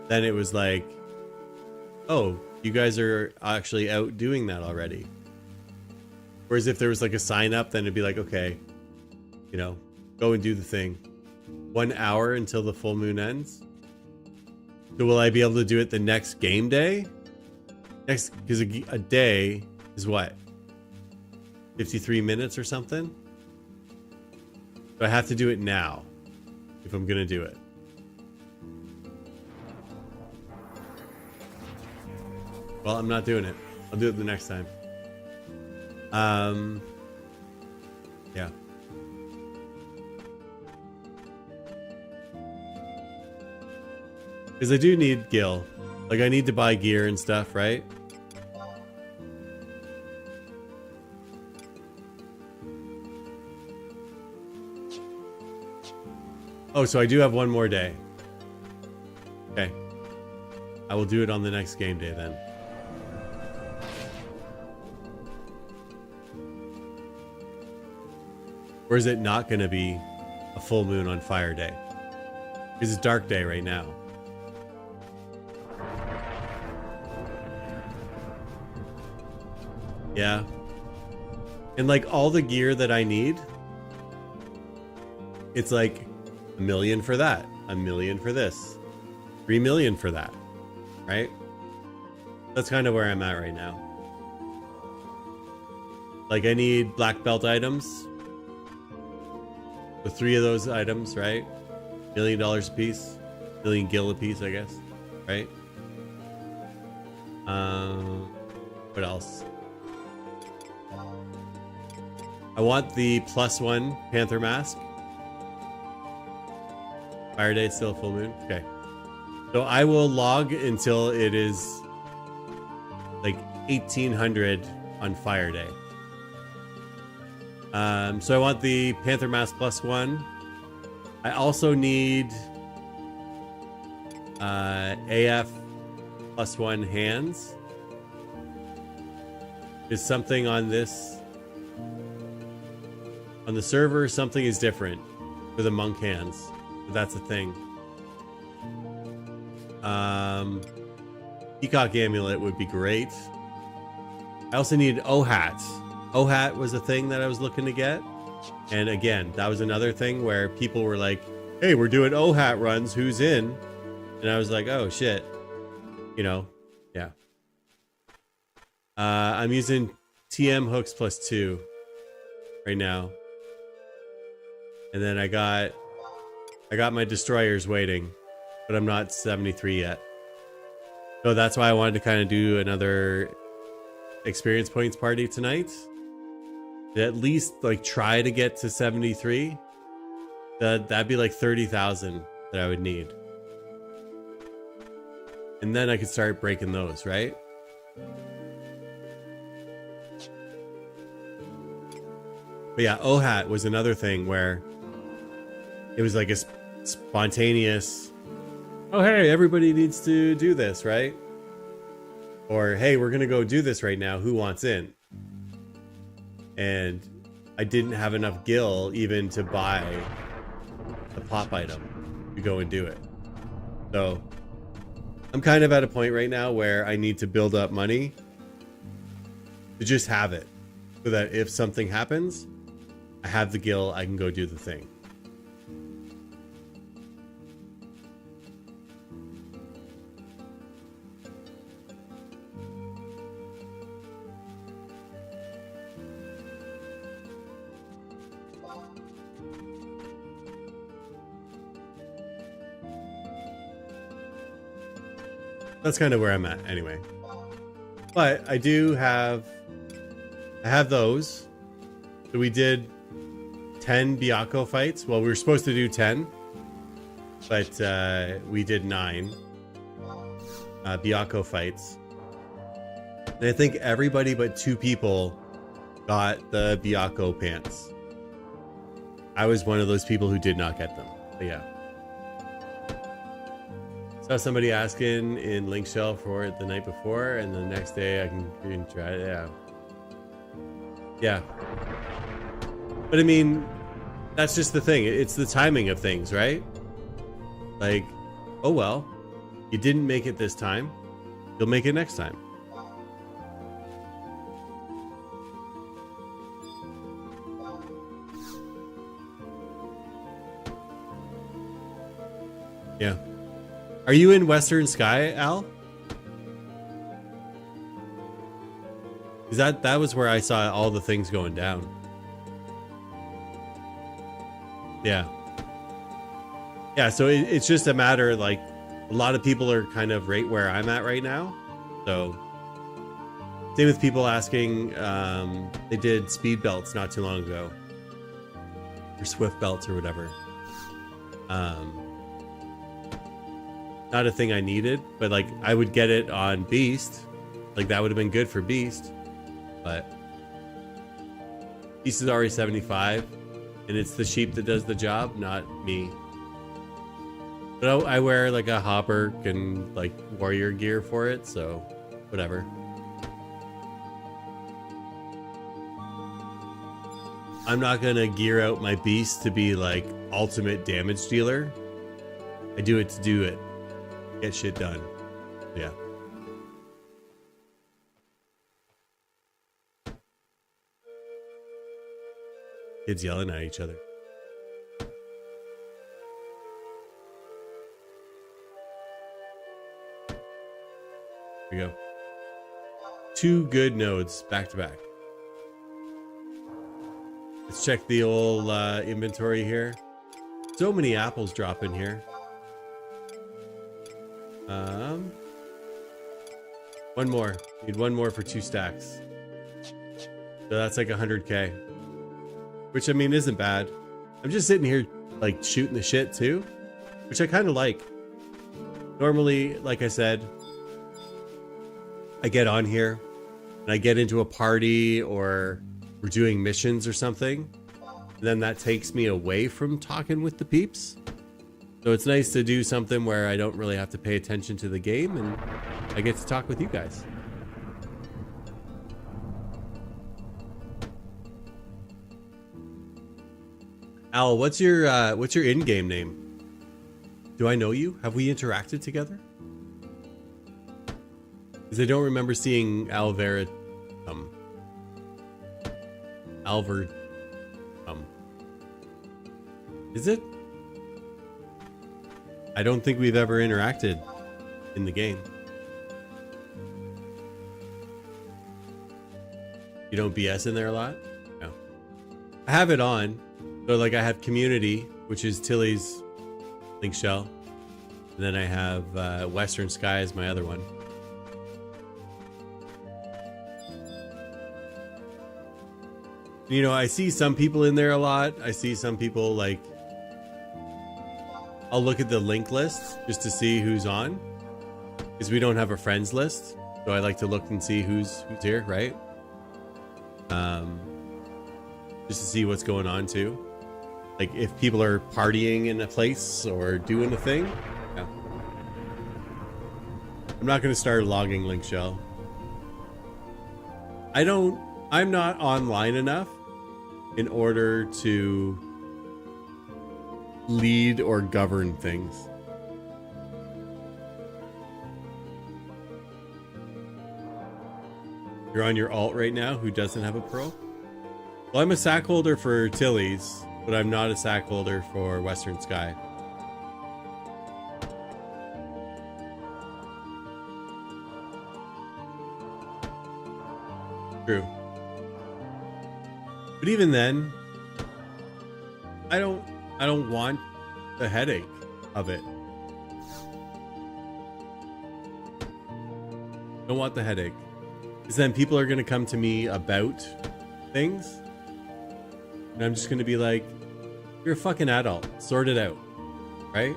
then it was like, oh, you guys are actually out doing that already. Whereas if there was like a sign up, then it'd be like, okay, you know, go and do the thing. 1 hour until the full moon ends. So will I be able to do it the next game day? Next, because a day is what? 53 minutes or something? So I have to do it now if I'm going to do it. Well, I'm not doing it. I'll do it the next time. Yeah. Because I do need Gil. Like, I need to buy gear and stuff, right? Oh, so I do have one more day. Okay. I will do it on the next game day then. Or is it not going to be a full moon on fire day? Because it's dark day right now. Yeah. And like all the gear that I need, it's like $1 million for that, $1 million for this, 3 million for that, right? That's kind of where I'm at right now. Like I need black belt items. The 3 of those items, right? $1 million a piece, 1 million gil a piece, I guess, right? What else? I want the +1 Panther mask. Fire day, still full moon. Okay. So I will log until it is like 1800 on fire day. So I want the Panther mask +1. I also need AF +1 hands. Is something on this on the server, something is different for the monk hands. But that's a thing. Peacock amulet would be great. I also need O-hat. O-hat was a thing that I was looking to get. And again, that was another thing where people were like, hey, we're doing O-hat runs, who's in? And I was like, oh shit. You know, yeah. I'm using TM hooks +2 right now. And then I got my destroyers waiting, but I'm not 73 yet. So that's why I wanted to kind of do another experience points party tonight. To at least like try to get to 73. That'd be like 30,000 that I would need. And then I could start breaking those, right? But yeah, O-hat was another thing where it was like a spontaneous, oh, hey, everybody needs to do this, right? Or, hey, we're going to go do this right now. Who wants in? And I didn't have enough gil even to buy the pop item to go and do it. So I'm kind of at a point right now where I need to build up money to just have it so that if something happens, I have the gil, I can go do the thing. That's kind of where I'm at anyway. But I have those. So we did 10 Byakko fights. Well, we were supposed to do 10, but we did 9 Byakko fights. And I think everybody but 2 people got the Byakko pants. I was one of those people who did not get them. But yeah. Saw somebody asking in Link Shell for it the night before, and the next day I can try it. Yeah. Yeah. But I mean, that's just the thing. It's the timing of things, right? Like, oh well, you didn't make it this time. You'll make it next time. Yeah. Are you in Western Sky, Al? Is that was where I saw all the things going down. Yeah. Yeah, so it's just a matter, like, a lot of people are kind of right where I'm at right now. So, same with people asking, they did speed belts not too long ago. Or swift belts or whatever. Not a thing I needed, but like I would get it on Beast. Like that would have been good for Beast. But Beast is already 75, and it's the sheep that does the job, not me. But I wear like a hauberk and like warrior gear for it, so whatever. I'm not gonna gear out my beast to be like ultimate damage dealer. I do it to do it. Get shit done. Yeah. Kids yelling at each other. Here we go. 2 good nodes back to back. Let's check the old inventory here. So many apples drop in here. One more. Need one more for 2 stacks. So that's like 100k. Which I mean isn't bad. I'm just sitting here like shooting the shit too, which I kind of like. Normally, like I said, I get on here and I get into a party or we're doing missions or something. Then that takes me away from talking with the peeps. So it's nice to do something where I don't really have to pay attention to the game and I get to talk with you guys. Al, what's your in-game name? Do I know you? Have we interacted together? Because I don't remember seeing Alver. Is it? I don't think we've ever interacted in the game. You don't BS in there a lot? No. I have it on. So like I have community, which is Tilly's link shell. And then I have HorizonXI as my other one. You know, I see some people in there a lot. I see some people like, I'll look at the link list just to see who's on. Because we don't have a friends list. So I like to look and see who's here, right? Just to see what's going on too. Like if people are partying in a place or doing a thing. Yeah. I'm not going to start logging link shell. I'm not online enough in order to lead or govern things. You're on your alt right now, who doesn't have a pearl? Well, I'm a sack holder for Tilly's, but I'm not a sack holder for HorizonXI. True. But even then, I don't want the headache of it. Don't want the headache. Because then people are going to come to me about things. And I'm just going to be like, you're a fucking adult. Sort it out. Right?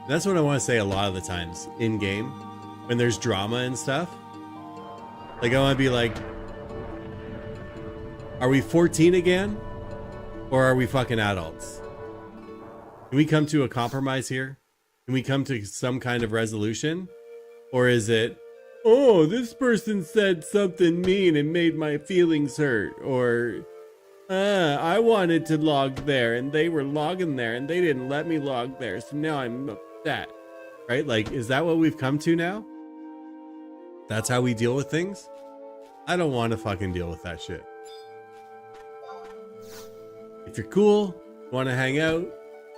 That's what I want to say a lot of the times in game when there's drama and stuff. Like I want to be like, are we 14 again? Or are we fucking adults? Can we come to a compromise here? Can we come to some kind of resolution? Or is it, oh, this person said something mean and made my feelings hurt? Or, I wanted to log there and they were logging there and they didn't let me log there. So now I'm upset. Right? Like, is that what we've come to now? That's how we deal with things? I don't want to fucking deal with that shit. If you're cool, want to hang out,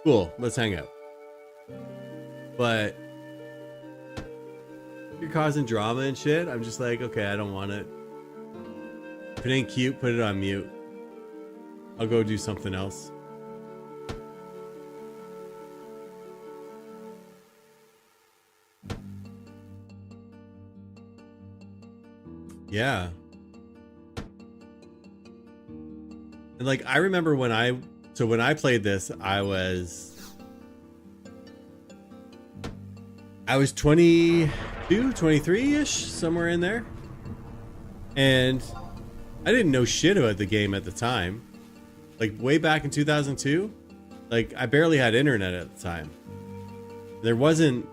cool, let's hang out. But if you're causing drama and shit, I'm just like, okay, I don't want it. If it ain't cute, put it on mute. I'll go do something else. Yeah. And like, I remember when I played this, I was 22, 23-ish, somewhere in there. And I didn't know shit about the game at the time. Like way back in 2002, like I barely had internet at the time. There wasn't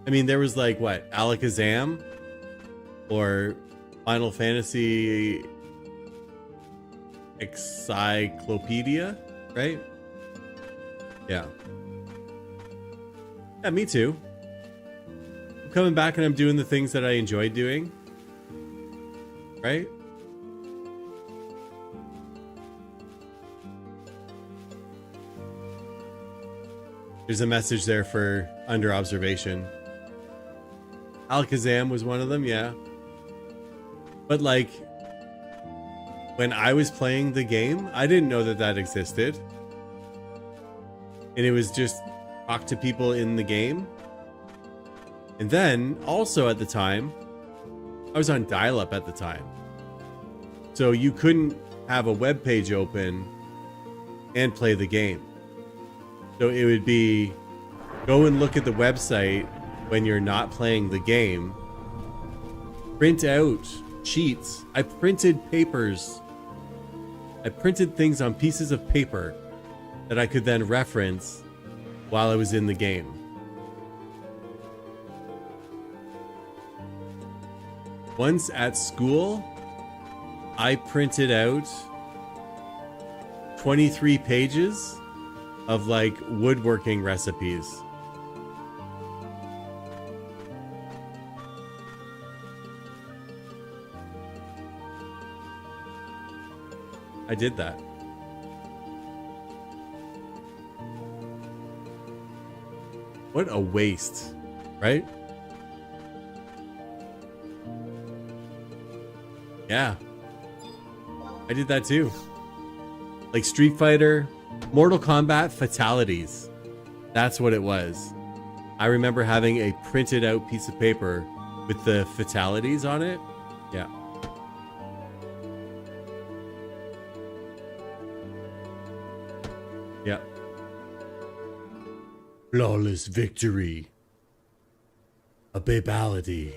I mean, there was like what, Alakazam or Final Fantasy Encyclopedia, right? Yeah. Yeah, me too. I'm coming back and I'm doing the things that I enjoy doing. Right? There's a message there for under observation. Alakazam was one of them, yeah. But like, when I was playing the game, I didn't know that that existed. And it was just talk to people in the game. And then, also at the time, I was on dial-up at the time. So you couldn't have a web page open and play the game. So it would be, go and look at the website when you're not playing the game. Print out sheets. I printed papers. I printed things on pieces of paper that I could then reference while I was in the game. Once at school, I printed out 23 pages of like woodworking recipes. I did that. What a waste, right? Yeah. I did that too. Like Street Fighter, Mortal Kombat fatalities. That's what it was. I remember having a printed out piece of paper with the fatalities on it. Yeah. Yeah. Flawless victory. A babality.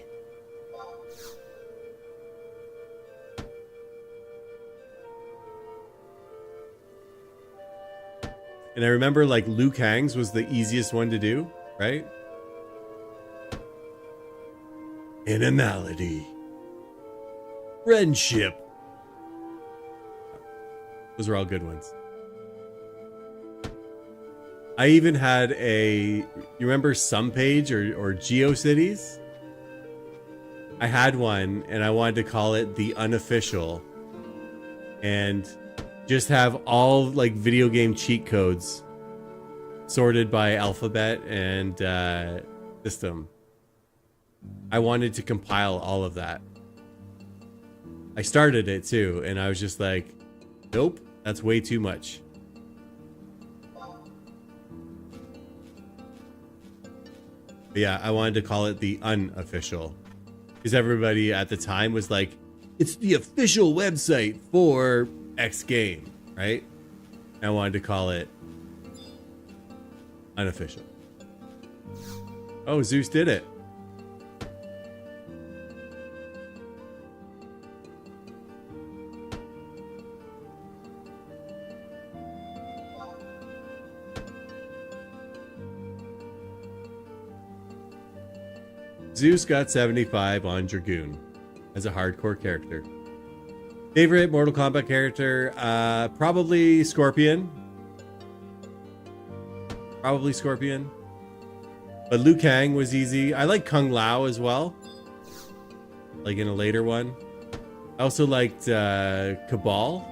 And I remember like Liu Kang's was the easiest one to do, right? Animality. Friendship. Those are all good ones. I even had you remember Sumpage or GeoCities? I had one and I wanted to call it the unofficial. And just have all like video game cheat codes sorted by alphabet and system. I wanted to compile all of that. I started it too, and I was just like, nope, that's way too much. But yeah, I wanted to call it the unofficial because everybody at the time was like, it's the official website for X game, right? I wanted to call it unofficial. Oh, Zeus did it. Zeus got 75 on Dragoon as a hardcore character. Favorite Mortal Kombat character? Probably Scorpion. Probably Scorpion. But Liu Kang was easy. I like Kung Lao as well. Like in a later one. I also liked Cabal.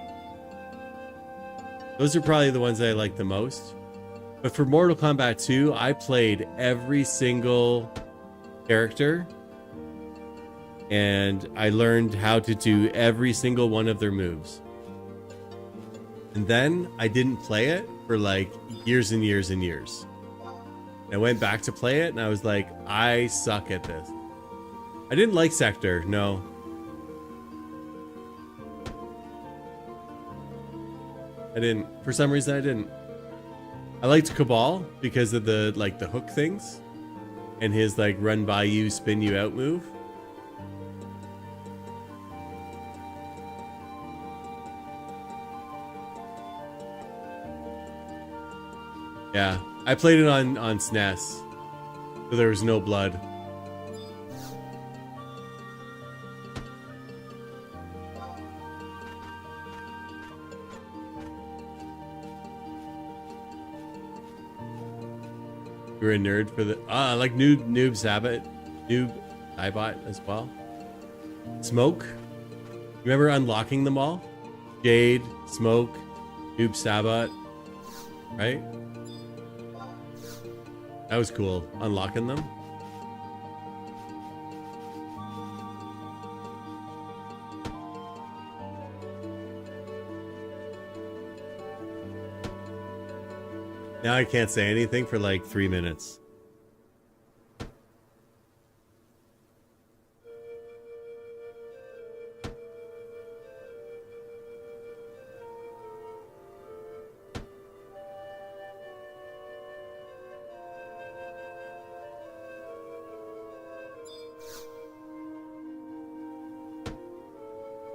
Those are probably the ones that I like the most. But for Mortal Kombat 2, I played every single character. And I learned how to do every single one of their moves. And then I didn't play it for like years and years and years. I went back to play it and I was like, I suck at this. I didn't like Sector, no. I didn't. For some reason I didn't. I liked Cabal because of the like the hook things and his like run by you, spin you out move. Yeah, I played it on SNES. So there was no blood. You're a nerd for the like Noob Saibot as well. Smoke. Remember unlocking them all? Jade, Smoke, Noob Saibot, right? That was cool. Unlocking them. Now I can't say anything for like 3 minutes.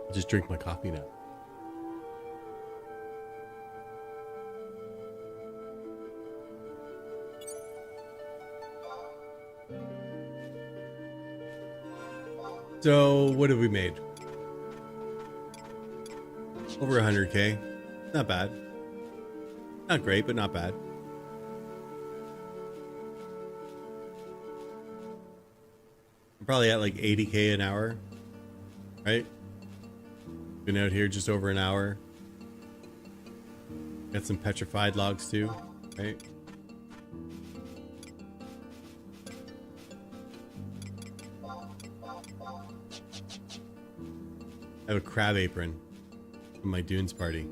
I'll just drink my coffee now. So, what have we made? Over 100K. Not bad. Not great, but not bad. I'm probably at like 80K an hour, right? Been out here just over an hour. Got some petrified logs too, right? I have a crab apron from my Dunes party.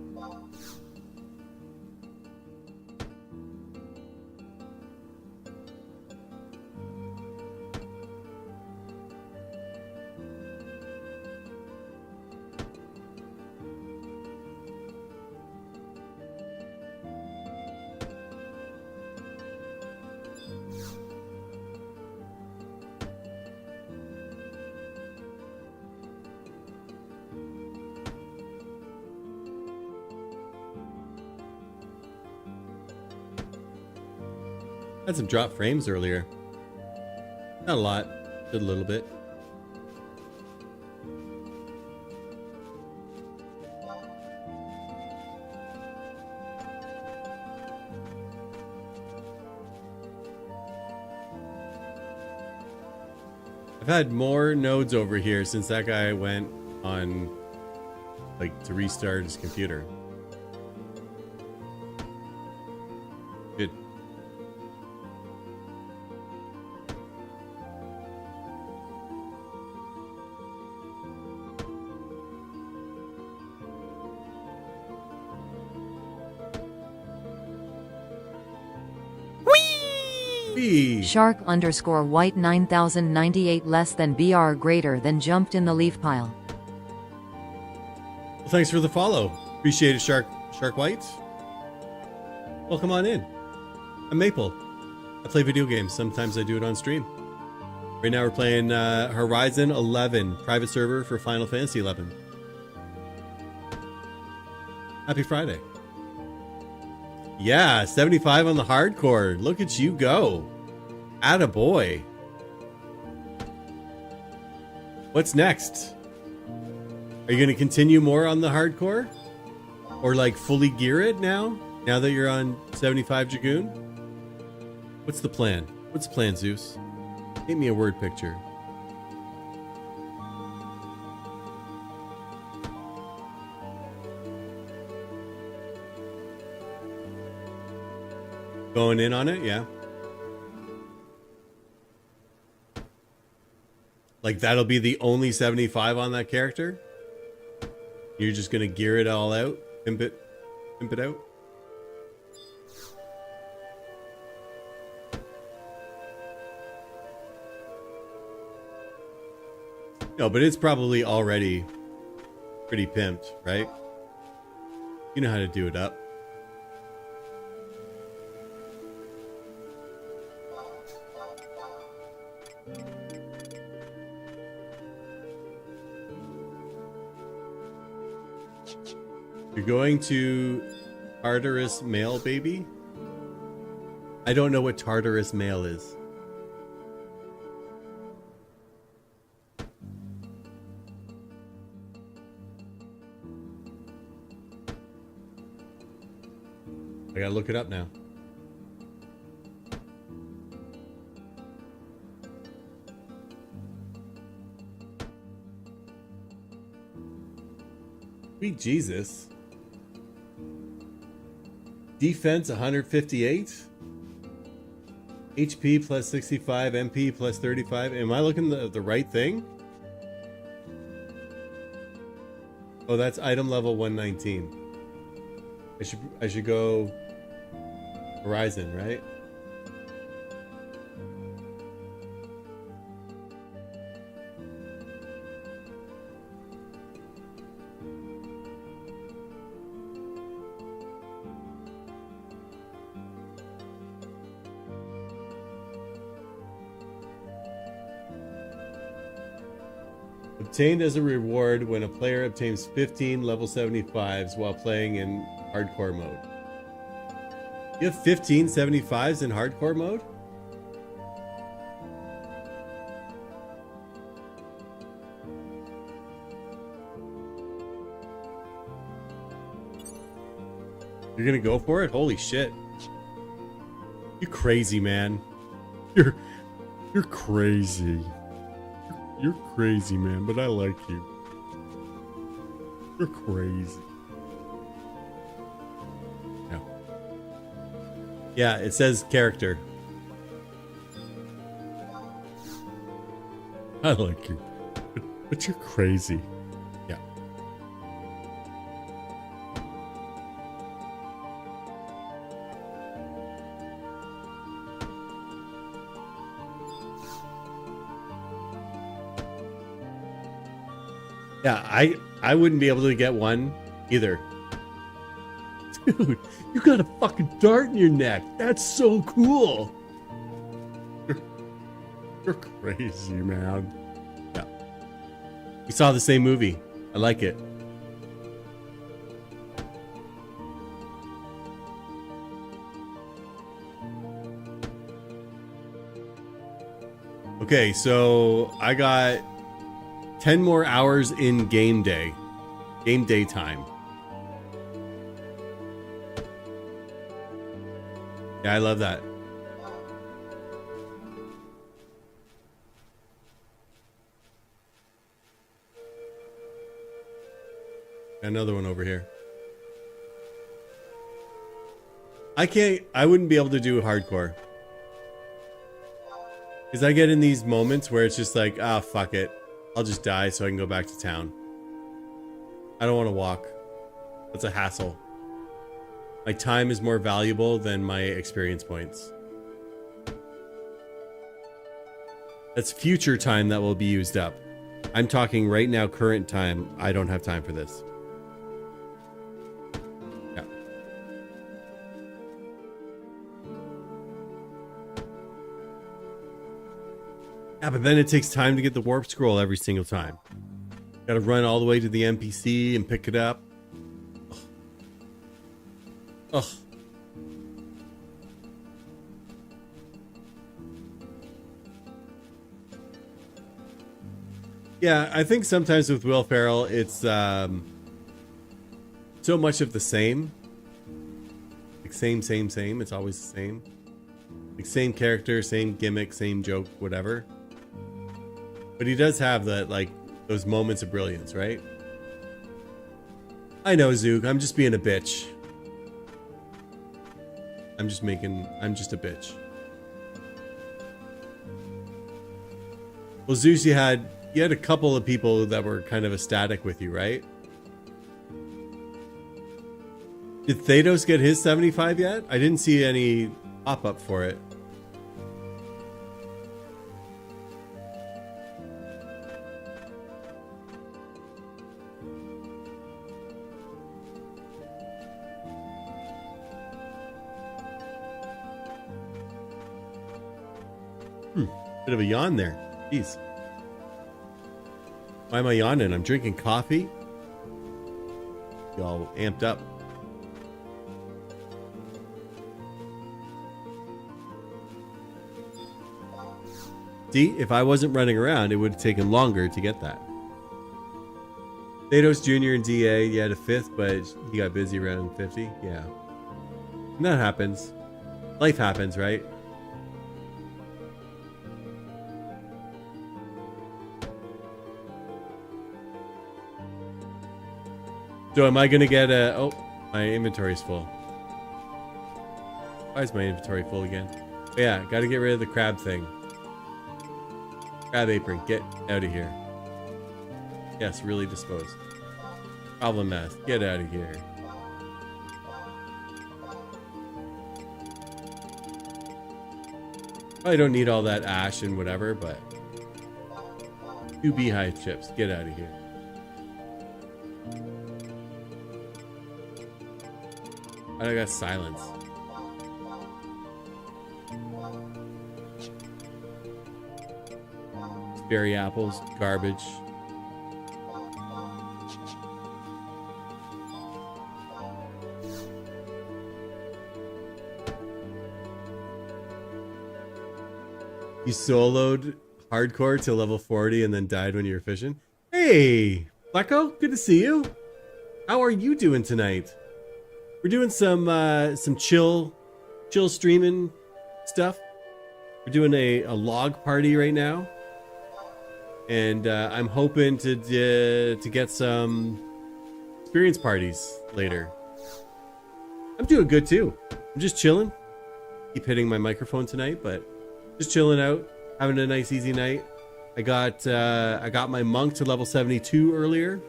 Had some drop frames earlier. Not a lot, did a little bit. I've had more nodes over here since that guy went on, like, to restart his computer. Good. Shark underscore white 9098 less than BR greater than jumped in the leaf pile. Well, thanks for the follow. Appreciate it, Shark White. Welcome on in. I'm Maple. I play video games. Sometimes I do it on stream. Right now we're playing Horizon 11 private server for Final Fantasy 11. Happy Friday. Yeah, 75 on the hardcore. Look at you go. Attaboy. What's next? Are you going to continue more on the hardcore? Or like fully gear it now? Now that you're on 75 Dragoon? What's the plan? What's the plan, Zeus? Paint me a word picture. Going in on it, yeah. Like that'll be the only 75 on that character? You're just gonna gear it all out? Pimp it out? No, but it's probably already pretty pimped, right? You know how to do it up. You're going to Tartarus Mail, baby? I don't know what Tartarus Mail is. I gotta look it up now. Sweet Jesus. Defense 158. HP plus 65. MP plus 35. Am I looking at the right thing? Oh, that's item level 119. I should go Horizon, right? Obtained as a reward when a player obtains 15 level 75s while playing in hardcore mode. You have 15 75s in hardcore mode? You're gonna go for it? Holy shit. You crazy, man. You're crazy. You're crazy, man, but I like you. You're crazy. Yeah. Yeah, it says character. I like you. But you're crazy. Yeah. Yeah, I wouldn't be able to get one either. Dude, you got a fucking dart in your neck. That's so cool. You're crazy, man. Yeah. We saw the same movie. I like it. Okay, so I got 10 more hours in game day time. Yeah, I love that. Another one over here. I wouldn't be able to do hardcore. Because I get in these moments where it's just like, ah, fuck it. I'll just die so I can go back to town. I don't want to walk. That's a hassle. My time is more valuable than my experience points. That's future time that will be used up. I'm talking right now, current time. I don't have time for this. Yeah. Yeah, but then it takes time to get the warp scroll every single time. Gotta run all the way to the NPC and pick it up. Ugh. Yeah, I think sometimes with Will Ferrell, it's so much of the same. Like same. It's always the same. Like same character, same gimmick, same joke, whatever. But he does have that, like, those moments of brilliance, right? I know, Zook. I'm just being a bitch. I'm just a bitch. Well, Zeus, you had a couple of people that were kind of ecstatic with you, right? Did Thanos get his 75 yet? I didn't see any pop-up for it. Bit of a yawn there. Jeez. Why am I yawning? I'm drinking coffee. Y'all amped up. See, if I wasn't running around, it would have taken longer to get that. Thanos Jr. and DA, he had a fifth, but he got busy around 50. Yeah. And that happens. Life happens, right? So am I gonna get a... Oh, my inventory's full. Why is my inventory full again? Oh, yeah, gotta get rid of the crab thing. Crab apron, get out of here. Yes, really disposed. Problem mask, get out of here. I don't need all that ash and whatever, but 2 beehive chips, get out of here. I got silence. Berry apples, garbage. You soloed hardcore to level 40 and then died when you were fishing? Hey, Flecko, good to see you. How are you doing tonight? We're doing some chill streaming stuff. We're doing a log party right now. And I'm hoping to get some experience parties later. I'm doing good too. I'm just chilling. Keep hitting my microphone tonight, but just chilling out, having a nice easy night. I got my monk to level 72 earlier.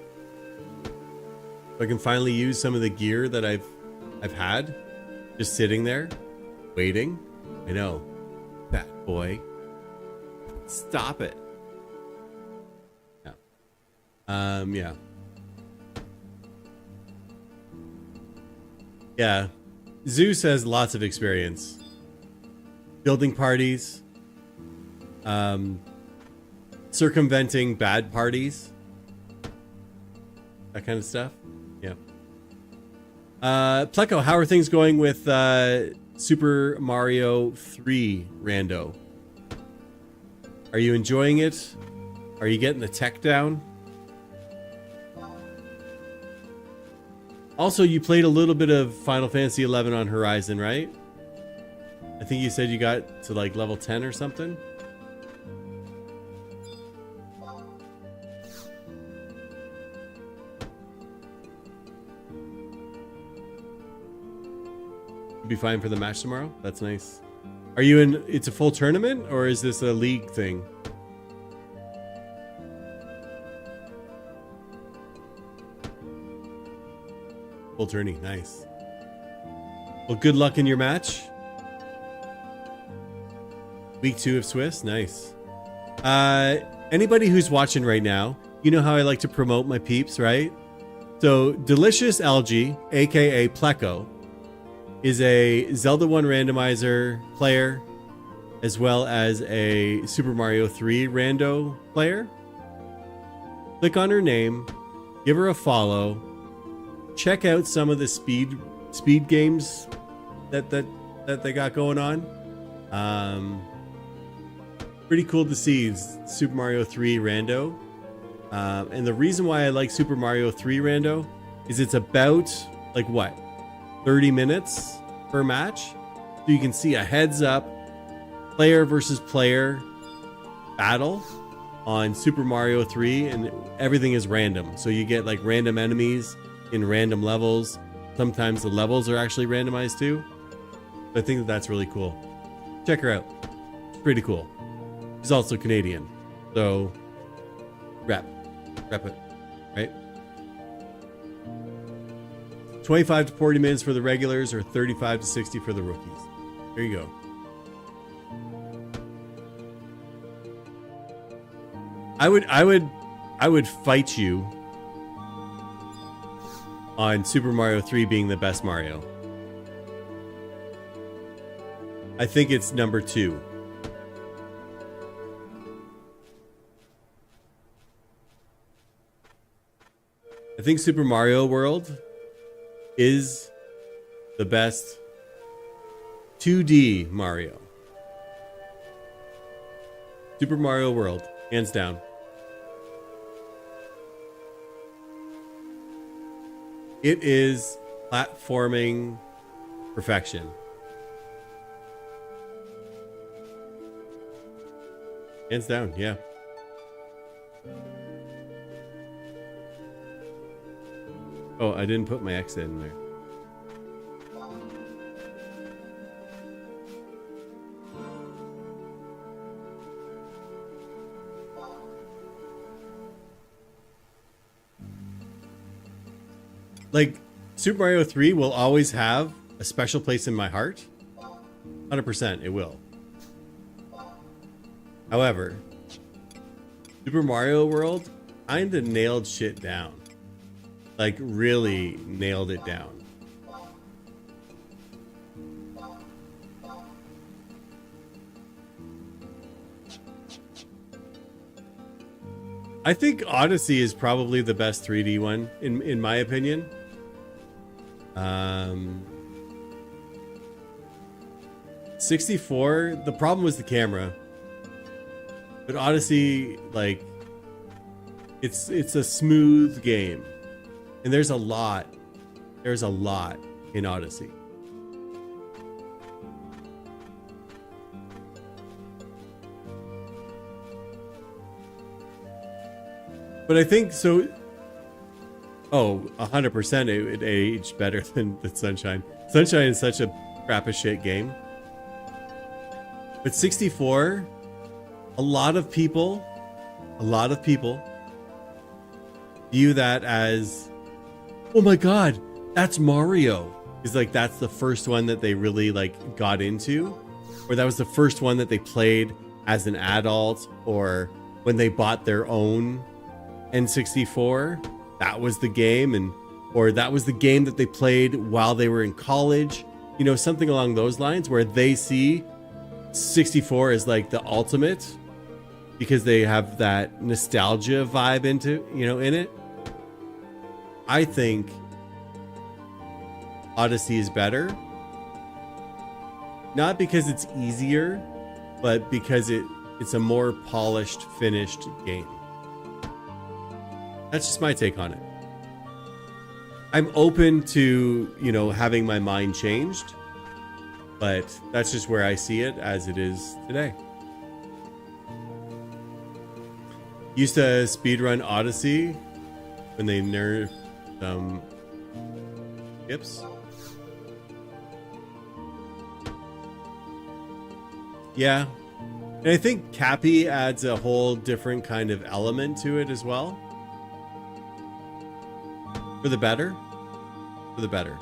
So I can finally use some of the gear that I've had just sitting there waiting. I know, fat boy, stop it. Yeah, Zeus has lots of experience building parties, circumventing bad parties, that kind of stuff. Yeah. Pleco, how are things going with Super Mario 3 Rando? Are you enjoying it? Are you getting the tech down? Also, you played a little bit of Final Fantasy 11 on Horizon, right? I think you said you got to like level 10 or something. You'll be fine for the match tomorrow? That's nice. Are you in... It's a full tournament or is this a league thing? Full tourney, nice. Well, good luck in your match. Week 2 of Swiss, nice. Anybody who's watching right now, you know how I like to promote my peeps, right? So, Delicious Algae, aka Pleco, is a Zelda 1 randomizer player, as well as a Super Mario 3 rando player. Click on her name, give her a follow. Check out some of the speed games that they got going on. Pretty cool to see Super Mario 3 Rando. And the reason why I like Super Mario 3 Rando is it's about like what, 30 minutes per match, so you can see a heads up player versus player battle on Super Mario 3, and everything is random. So you get like random enemies in random levels. Sometimes the levels are actually randomized too. I think that's really cool. Check her out. It's pretty cool. She's also Canadian. So rep it, right? 25 to 40 minutes for the regulars or 35 to 60 for the rookies. There you go. I would fight you on Super Mario 3 being the best Mario. I think it's number 2. I think Super Mario World is the best 2D Mario. Super Mario World, hands down. It is platforming perfection. Hands down, yeah. Oh, I didn't put my exit in there. Like, Super Mario 3 will always have a special place in my heart. 100%, it will. However, Super Mario World kinda nailed shit down. Like, really nailed it down. I think Odyssey is probably the best 3D one, in my opinion. 64, the problem was the camera. But Odyssey, like, it's a smooth game. And there's a lot in Odyssey. But I think so. Oh, 100% it aged better than Sunshine. Sunshine is such a crap of shit game. But 64, a lot of people view that as, oh my god, that's Mario. Is like, that's the first one that they really like got into, or that was the first one that they played as an adult, or when they bought their own N64, that was the game, and or that was the game that they played while they were in college, you know, something along those lines, where they see 64 as like the ultimate because they have that nostalgia vibe into, you know, in it. I think Odyssey is better, not because it's easier, but because it's a more polished, finished game. That's just my take on it. I'm open to, you know, having my mind changed, but that's just where I see it as it is today. Used to speedrun Odyssey when they nerfed skips. Yeah. And I think Cappy adds a whole different kind of element to it as well. For the better. For the better.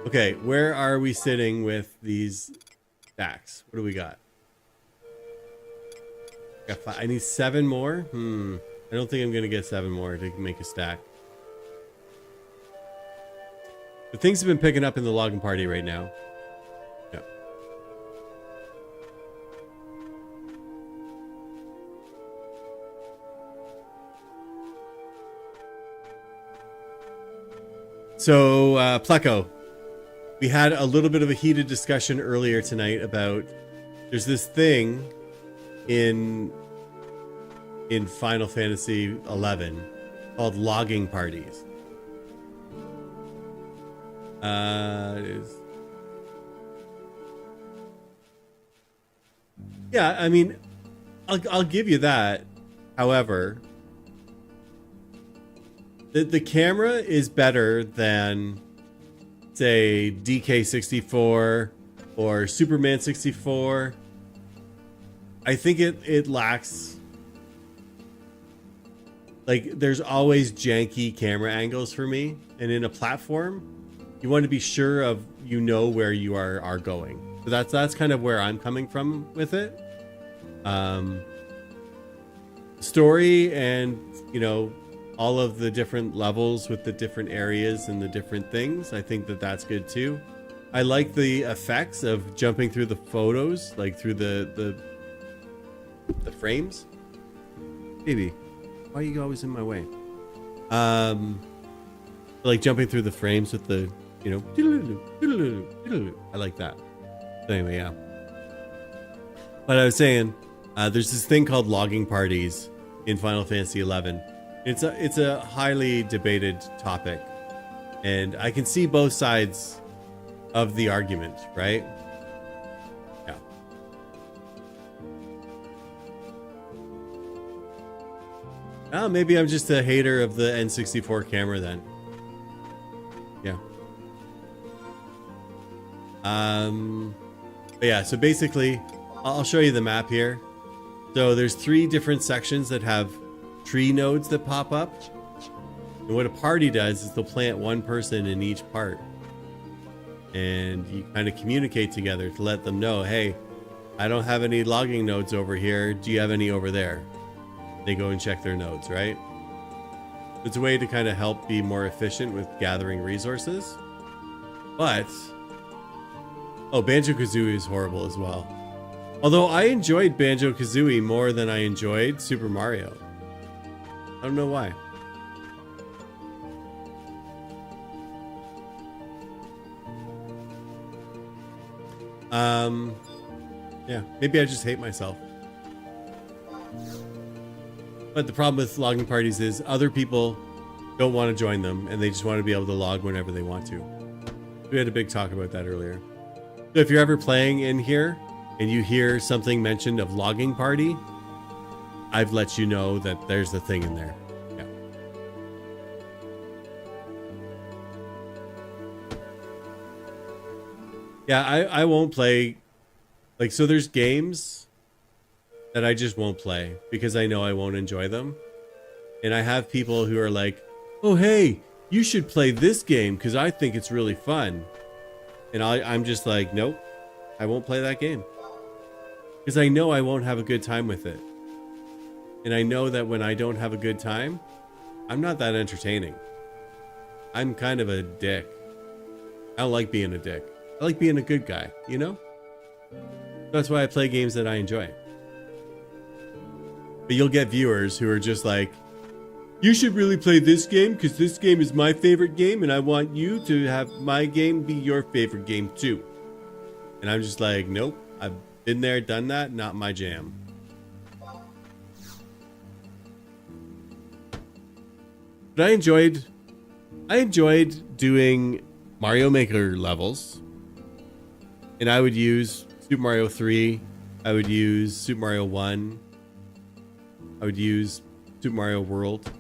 Okay, where are we sitting with these stacks? What do we got? Got 5. I need 7 more. I don't think I'm gonna get 7 more to make a stack. But things have been picking up in the logging party right now. Yeah. So, Pleco, we had a little bit of a heated discussion earlier tonight about there's this thing in Final Fantasy 11 called logging parties. Yeah, I mean, I'll give you that. However, the camera is better than, say, DK64 or Superman 64. I think it lacks, like, there's always janky camera angles for me, and in a platform you want to be sure of, you know, where you are going. So that's kind of where I'm coming from with it. Story and, you know, all of the different levels with the different areas and the different things, I think that's good too. I like the effects of jumping through the photos, like through the frames. Baby, why are you always in my way? Like jumping through the frames with the, you know, I like that. But anyway, yeah. But I was saying, there's this thing called logging parties in Final Fantasy 11. It's a highly debated topic, and I can see both sides of the argument, right? Yeah. Oh, maybe I'm just a hater of the N64 camera then. Yeah. But yeah, so basically, I'll show you the map here. So there's 3 different sections that have tree nodes that pop up. And what a party does is they'll plant one person in each part. And you kind of communicate together to let them know, hey, I don't have any logging nodes over here. Do you have any over there? They go and check their nodes, right? It's a way to kind of help be more efficient with gathering resources. But, oh, Banjo-Kazooie is horrible as well. Although I enjoyed Banjo-Kazooie more than I enjoyed Super Mario. I don't know why. Yeah, maybe I just hate myself. But the problem with logging parties is other people don't want to join them and they just want to be able to log whenever they want to. We had a big talk about that earlier. So if you're ever playing in here and you hear something mentioned of logging party, I've let you know that there's a thing in there. Yeah. Yeah, I won't play. Like, so there's games that I just won't play because I know I won't enjoy them. And I have people who are like, oh, hey, you should play this game because I think it's really fun. And I'm just like, nope, I won't play that game. Because I know I won't have a good time with it. And I know that when I don't have a good time, I'm not that entertaining. I'm kind of a dick. I don't like being a dick. I like being a good guy, you know? That's why I play games that I enjoy. But you'll get viewers who are just like, you should really play this game because this game is my favorite game and I want you to have my game be your favorite game too. And I'm just like, nope, I've been there, done that, not my jam. But I enjoyed doing Mario Maker levels. And I would use Super Mario 3. I would use Super Mario 1. I would use Super Mario World.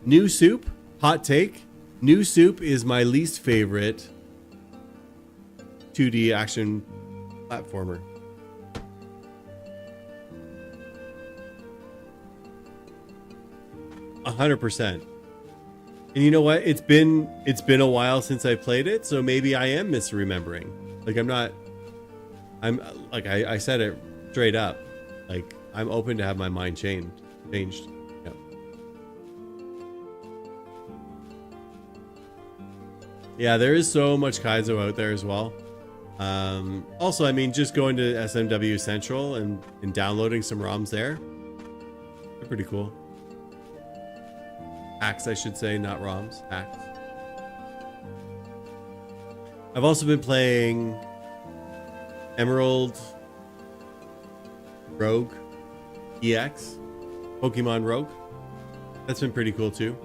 New Soup, hot take. New Soup is my least favorite 2D action platformer. %. And you know what? It's been a while since I played it, so maybe I am misremembering. Like I said it straight up. Like, I'm open to have my mind changed. Yep. Yeah, there is so much Kaizo out there as well. Also, I mean, just going to SMW Central and downloading some ROMs there. They're pretty cool. Hacks, I should say, not ROMs. Hacks. I've also been playing Emerald Rogue EX, Pokemon Rogue. That's been pretty cool too.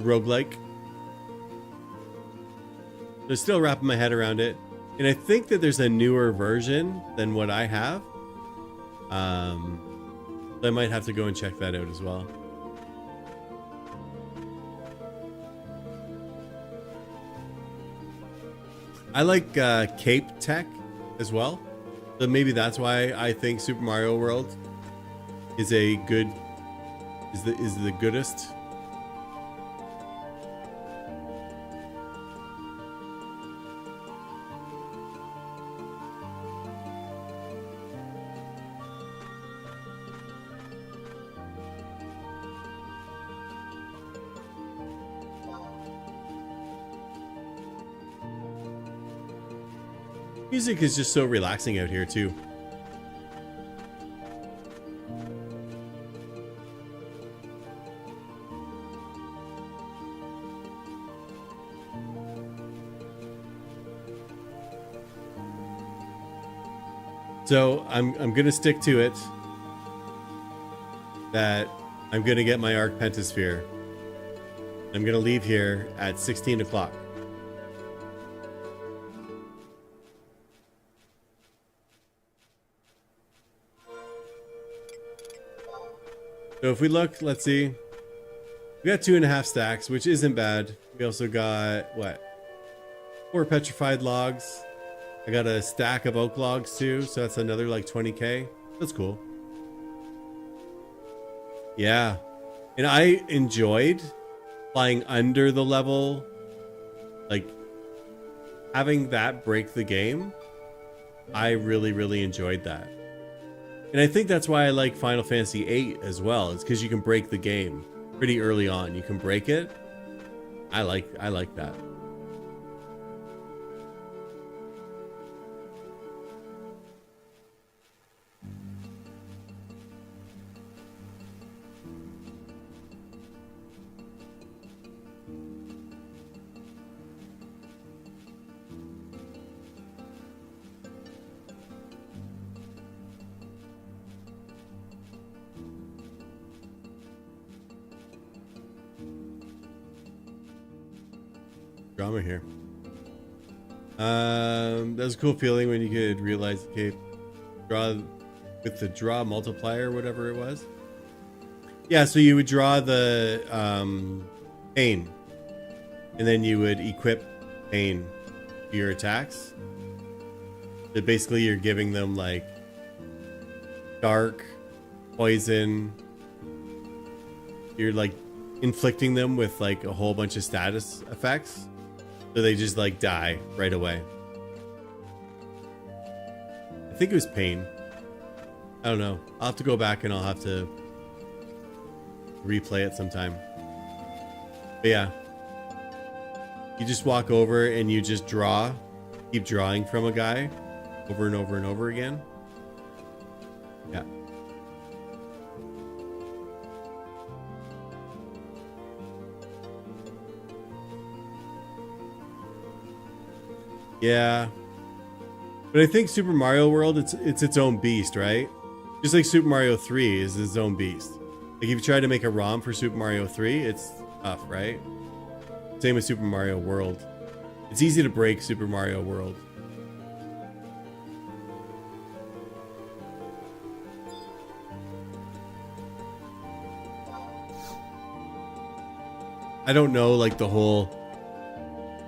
Roguelike. So still wrapping my head around it. And I think that there's a newer version than what I have. So I might have to go and check that out as well. I like Cape Tech as well. So maybe that's why I think Super Mario World is the goodest. Music is just so relaxing out here too. So I'm gonna stick to it. that I'm gonna get my Arc Pentasphere. I'm gonna leave here at 16 o'clock. So if we look, let's see. We got 2.5 stacks, which isn't bad. We also got, what? 4 petrified logs. I got a stack of oak logs too, so that's another like 20k. That's cool. Yeah. And I enjoyed flying under the level. Like, having that break the game. I really, really enjoyed that. And I think that's why I like Final Fantasy VIII as well. It's because you can break the game pretty early on. You can break it. I like that. Drama here. That was a cool feeling when you could realize, okay, draw with the draw multiplier, whatever it was. Yeah, so you would draw the pain, and then you would equip pain to your attacks. So basically, you're giving them like dark, poison. You're like inflicting them with like a whole bunch of status effects. So they just like die right away. I think it was pain. I don't know. I'll have to go back and I'll have to replay it sometime. But yeah. You just walk over and you just draw. Keep drawing from a guy over and over and over again. Yeah. Yeah. But I think Super Mario World, it's its own beast, right? Just like Super Mario 3 is its own beast. Like if you try to make a ROM for Super Mario 3, it's tough, right? Same with Super Mario World. It's easy to break Super Mario World. I don't know like the whole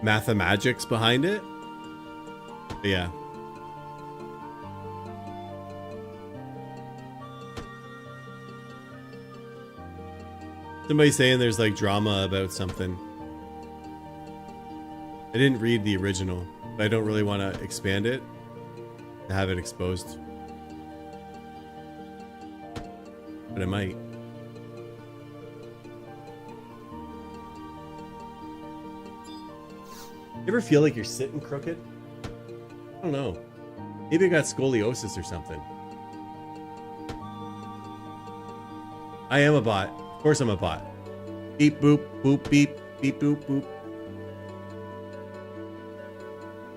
mathemagics behind it. But yeah. Somebody's saying there's like drama about something. I didn't read the original, but I don't really want to expand it to have it exposed. But I might. You ever feel like you're sitting crooked? I don't know. Maybe I got scoliosis or something. I am a bot. Of course I'm a bot. Beep boop boop beep beep boop boop.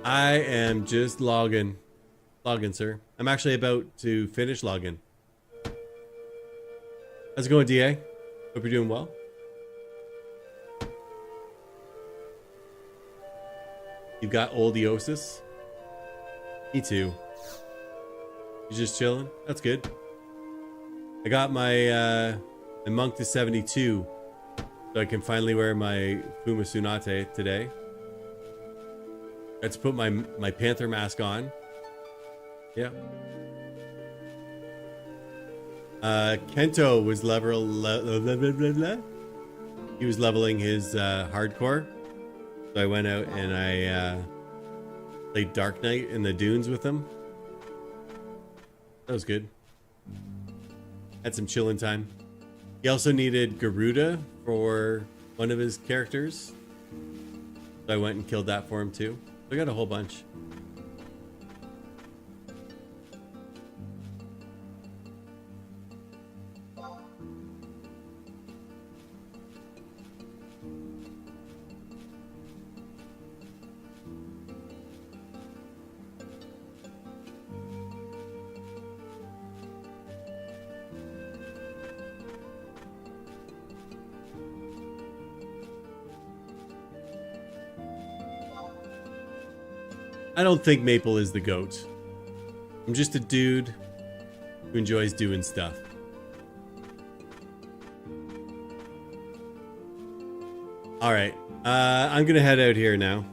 I am just logging. Login, sir. I'm actually about to finish logging. How's it going, DA? Hope you're doing well. You've got oldiosis? Me too. You just chilling? That's good. I got my my monk to 72, so I can finally wear my Fumasunate today. Got to put my panther mask on. Yeah. Kento was he was leveling his hardcore. So I went out and I played Dark Knight in the dunes with him. That was good. Had some chilling time. He also needed Garuda for one of his characters. So I went and killed that for him too. So I got a whole bunch. I don't think Maple is the GOAT. I'm just a dude who enjoys doing stuff. All right, I'm gonna head out here now.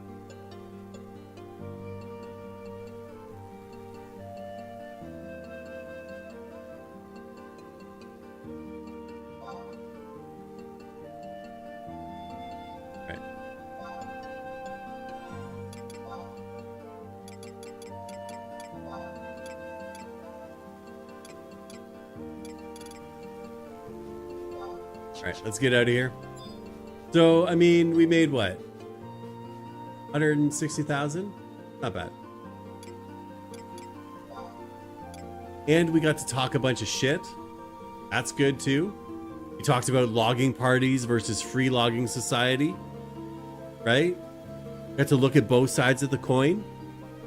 All right, let's get out of here. So, I mean, we made what? 160,000? Not bad. And we got to talk a bunch of shit. That's good too. We talked about logging parties versus free logging society. Right? Got to look at both sides of the coin.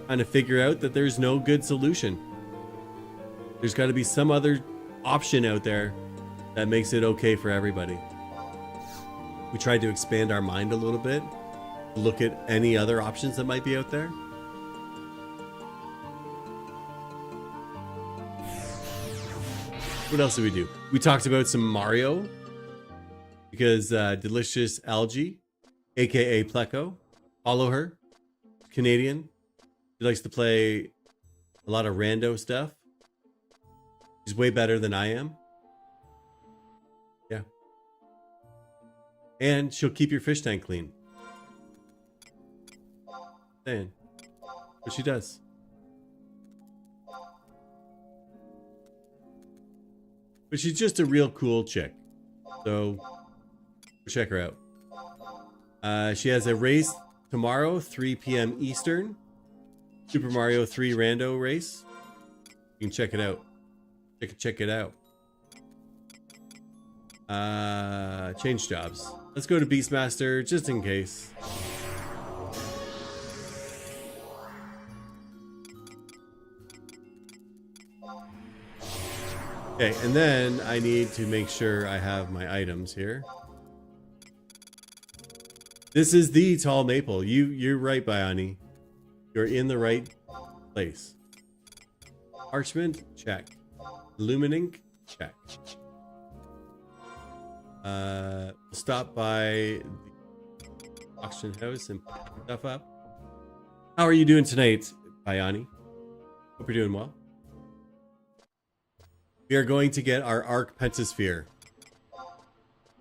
Trying to figure out that there's no good solution. There's got to be some other option out there that makes it okay for everybody. We tried to expand our mind a little bit, look at any other options that might be out there. What else did we do? We talked about some Mario because Delicious Algae, aka Pleco, follow her, Canadian. She likes to play a lot of rando stuff. She's way better than I am. Yeah. And she'll keep your fish tank clean. Saying. But she does. But she's just a real cool chick. So check her out. She has a race tomorrow, 3 p.m. Eastern. Super Mario 3 Rando race. You can check it out. Check it out. Change jobs. Let's go to Beastmaster just in case. Okay, and then I need to make sure I have my items here. This is the tall maple. You're right, Biani. You're in the right place. Parchment, check. Luminink, check. Stop by the auction house and pick stuff up. How are you doing tonight, Biani? Hope you're doing well. We are going to get our Arc Pentasphere.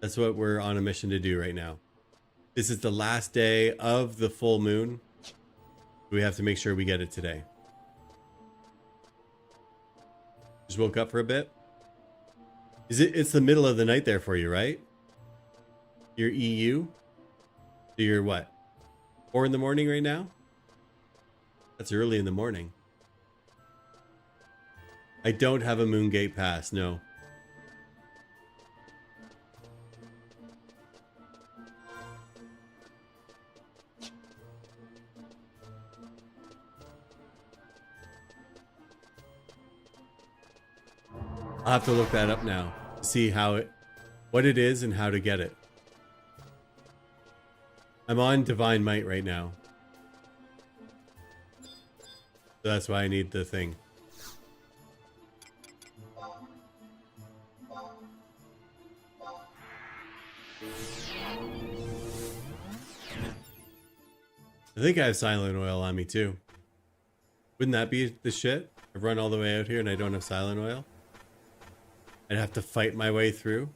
That's what we're on a mission to do right now. This is the last day of the full moon. We have to make sure we get it today. Just woke up for a bit. It's the middle of the night there for you, right? You're EU? So you're what? 4 in the morning right now? That's early in the morning. I don't have a Moongate pass, no. I'll have to look that up now to see what it is and how to get it. I'm on Divine Might right now. So that's why I need the thing. I think I have silent oil on me too. Wouldn't that be the shit? I've run all the way out here and I don't have silent oil. I'd have to fight my way through.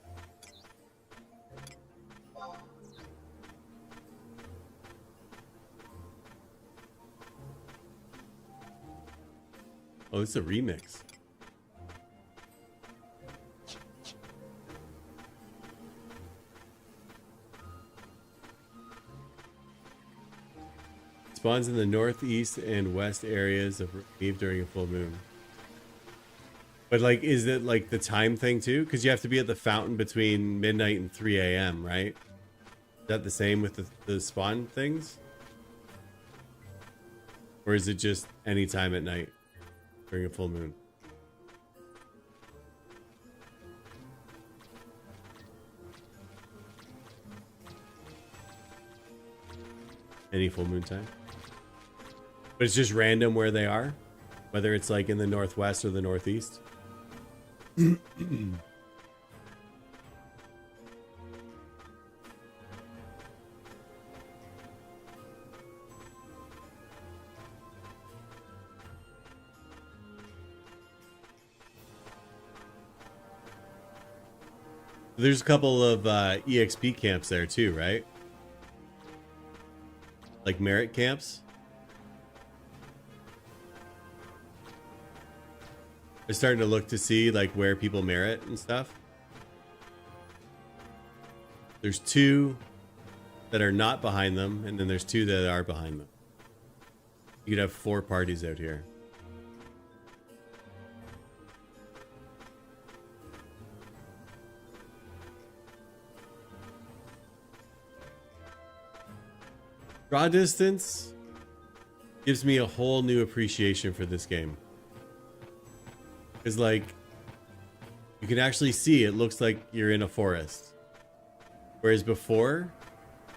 Oh, it's a remix. Spawns in the northeast and west areas of Reeve during a full moon. But like, is it like the time thing too? Because you have to be at the fountain between midnight and 3 a.m., right? Is that the same with the spawn things? Or is it just any time at night during a full moon? Any full moon time? But it's just random where they are, whether it's like in the northwest or the northeast. There's a couple of EXP camps there too, right? Like merit camps. I'm starting to look to see like where people merit and stuff. There's 2 that are not behind them, and then there's 2 that are behind them. You could have 4 parties out here. Draw distance gives me a whole new appreciation for this game. Because, like, you can actually see it looks like you're in a forest. Whereas before,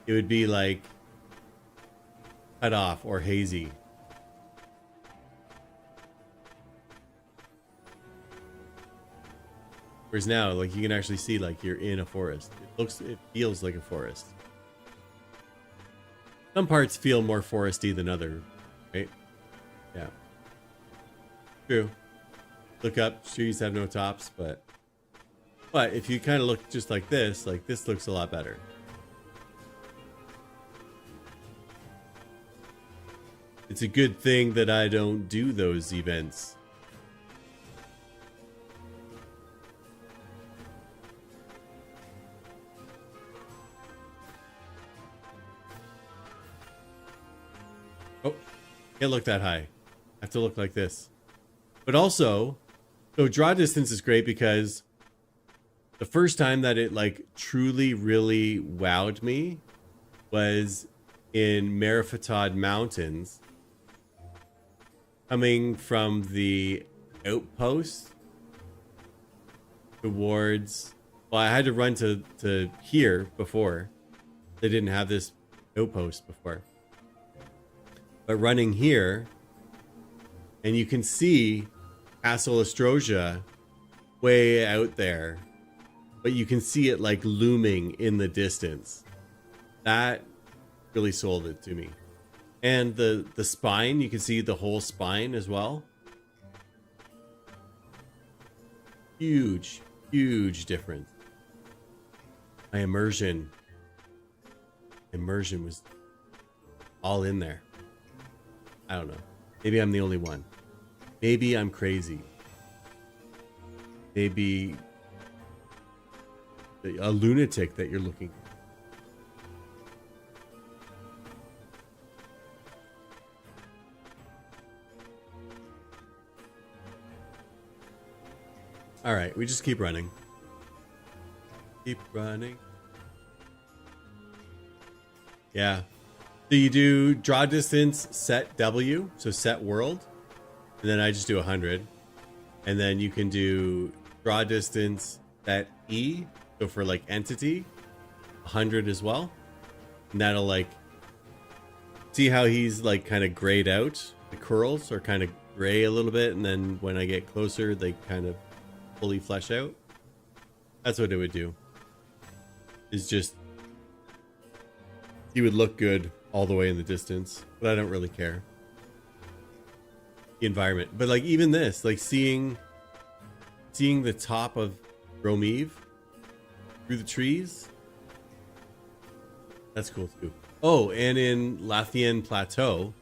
it would be, like, cut off or hazy. Whereas now, like, you can actually see, like, you're in a forest. It feels like a forest. Some parts feel more foresty than other, right? Yeah. True. Look up, trees have no tops, but if you kind of look just like this looks a lot better. It's a good thing that I don't do those events. Oh, can't look that high. I have to look like this. But also, so draw distance is great because the first time that it like truly really wowed me was in Marifatad Mountains, coming from the outpost towards, well, I had to run to here before. They didn't have this outpost before. But running here, and you can see Castle Ostrosia way out there, but you can see it like looming in the distance. That really sold it to me. And the spine, you can see the whole spine as well. Huge difference. My immersion was all in there. I don't know. Maybe I'm the only one. Maybe I'm crazy. Maybe a lunatic that you're looking for. All right, we just keep running. Keep running. Yeah. So you do draw distance, set W, so set world, and then I just do 100. And then you can do draw distance, set E, so for like entity, 100 as well. And that'll like, see how he's like kind of grayed out? The curls are kind of gray a little bit, and then when I get closer, they kind of fully flesh out. That's what it would do. Is just, he would look good all the way in the distance, but I don't really care. The environment, but like even this, like seeing the top of Romeave through the trees, that's cool too. Oh, and in Lathian Plateau,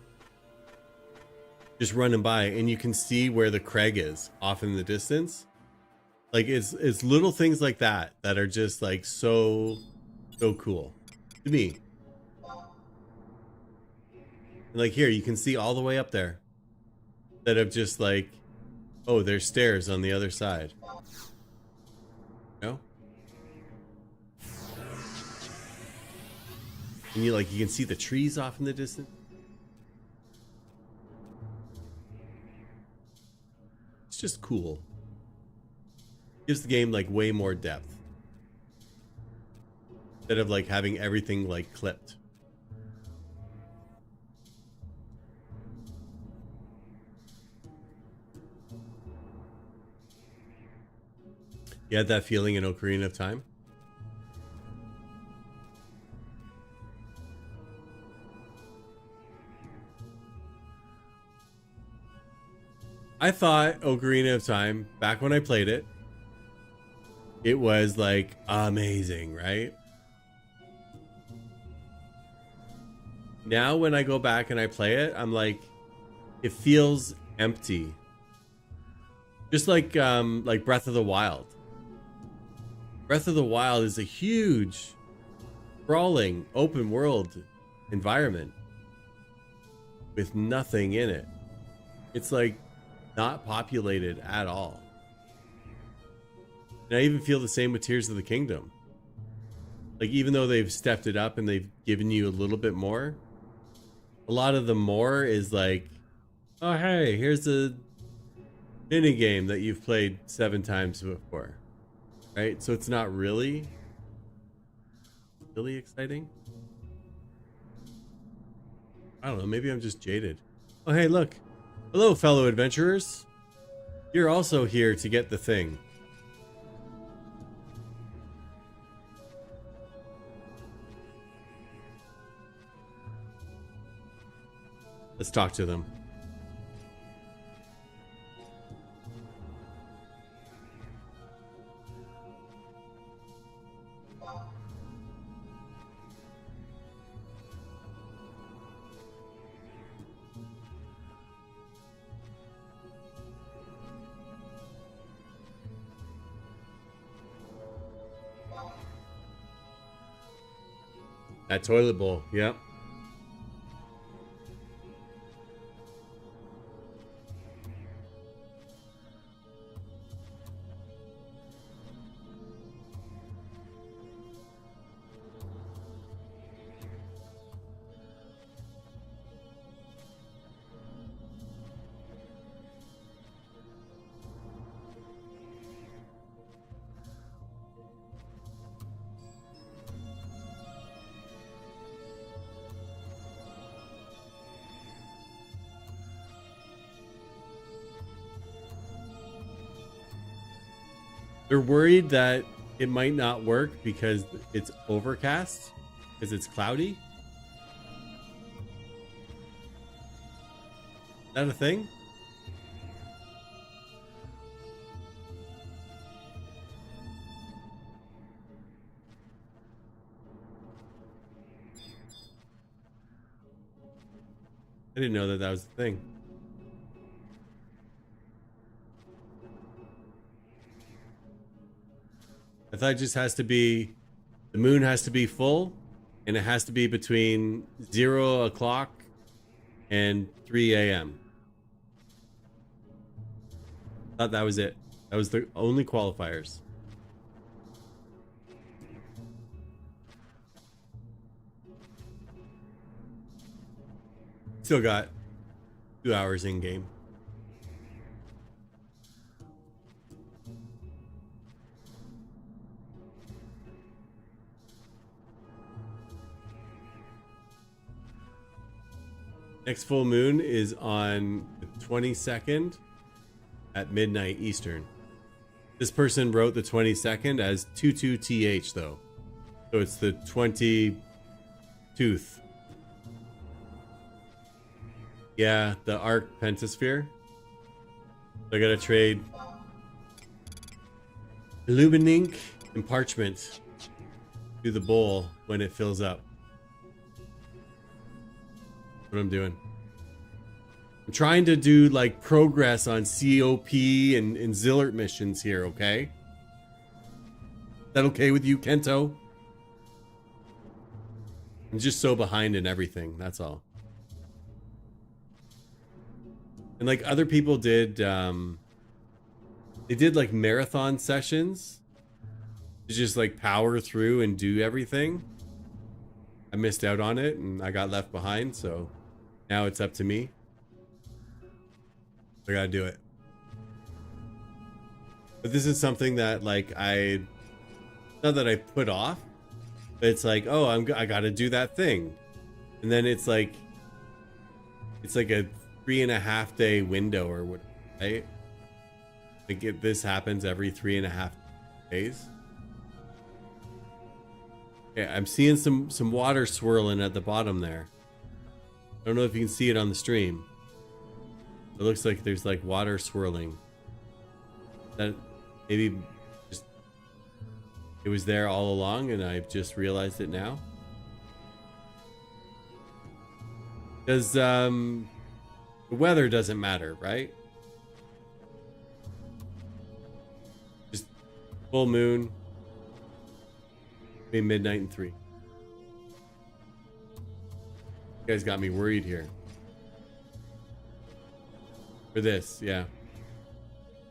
just running by, and you can see where the Craig is off in the distance. Like it's little things like that that are just like so cool to me. And like here, you can see all the way up there. Instead of just like, oh, there's stairs on the other side. No? And you can see the trees off in the distance. It's just cool. Gives the game like way more depth. Instead of like having everything like clipped. You had that feeling in Ocarina of Time? I thought Ocarina of Time, back when I played it, it was like amazing, right? Now when I go back and I play it, I'm like, it feels empty. Just like Breath of the Wild. Breath of the Wild is a huge, sprawling, open world environment with nothing in it. It's like not populated at all. And I even feel the same with Tears of the Kingdom. Like, even though they've stepped it up and they've given you a little bit more, a lot of the more is like, oh, hey, here's a mini game that you've played 7 times before, right? So it's not really exciting. I don't know, maybe I'm just jaded. Oh, hey, look. Hello, fellow adventurers. You're also here to get the thing. Let's talk to them. That toilet bowl, yep. They're worried that it might not work because it's overcast, because it's cloudy. Is that a thing? I didn't know that that was a thing. I thought it just has to be, the moon has to be full, and it has to be between 0 o'clock and 3 a.m. Thought that was it. That was the only qualifiers. Still got 2 hours in game. Next full moon is on the 22nd at midnight Eastern. This person wrote the 22nd as 22th though. So it's the 22th. Yeah, the arc pentasphere. So I gotta trade Illuminink and Parchment to the bowl when it fills up. What I'm doing. I'm trying to do like progress on COP and Zillert missions here, okay? Is that okay with you, Kento? I'm just so behind in everything, that's all. And like other people did, they did like marathon sessions to just like power through and do everything. I missed out on it and I got left behind, so now it's up to me. I gotta do it. But this is something that like not that I put off, but it's like, oh, I gotta do that thing. And then it's like a 3.5 day window or what, right? Like this happens every 3.5 days. Yeah, I'm seeing some water swirling at the bottom there. I don't know if you can see it on the stream. It looks like there's like water swirling. That maybe just it was there all along and I've just realized it now. Because the weather doesn't matter, right? Just full moon, between midnight and 3. You guys got me worried here. For this, yeah.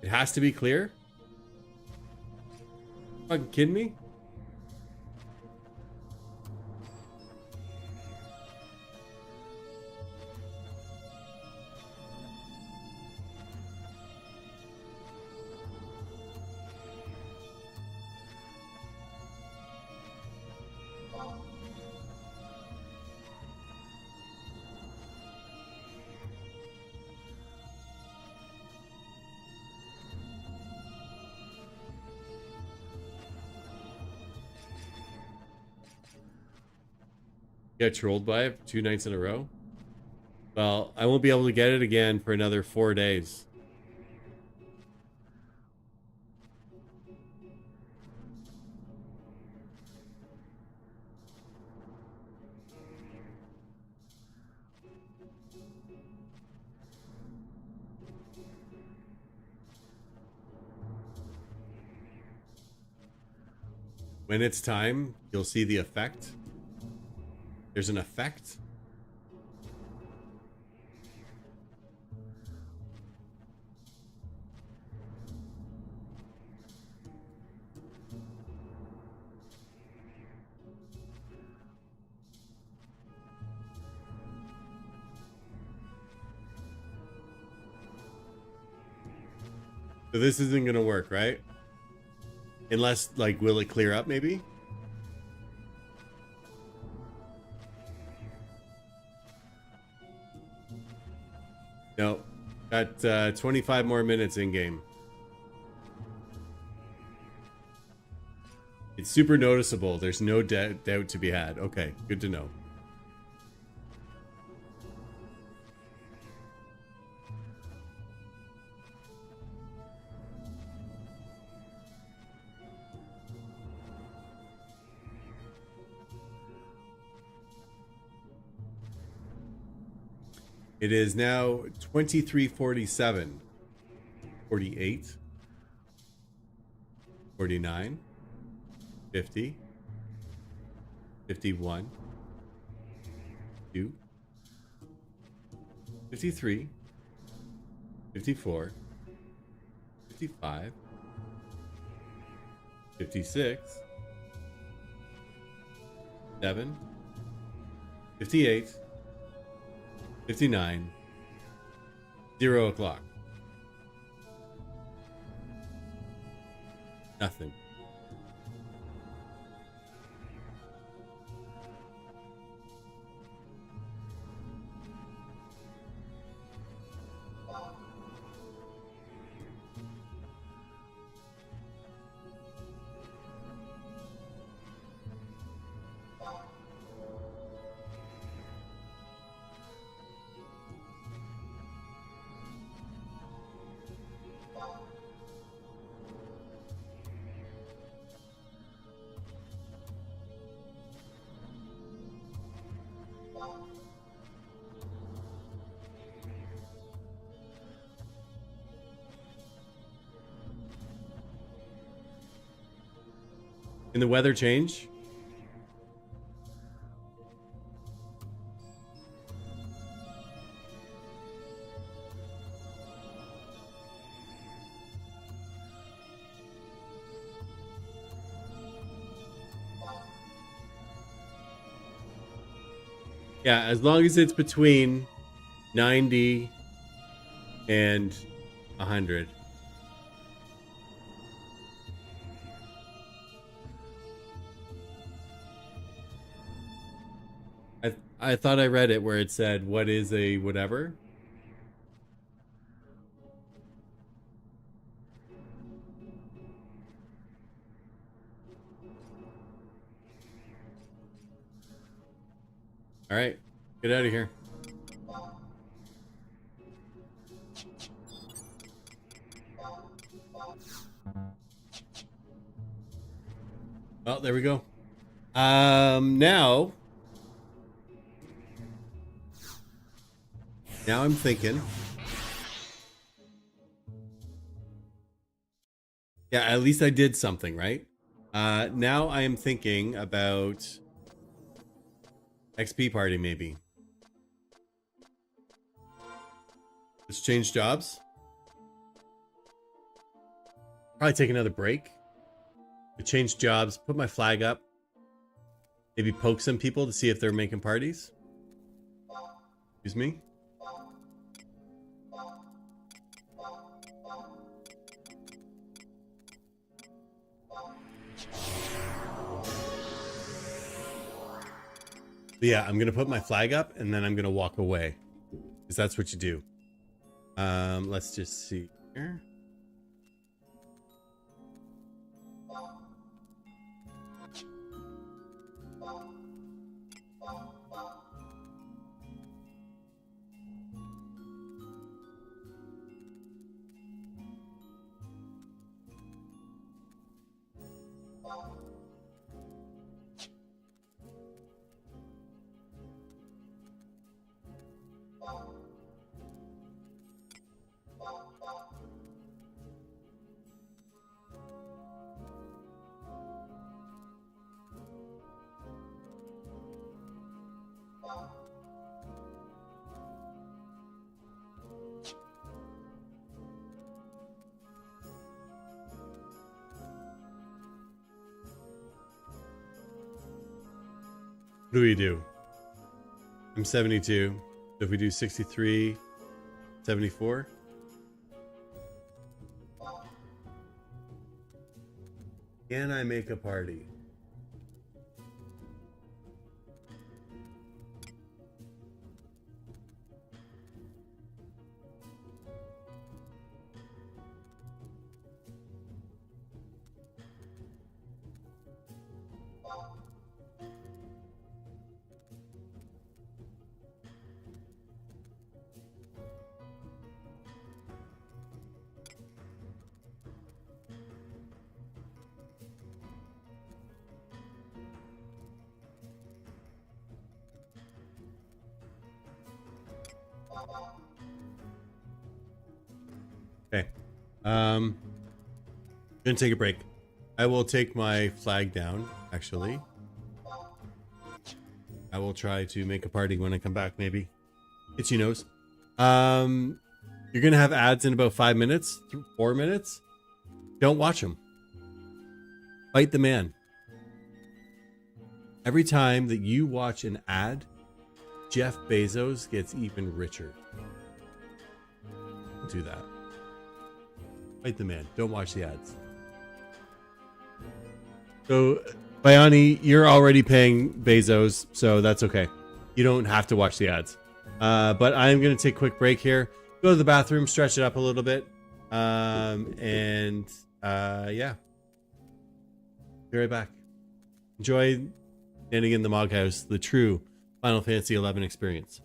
It has to be clear? Fucking kidding me? Get trolled by it 2 nights in a row? Well, I won't be able to get it again for another 4 days. When it's time, you'll see the effect. There's an effect. So this isn't gonna work, right? Unless, like, will it clear up maybe? No, got 25 more minutes in game. It's super noticeable. There's no doubt to be had. Okay, good to know. It is now 23:47, 48, 49, 50, 51, 2, 53, 54, 55, 56, 7, 58, 59, 0 o'clock. Nothing. In the weather change? Yeah, as long as it's between 90 and 100. I thought I read it where it said, what is a whatever? All right, get out of here. Well, there we go. Now I'm thinking. Yeah, at least I did something, right? Now I am thinking about XP party, maybe. Let's change jobs. Probably take another break. Change jobs, put my flag up. Maybe poke some people to see if they're making parties. Excuse me. But yeah, I'm gonna put my flag up and then I'm gonna walk away, because that's what you do. Let's just see here. What do we do? I'm 72. So if we do 63, 74. Can I make a party? Okay. Gonna take a break. I will take my flag down, actually. I will try to make a party when I come back, maybe. Itchy nose. You're gonna have ads in about 5 minutes, 4 minutes. Don't watch them. Fight the man. Every time that you watch an ad, Jeff Bezos gets even richer. Don't do that. Fight the man. Don't watch the ads. So, Bayani, you're already paying Bezos, so that's okay. You don't have to watch the ads. But I'm going to take a quick break here. Go to the bathroom, stretch it up a little bit. Yeah. Be right back. Enjoy standing in the Mog House, the true Final Fantasy XI experience.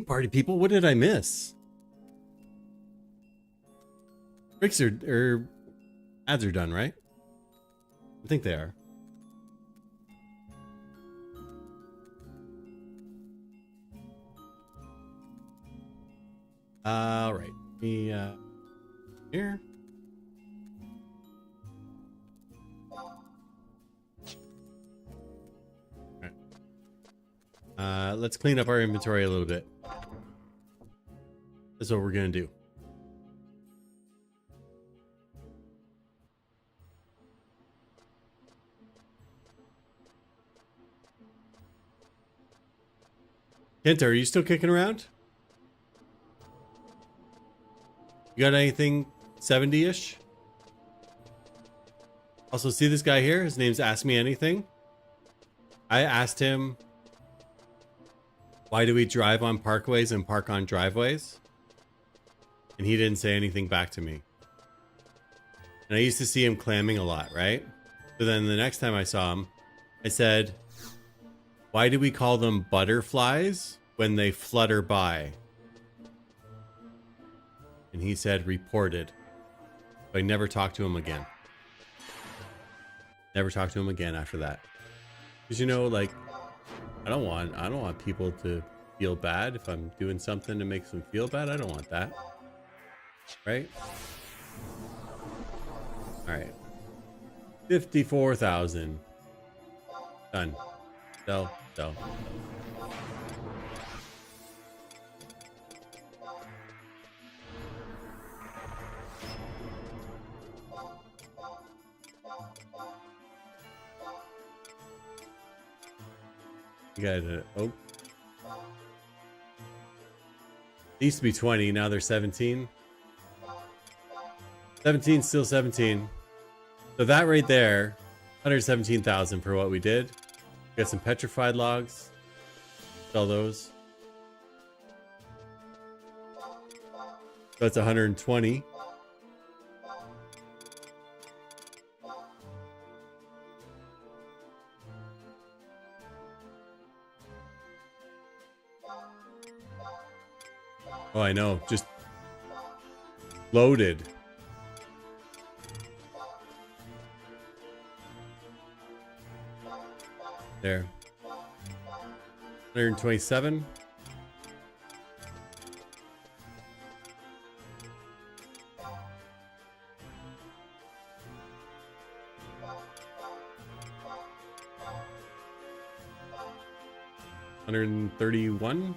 Hey, party people, what did I miss? Bricks or ads are done, right? I think they are. All right, me here. All right. Let's clean up our inventory a little bit. That's what we're gonna do. Kenta, are you still kicking around? You got anything 70-ish? Also, see this guy here? His name's Ask Me Anything. I asked him, why do we drive on parkways and park on driveways? And he didn't say anything back to me. And I used to see him clamming a lot, right? So then the next time I saw him, I said, why do we call them butterflies when they flutter by? And he said, reported. So I never talked to him again. Never talked to him again after that. Because, you know, like, I don't want people to feel bad if I'm doing something to make them feel bad. I don't want that. Right? All right. 54,000. Done. Sell. You got an oak. It used to be 20, now they're 17. 17, still 17. So that right there, 117,000 for what we did. Got some petrified logs. Sell those. That's 120. Oh, I know. Just loaded. There. 127. $131.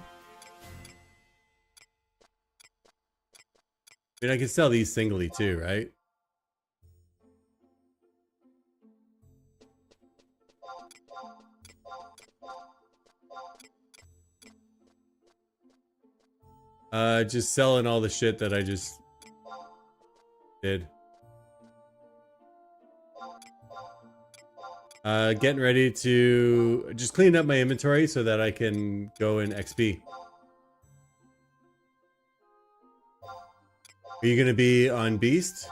I mean, I can sell these singly too, right? Just selling all the shit that I just did. Getting ready to just clean up my inventory so that I can go in XP. Are you gonna be on Beast?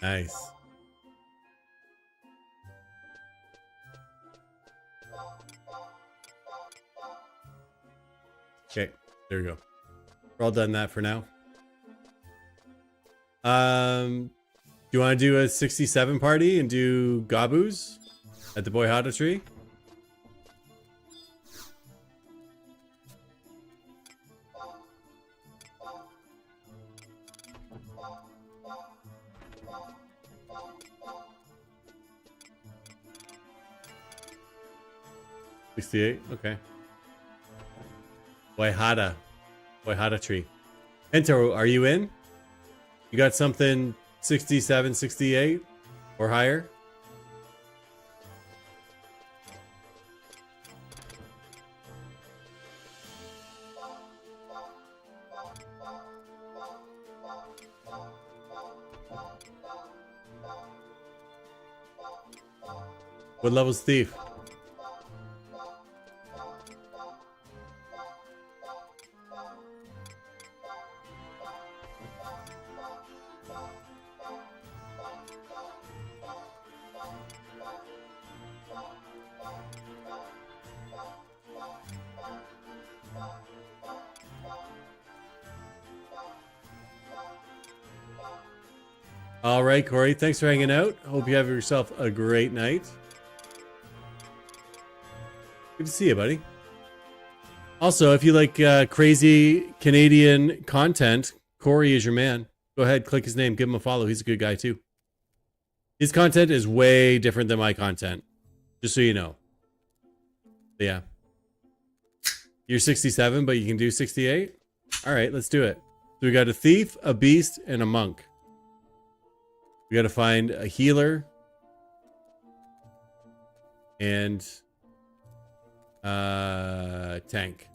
Nice. Okay, there we go. We're all done that for now. Do you want to do a 67 party and do Gabus at the Boyhada tree? $68, okay. Boyhada tree. Ento, are you in? You got something 67, 68 or higher? What level's Thief? All right, Corey. Thanks for hanging out. Hope you have yourself a great night. Good to see you, buddy. Also, if you like crazy Canadian content, Corey is your man. Go ahead, click his name, give him a follow. He's a good guy too. His content is way different than my content, just so you know. But yeah. You're 67, but you can do 68? All right, let's do it. So we got a thief, a beast, and a monk. We got to find a healer and tank.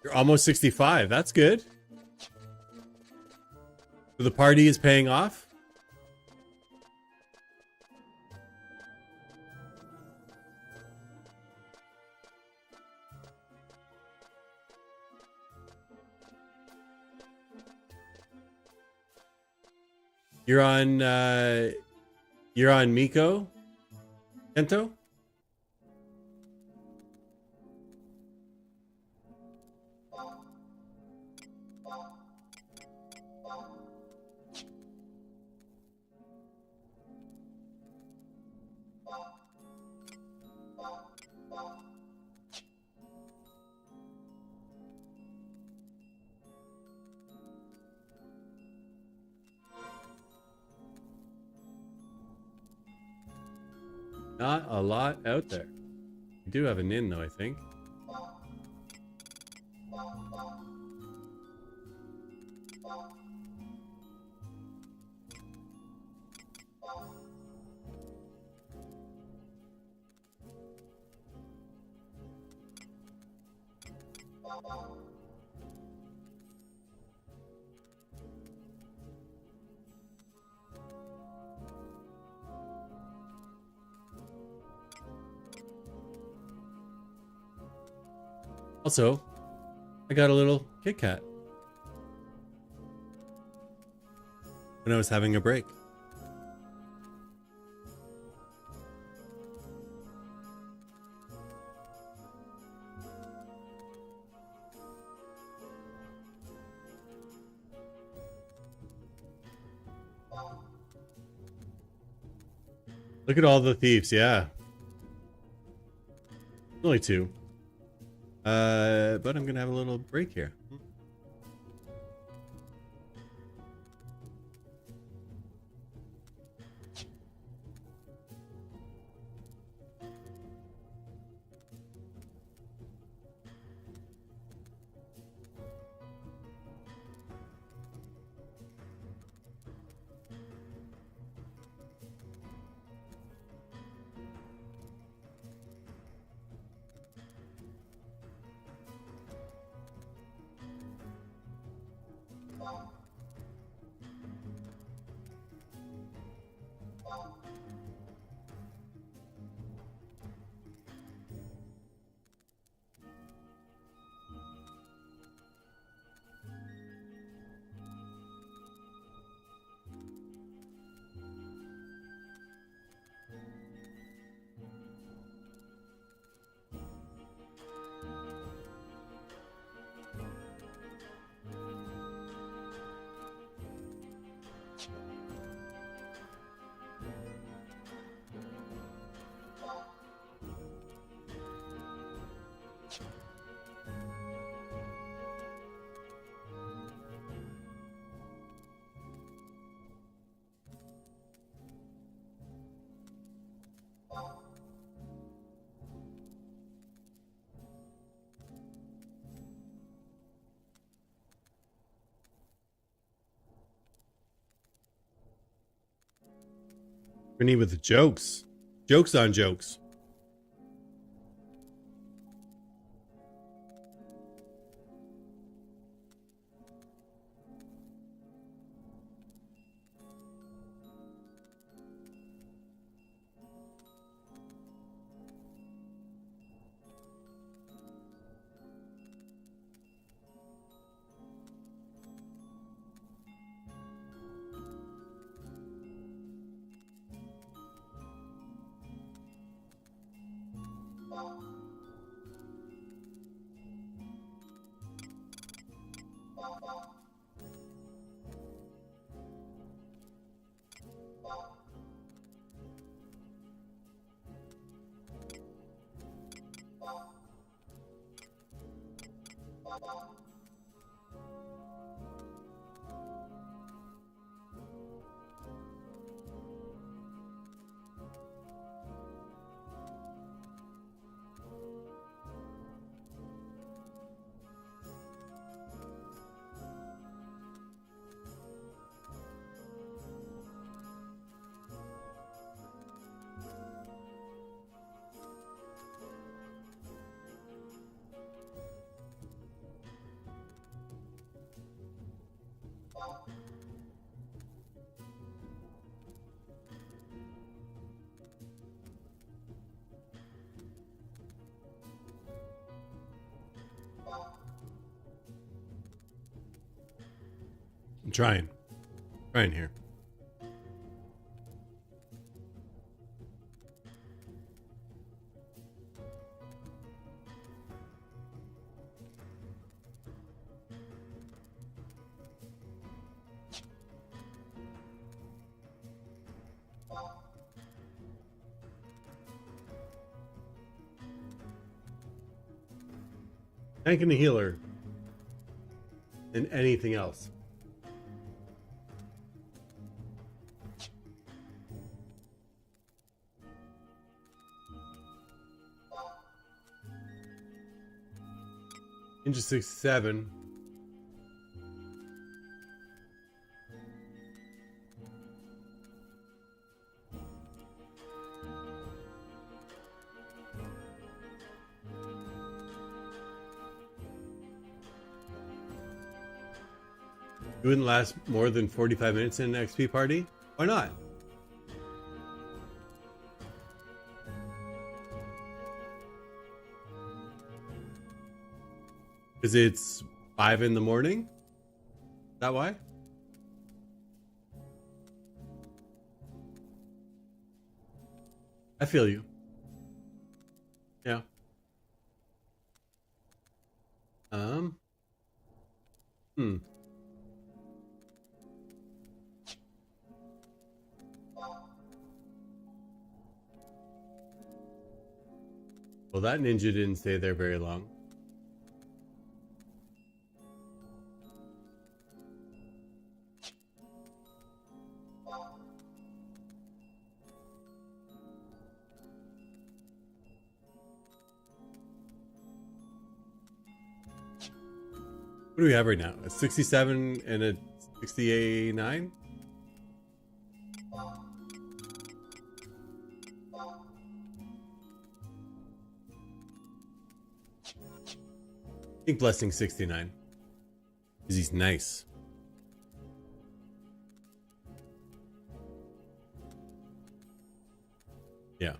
You're almost 65. That's good. So the party is paying off. You're on Miko, Kento? Not a lot out there. We do have an inn, though, I think. Also, I got a little Kit Kat when I was having a break. Look at all the thieves, yeah. Only two. But I'm gonna have a little break here. We need with the jokes. Jokes on jokes. I'm trying here. Tank and a healer. And anything else. Ninja 67. You wouldn't last more than 45 minutes in an XP party? Why not? Because it's 5 in the morning? Is that why? I feel you. Yeah. Well, that ninja didn't stay there very long. What do we have right now? A 67 and a 69? I think Blessing 69. Because he's nice. Yeah.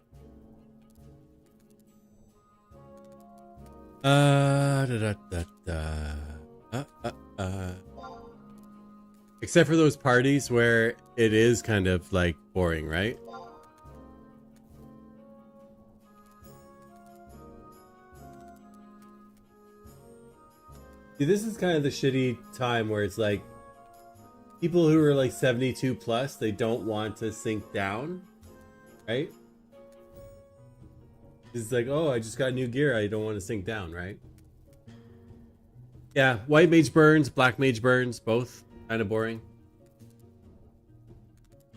Except for those parties where it is kind of like boring, right? See, this is kind of the shitty time where it's like people who are like 72 plus, they don't want to sink down, right? It's like, oh, I just got new gear, I don't want to sink down, right? Yeah, white mage burns, black mage burns, both kind of boring.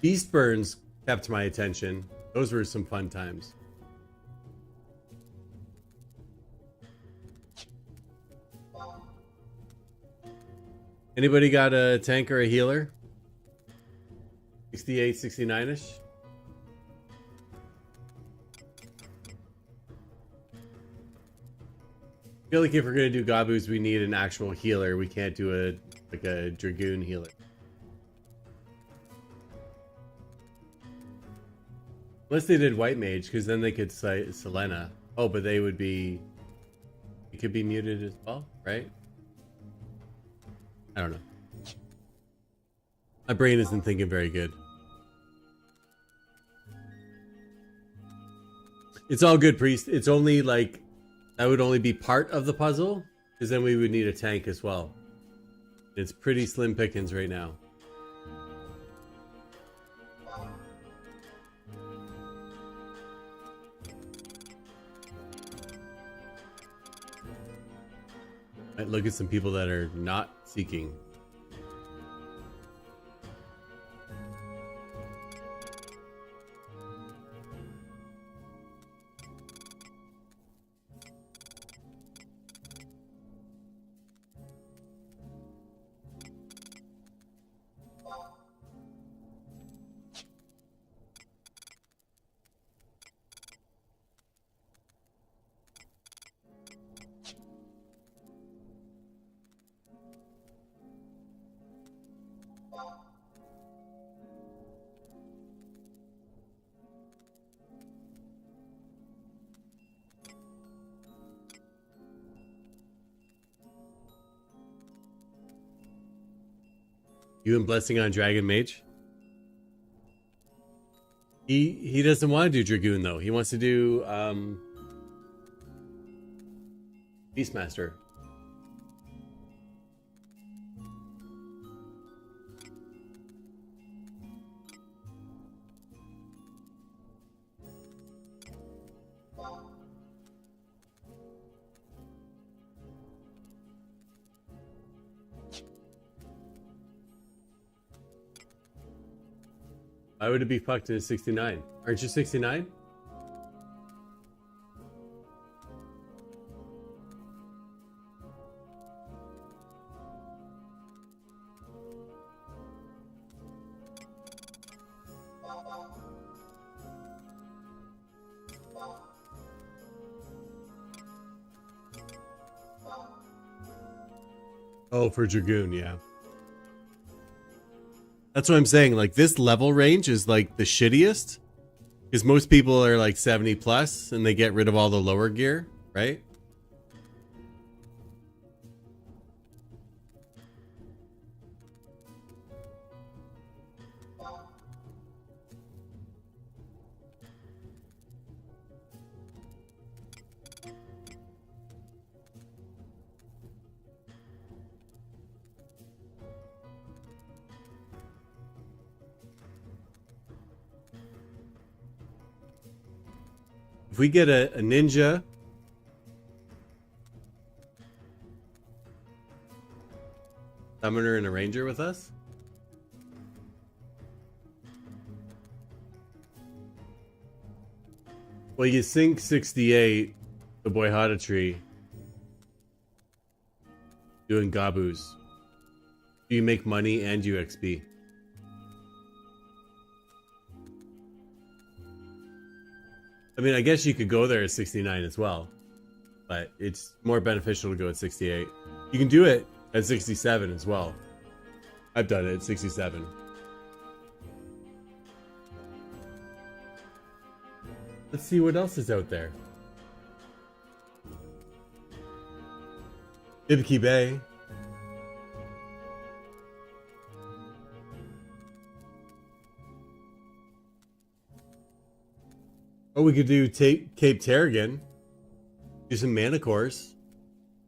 Beast burns kept my attention. Those were some fun times. Anybody got a tank or a healer? 68, 69-ish? I feel like if we're gonna do Gabus, we need an actual healer. We can't do a Dragoon healer. Unless they did White Mage, because then they could cite Selena. Oh, but they would be... It could be muted as well, right? I don't know. My brain isn't thinking very good. It's all good, Priest. It's only like... That would only be part of the puzzle, because then we would need a tank as well. It's pretty slim pickings right now. Might look at some people that are not seeking. You and Blessing on Dragon Mage? He doesn't want to do Dragoon though. He wants to do Beastmaster. Why would it be fucked to 69? Aren't you 69? Oh, for Dragoon, yeah. That's what I'm saying. Like, this level range is like the shittiest. Because most people are like 70 plus and they get rid of all the lower gear, right? If we get a ninja, summoner, and a ranger with us, well, you sync 68, the Boyhata tree, doing Gabus. You make money and UXP. I mean, I guess you could go there at 69 as well, but it's more beneficial to go at 68. You can do it at 67 as well. I've done it at 67. Let's see what else is out there. Ibiki Bay. Oh, we could do Cape Terragon. Do some mana cores.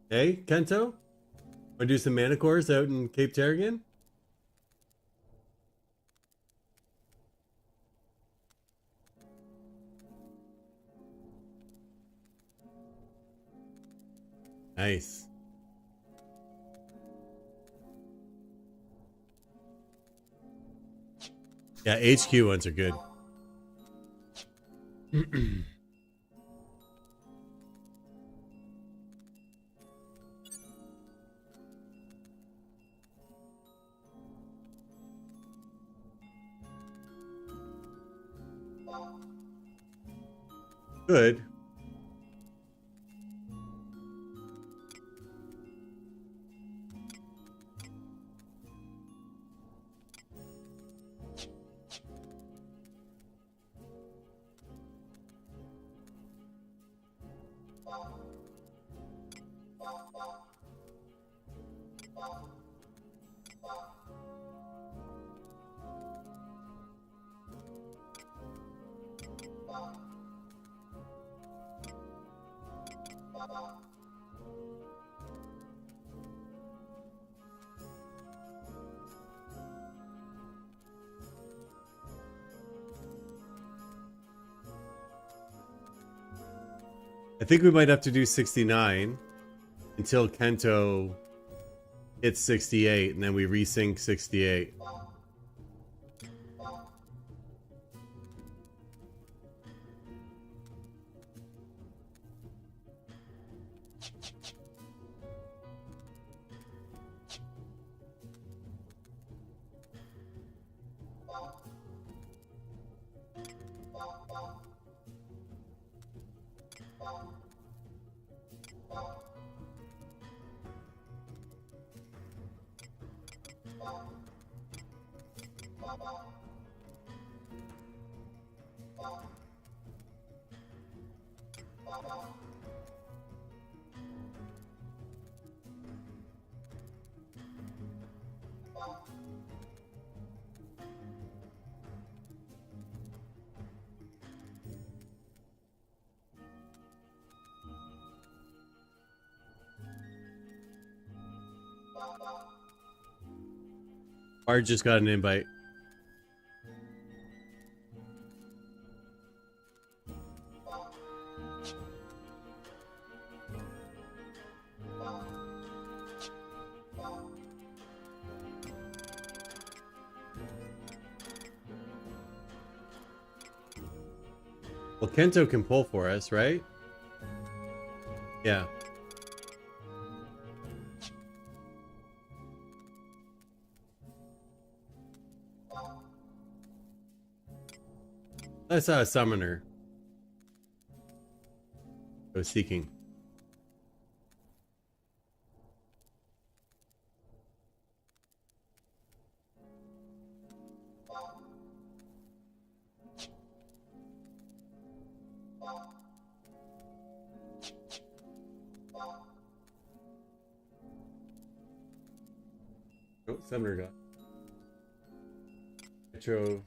Hey, Kento? Want to do some mana cores out in Cape Terragon? Nice. Yeah, HQ ones are good. Good. I think we might have to do 69 until Kento hits 68, and then we resync 68. Bard just got an invite. Well, Kento can pull for us, right? Yeah. I saw a summoner. I was seeking. Oh, summoner got. Metro.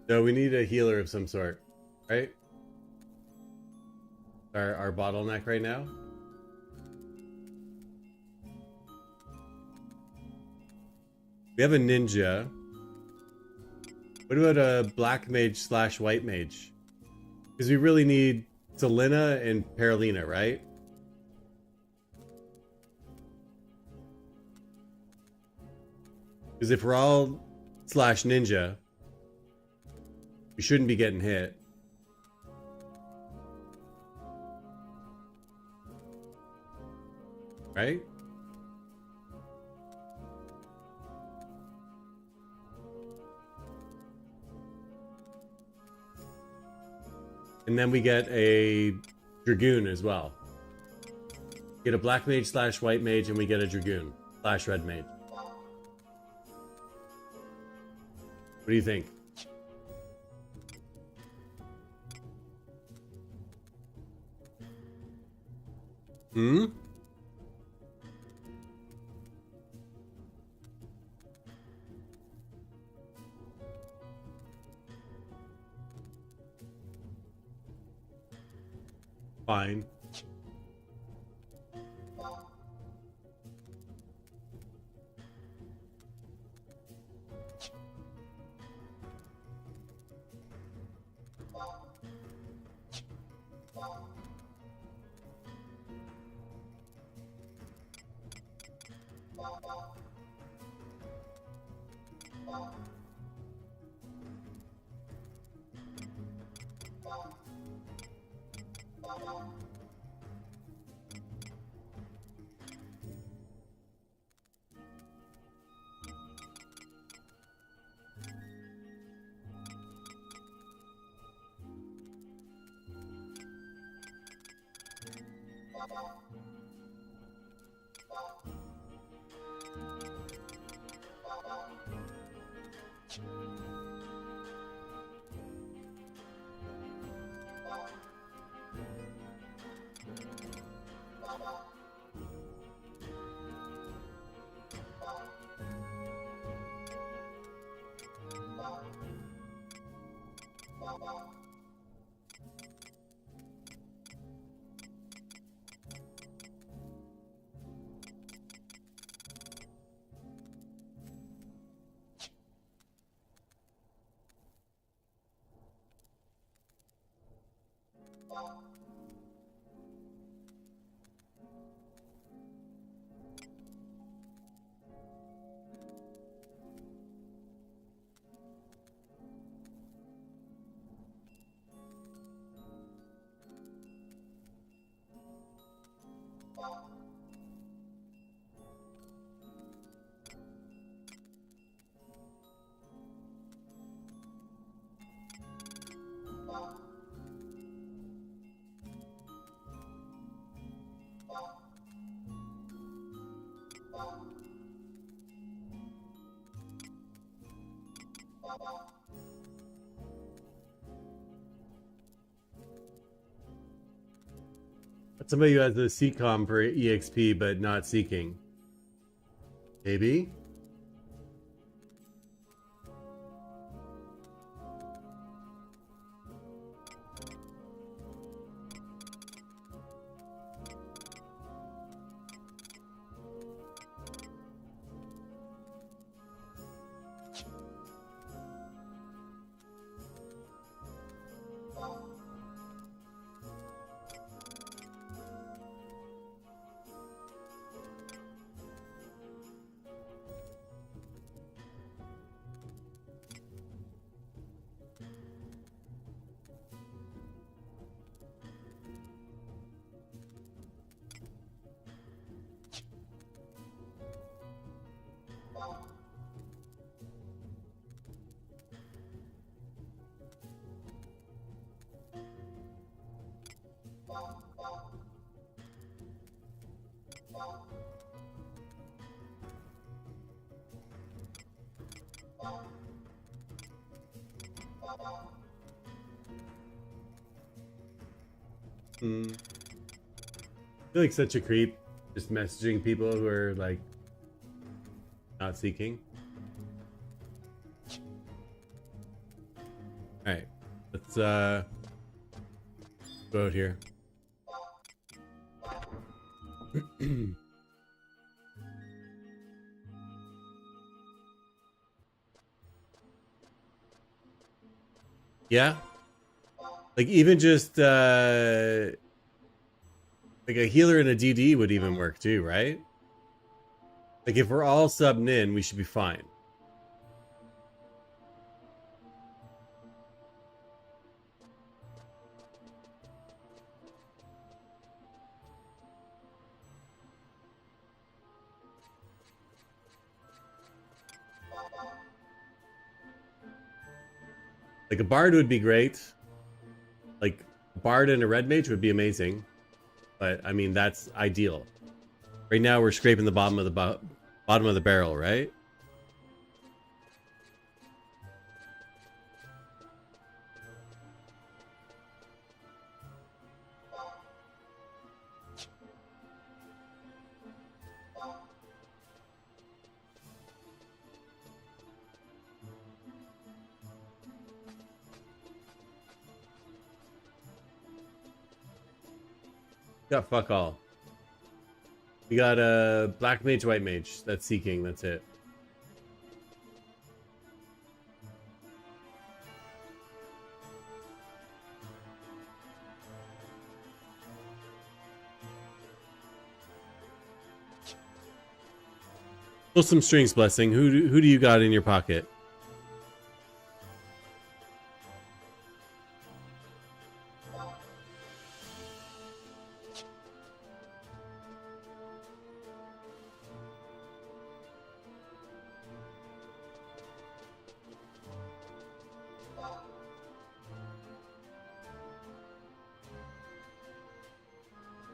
So we need a healer of some sort, right? Our bottleneck right now. We have a ninja. What about a black mage / white mage? Because we really need Selena and Paralina, right? Because if we're all / ninja, we shouldn't be getting hit. Right? And then we get a Dragoon as well. Get a black mage / white mage, and we get a Dragoon / red mage. What do you think? Hmm? Fine. Somebody who has a CCOM for EXP but not seeking. Maybe? I feel like such a creep just messaging people who are like not seeking. Alright, let's go out here. Yeah, like even just like a healer and a DD would even work too, right? Like if we're all subbing in, we should be fine. Like a bard would be great. Like a bard and a red mage would be amazing. But I mean, that's ideal. Right now we're scraping the bottom of the barrel, right? Got fuck all. We got a black mage, white mage. That's seeking. That's it. Pull some strings, blessing. Who do you got in your pocket?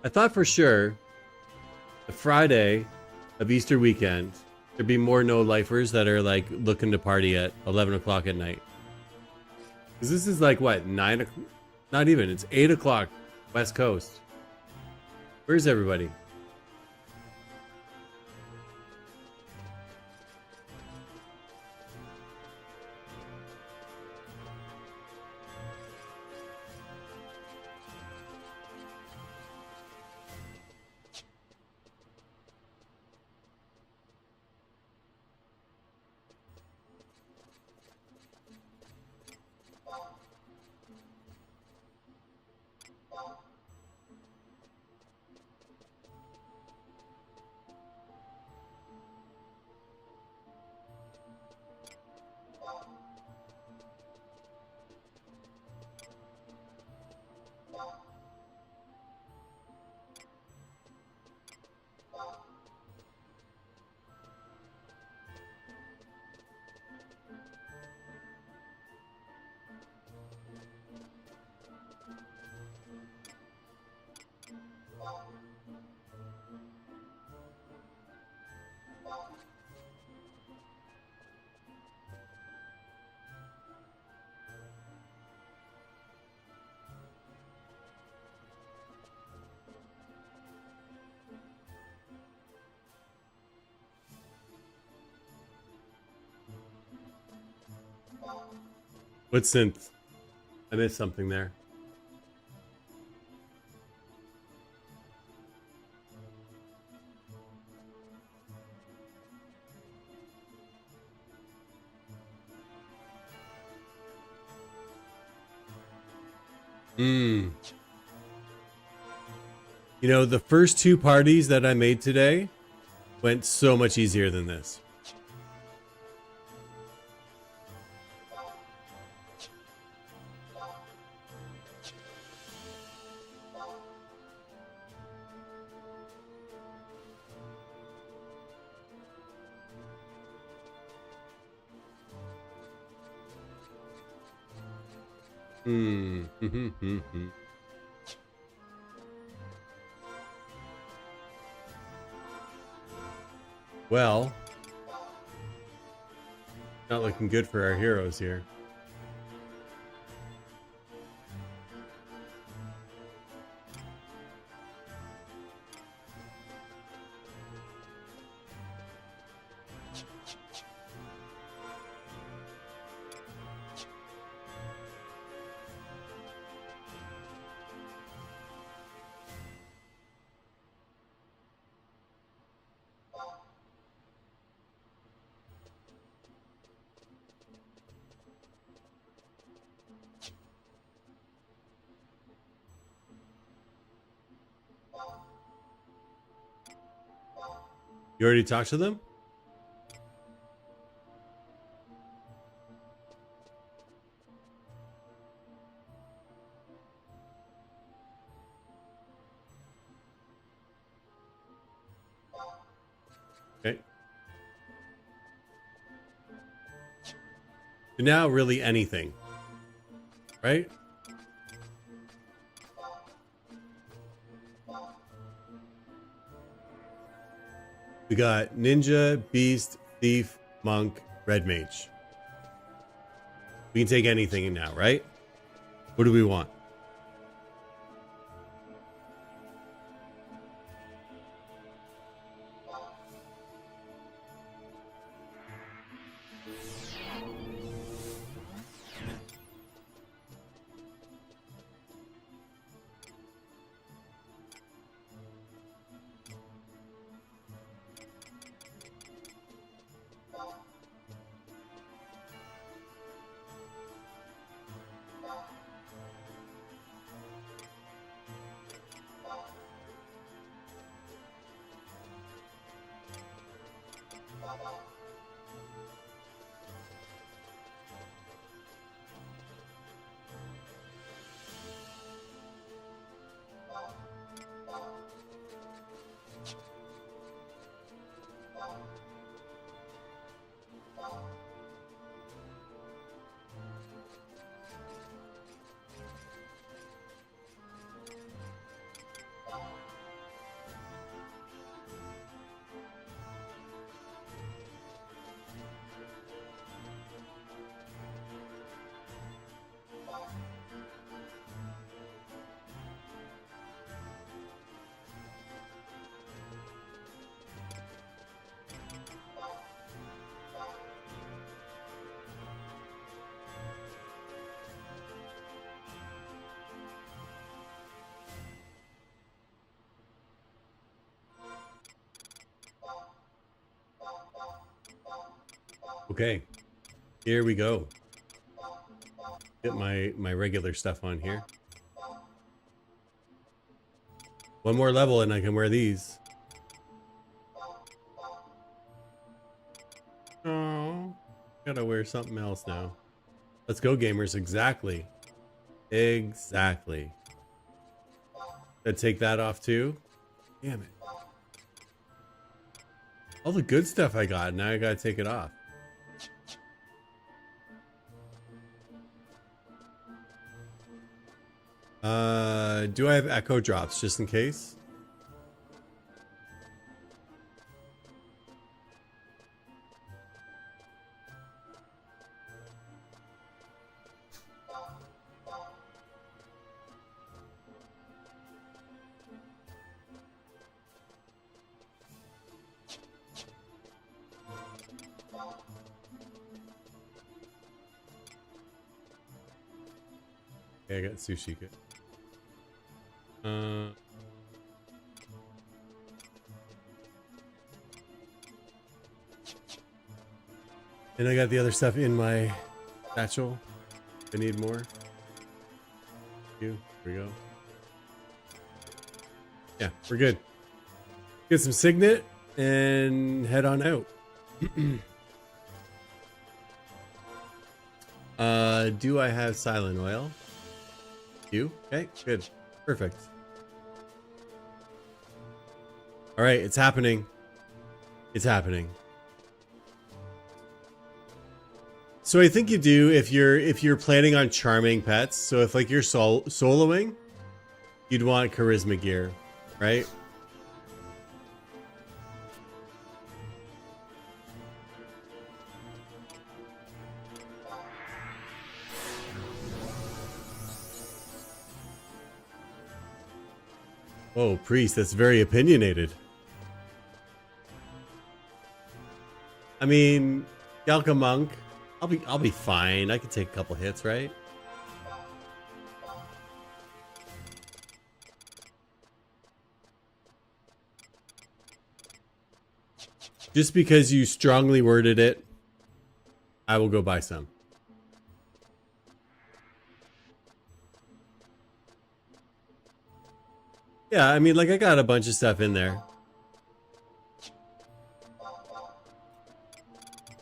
I thought for sure the Friday of Easter weekend there'd be more no-lifers that are like looking to party at 11 o'clock at night. Because this is like what, 9 o'clock? Not even, it's 8 o'clock West Coast. Where's everybody? What synth? I missed something there. You know, the first two parties that I made today went so much easier than this. Well, not looking good for our heroes here. You already talked to them? Okay. So now really anything, right? We got Ninja, Beast, Thief, Monk, Red Mage. We can take anything in now, right? What do we want? Okay, here we go. Get my regular stuff on here. One more level and I can wear these. Oh, gotta wear something else now. Let's go, gamers. Exactly. Exactly. Gotta take that off too. Damn it. All the good stuff I got, now I gotta take it off. Do I have echo drops just in case? Okay, I got sushi. Good. And I got the other stuff in my satchel. I need more. Here we go. Yeah, we're good. Get some Signet and head on out. Do I have silent oil? You? Okay, good. Perfect. All right, it's happening. It's happening. So I think you do if you're planning on charming pets. So if like you're soloing, you'd want charisma gear, right? Oh, priest, that's very opinionated. I mean, Galka Monk, I'll be fine. I can take a couple hits, right? Just because you strongly worded it, I will go buy some. Yeah, I mean, like, I got a bunch of stuff in there.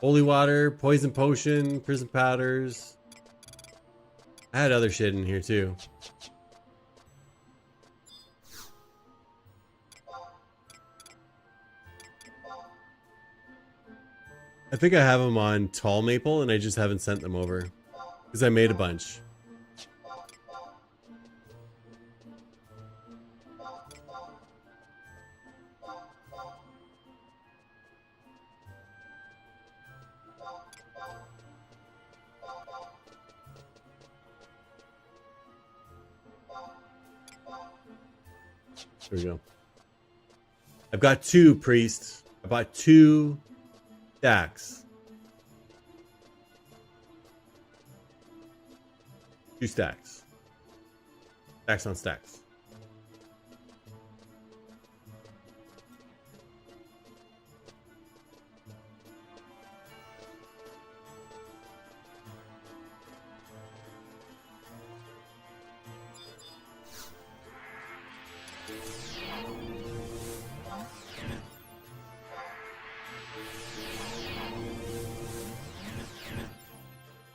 Holy water, poison potion, prison powders. I had other shit in here too. I think I have them on tall maple and I just haven't sent them over because I made a bunch. Here we go. I've got 2 priests. I bought 2 stacks. 2 stacks. Stacks on stacks.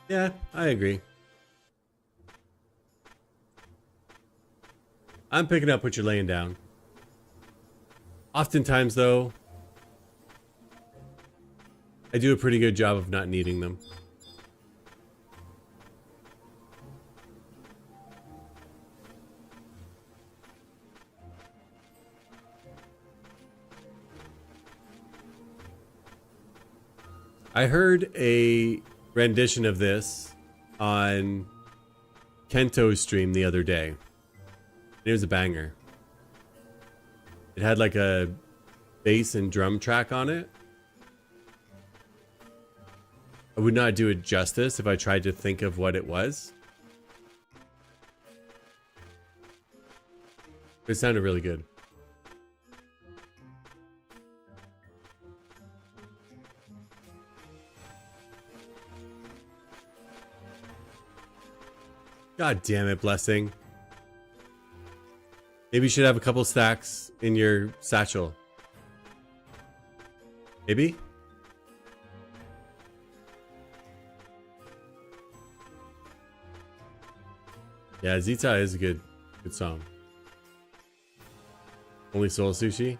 Yeah, I agree. I'm picking up what you're laying down. Oftentimes, though, I do a pretty good job of not needing them. I heard a rendition of this on Kento's stream the other day. It was a banger. It had like a bass and drum track on it. I would not do it justice if I tried to think of what it was. It sounded really good. God damn it, Blessing. Maybe you should have a couple stacks in your satchel. Maybe? Yeah, Zita is a good song. Only soul sushi?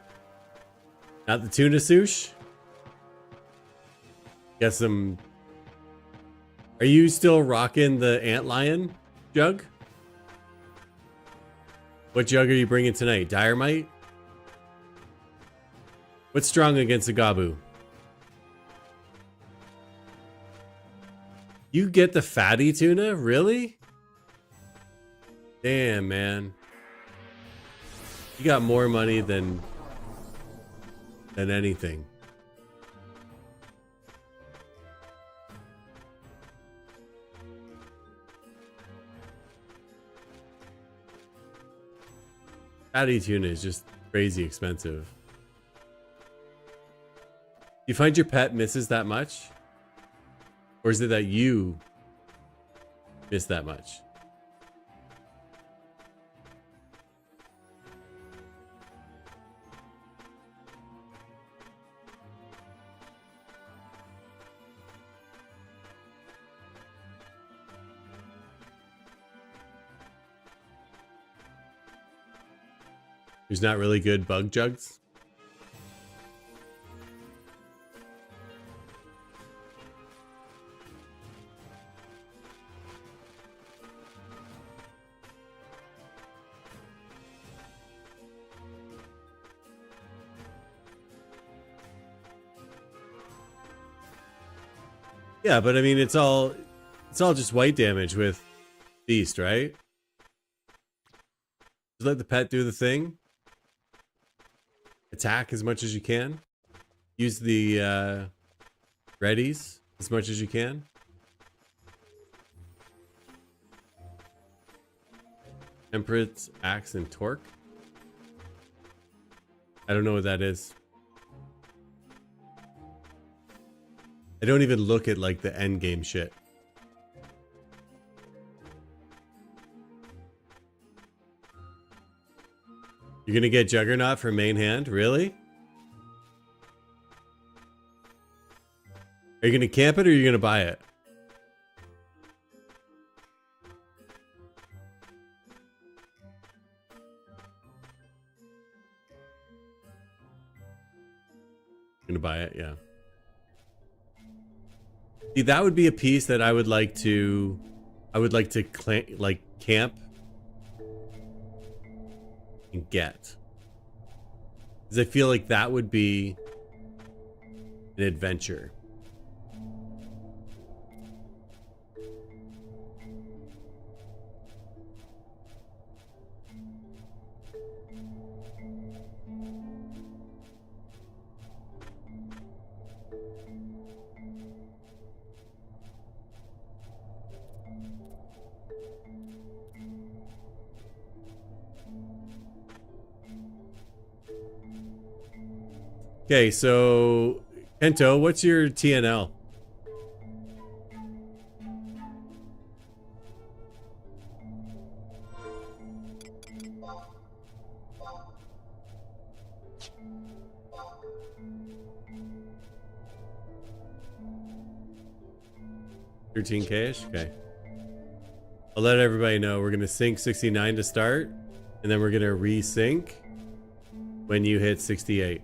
Not the tuna sushi? Got some... Are you still rocking the antlion jug? What jug are you bringing tonight? Diorite? What's strong against a Gabu? You get the fatty tuna? Really? Damn, man. You got more money than anything. Patty tuna is just crazy expensive. You find your pet misses that much? Or is it that you miss that much? There's not really good bug jugs. Yeah, but I mean, it's all just white damage with Beast, right? Just let the pet do the thing. Attack as much as you can. Use the readies as much as you can. Temperate, axe, and torque. I don't know what that is. I don't even look at like the end game shit. You're gonna get Juggernaut for main hand? Really? Are you gonna camp it or are you gonna buy it? Gonna buy it, yeah. See, that would be a piece that I would like to camp and get. Because I feel like that would be an adventure. Okay, so Kento, what's your TNL? $13K-ish? Okay. I'll let everybody know we're gonna sync 69 to start, and then we're gonna resync when you hit 68.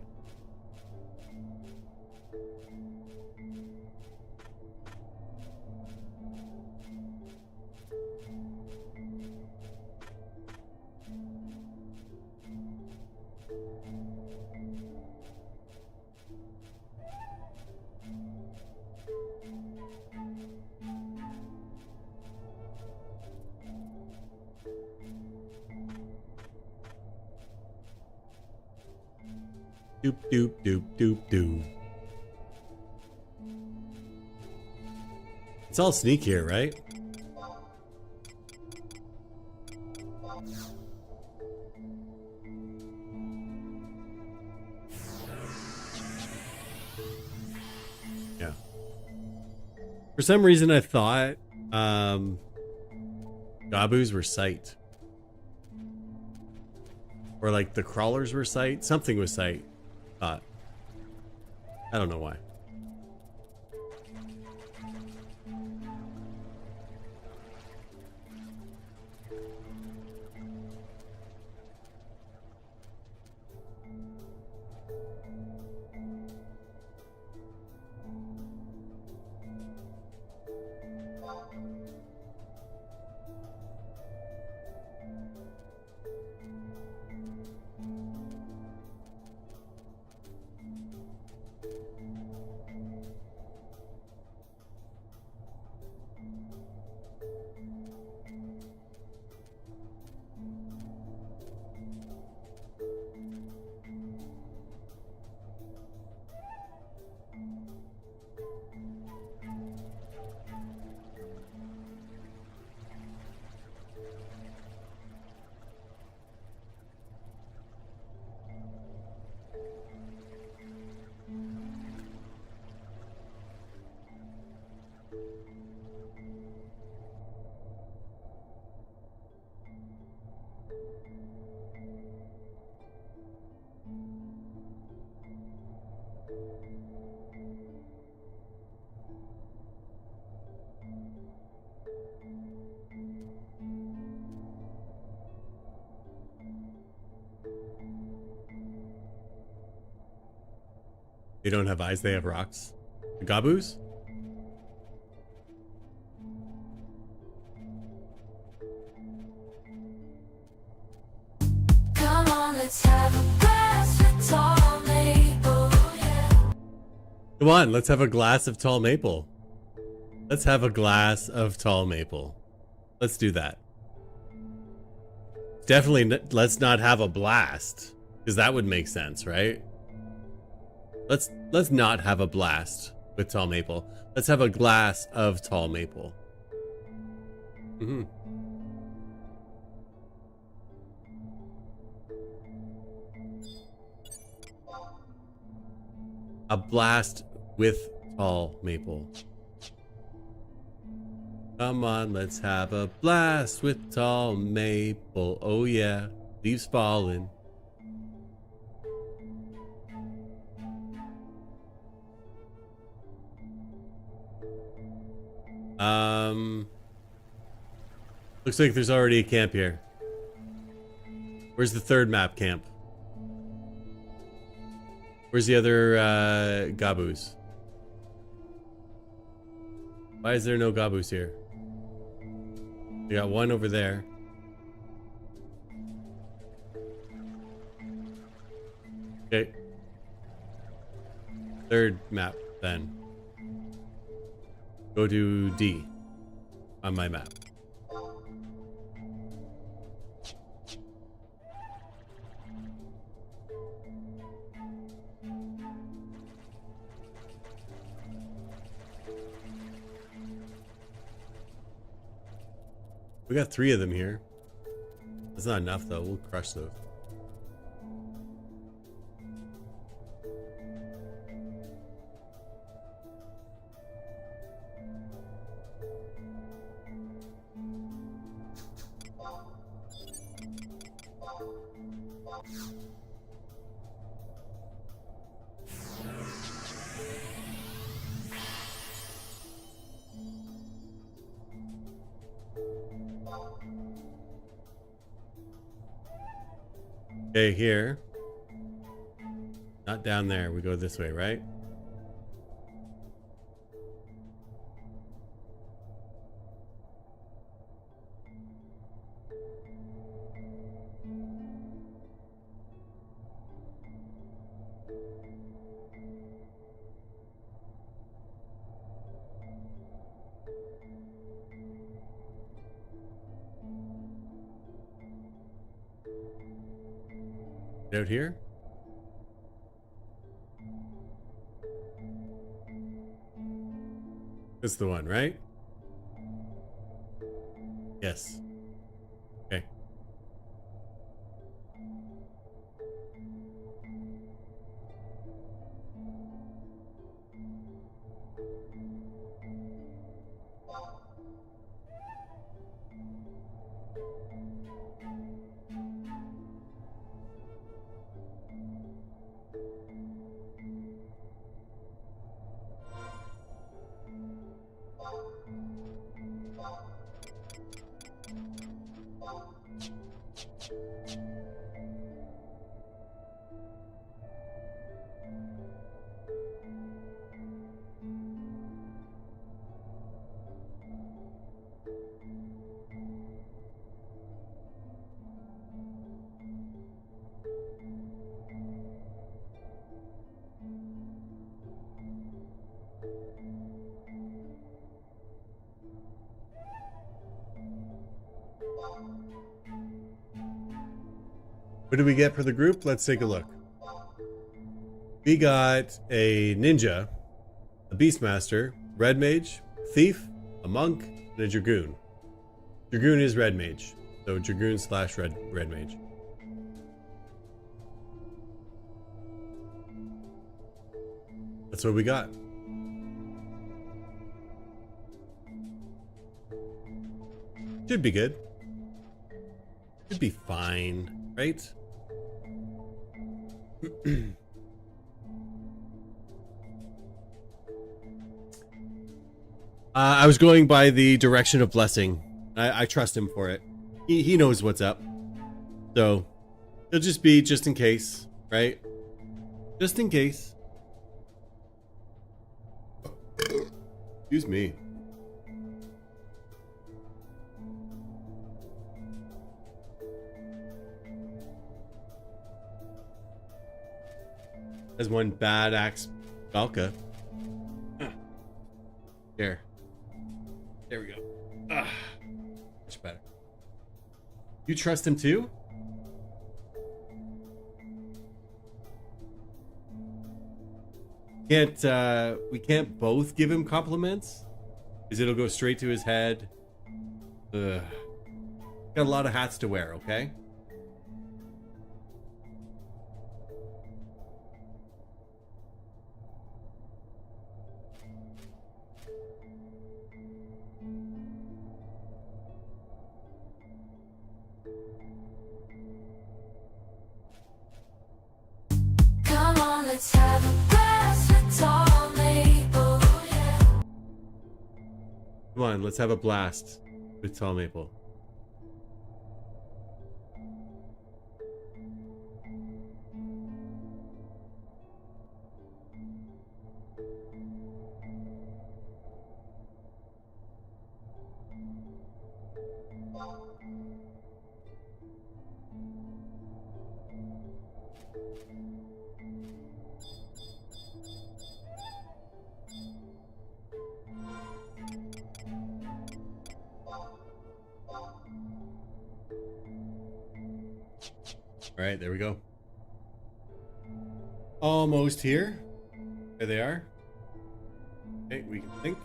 Doop doop doop doop doop. It's all sneak here, right? Yeah. For some reason I thought Gabus were sight. Or like the crawlers were sight. Something was sight. I don't know why. don't have eyes, they have rocks. The Gabus? Come on, let's have a glass of tall maple, yeah. Come on, let's have a glass of tall maple. Let's have a glass of tall maple. Let's do that. Definitely, let's not have a blast, because that would make sense, right? Let's not have a blast with tall maple. Let's have a glass of tall maple. Mm-hmm. A blast with tall maple. Come on, let's have a blast with tall maple. Oh yeah, leaves falling. Looks like there's already a camp here. Where's the third map camp? Where's the other Gabus? Why is there no Gabus here? We got one over there. Okay. Third map, then. Go to D on my map. We got 3 of them here. That's not enough though. We'll crush those. Okay, here. Not down there. We go this way, right? Out here? That's the one, right? Yes. Okay. What did we get for the group? Let's take a look. We got a ninja, a beastmaster, red mage, thief, a monk, and a dragoon. Dragoon is red mage, so dragoon slash red mage. That's what we got. Should be good. Should be fine, right? I was going by the direction of blessing. I trust him for it. He knows what's up. So it'll just be just in case, right? Just in case. Excuse me. As one bad axe Valka. There. There we go. Much better. You trust him too? We can't both give him compliments? Because it'll go straight to his head. Ugh. Got a lot of hats to wear, okay? Come on, let's have a blast with tall maple, yeah. Come on, let's have a blast with Tall Maple. All right, there we go. Almost here. There they are. Okay, we can think.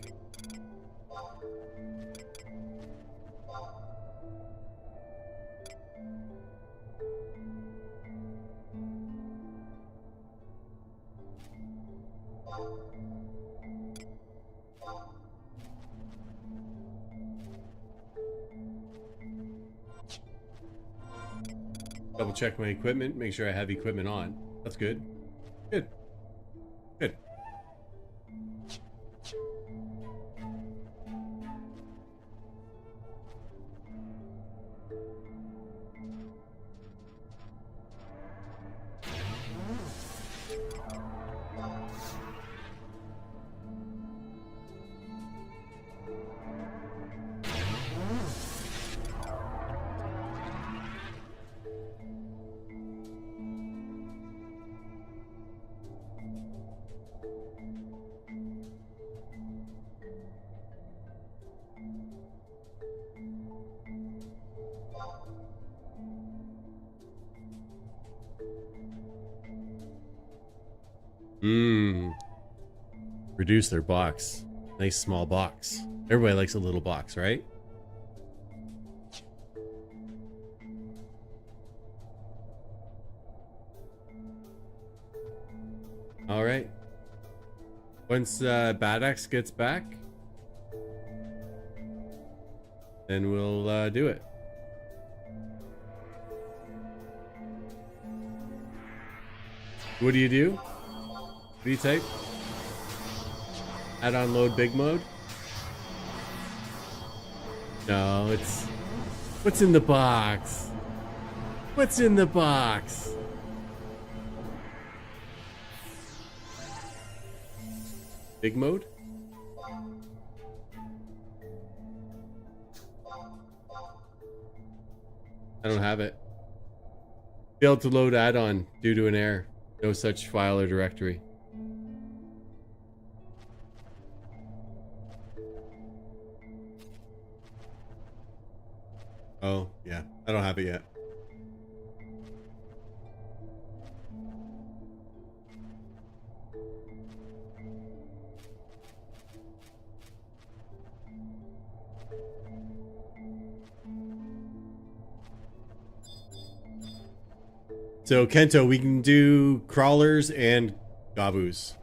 Double check my equipment, make sure I have equipment on. That's good. Good. Good. Reduce their box. Nice small box. Everybody likes a little box, right? All right. Once Bad Axe gets back, then we'll do it. What do you do? What do you type? Add on load big mode? No, it's... What's in the box? What's in the box? Big mode? I don't have it. Failed to load add-on due to an error. No such file or directory. Oh, yeah. I don't have it yet. So, Kento, we can do crawlers and gabus.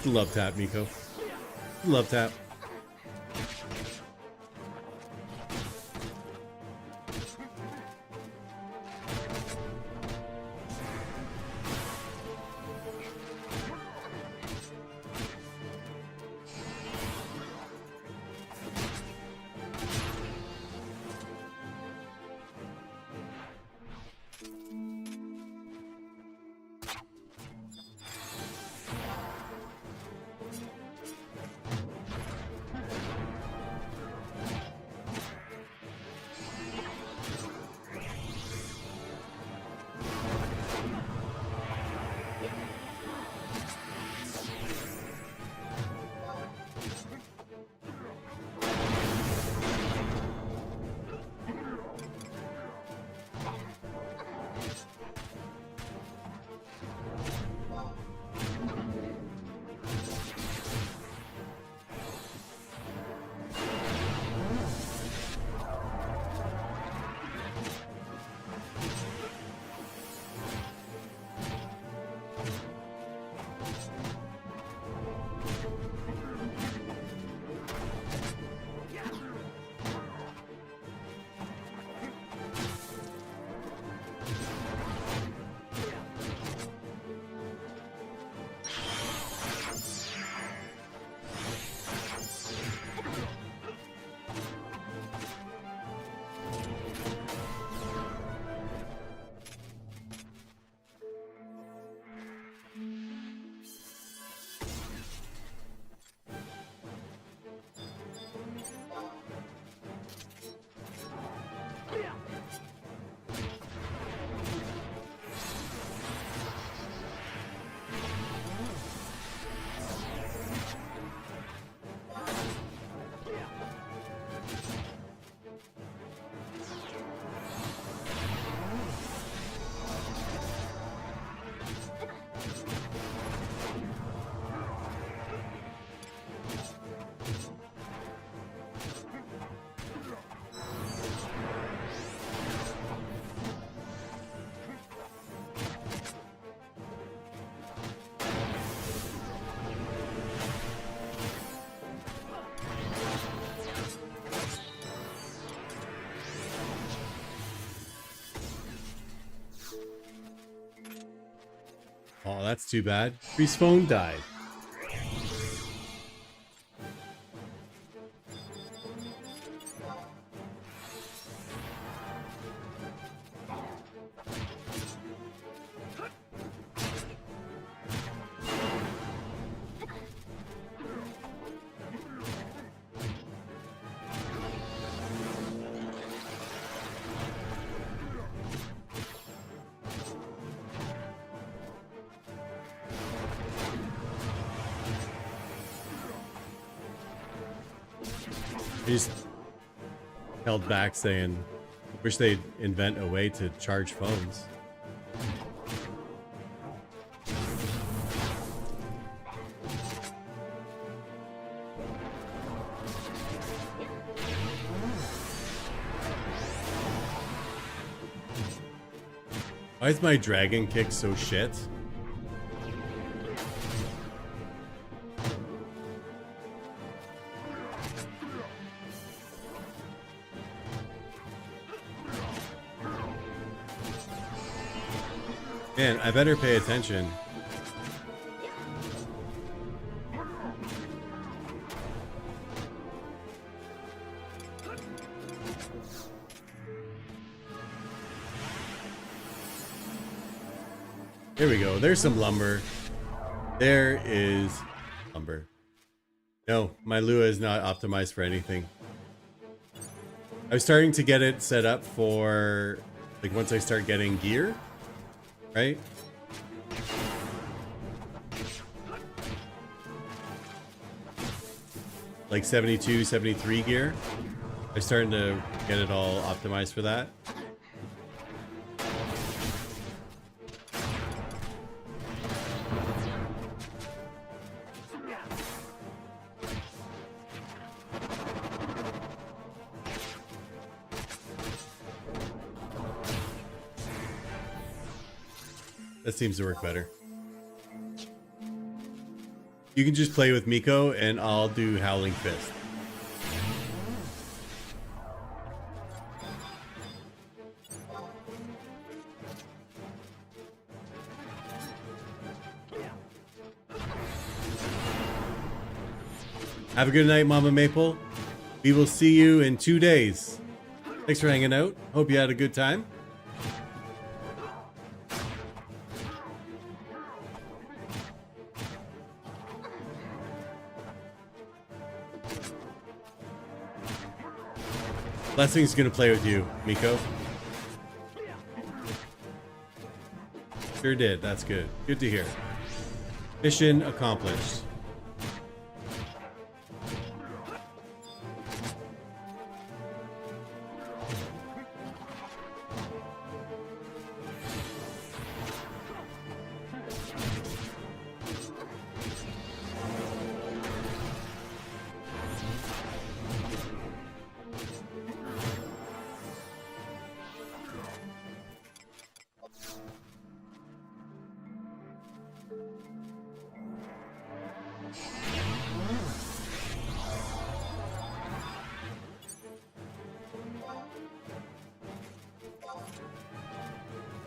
Love tap, Miko. Love tap. Oh, that's too bad. Reese's phone died. He just held back saying, wish they'd invent a way to charge phones. Why is my dragon kick so shit? Man, I better pay attention. Here we go. There's some lumber. There is lumber. No, my Lua is not optimized for anything. I was starting to get it set up for, like, once I start getting gear, right? Like 72, 73 gear. I'm starting to get it all optimized for that. That seems to work better. You can just play with Miko and I'll do Howling Fist. Have a good night, Mama Maple. We will see you in 2 days. Thanks for hanging out. Hope you had a good time. Blessing's gonna play with you, Miko. Sure did. That's good. Good to hear. Mission accomplished.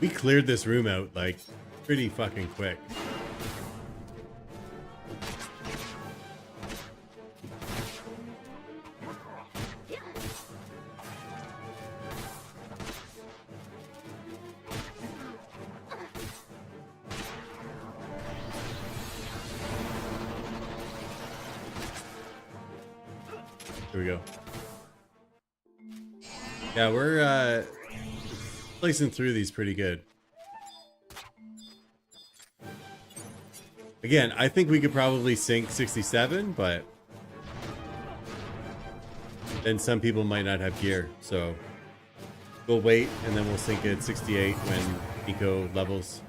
We cleared this room out, like, pretty fucking quick. Here we go. Yeah, we're, placing through these pretty good. Again, I think we could probably sync 67, but then some people might not have gear, so we'll wait and then we'll sync it 68 when Miko levels.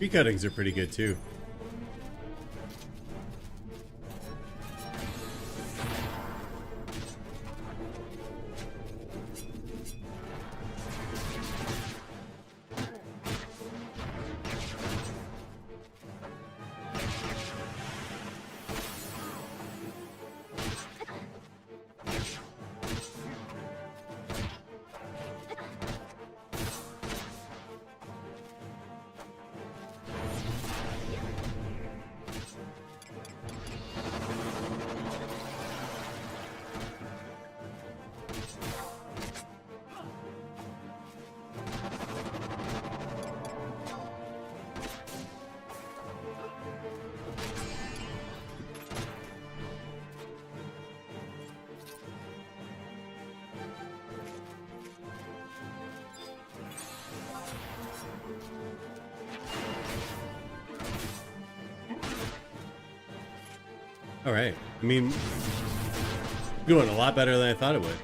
Tree cuttings are pretty good too. All right. I mean, doing a lot better than I thought it would.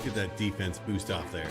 Get that defense boost off there.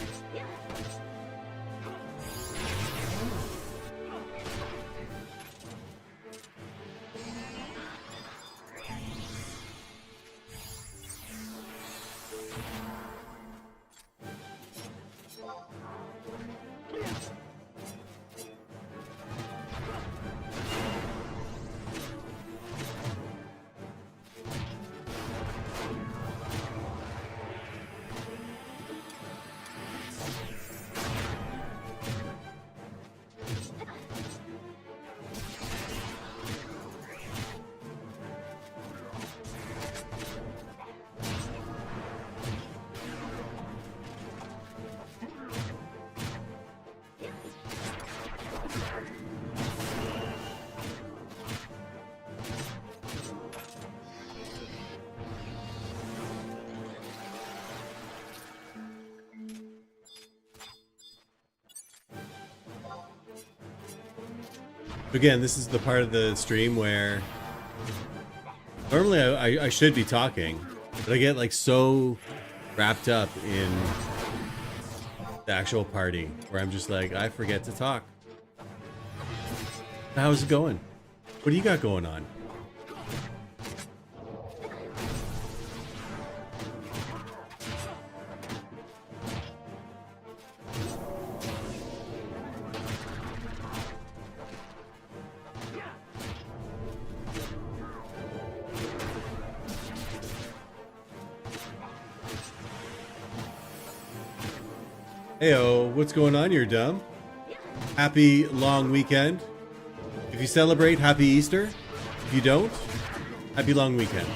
Again, this is the part of the stream where normally I should be talking, but I get like so wrapped up in the actual party where I'm just like, I forget to talk. How's it going? What do you got going on? Heyo, what's going on? You're dumb. Happy long weekend. If you celebrate, happy Easter. If you don't, happy long weekend.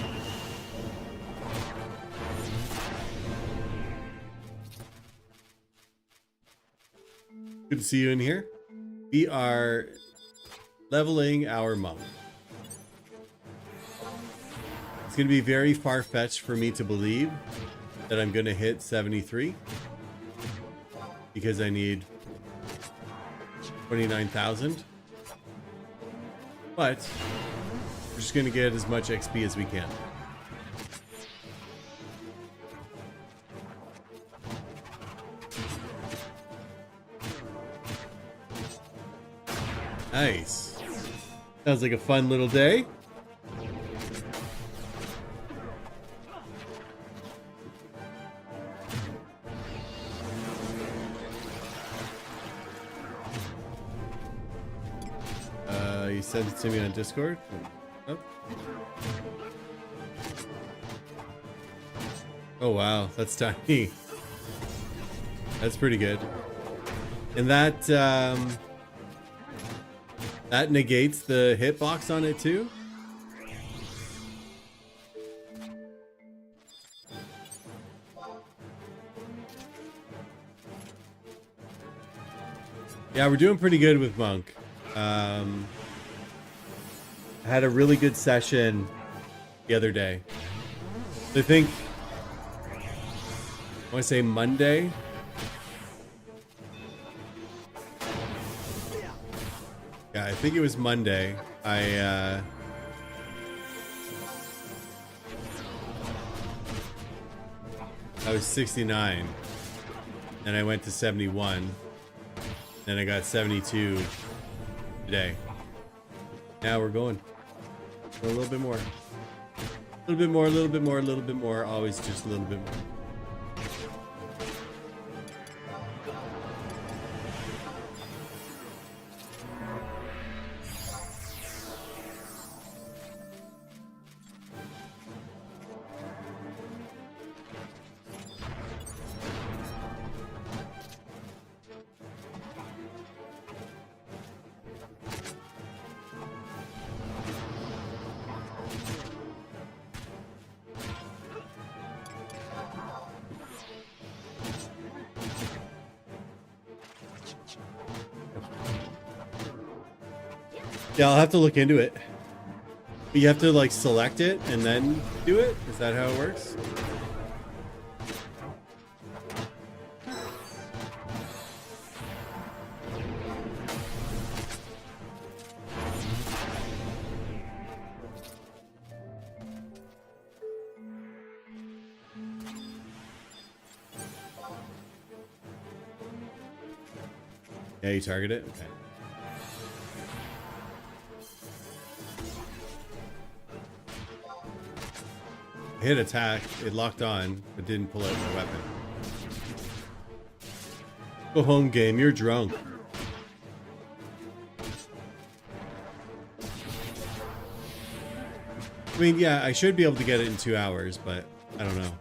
Good to see you in here. We are leveling our monk. It's going to be very far-fetched for me to believe that I'm going to hit 73. Because I need 29,000. But we're just going to get as much XP as we can. Nice. Sounds like a fun little day. You sent it to me on Discord? Oh, oh wow, that's tiny. That's pretty good. And that that negates the hitbox on it too? Yeah, we're doing pretty good with Monk. I had a really good session the other day. I think I want to say Monday. Yeah, I think it was Monday. I was 69, and I went to 71, then I got 72 today. Now we're going. A little bit more. A little bit more, a little bit more, a little bit more. Always just a little bit more. Yeah, I'll have to look into it. But you have to like select it and then do it? Is that how it works? Yeah, you target it? Okay. I hit attack, it locked on, but didn't pull out my weapon. Go home, game, you're drunk. I mean, yeah, I should be able to get it in 2 hours, but I don't know.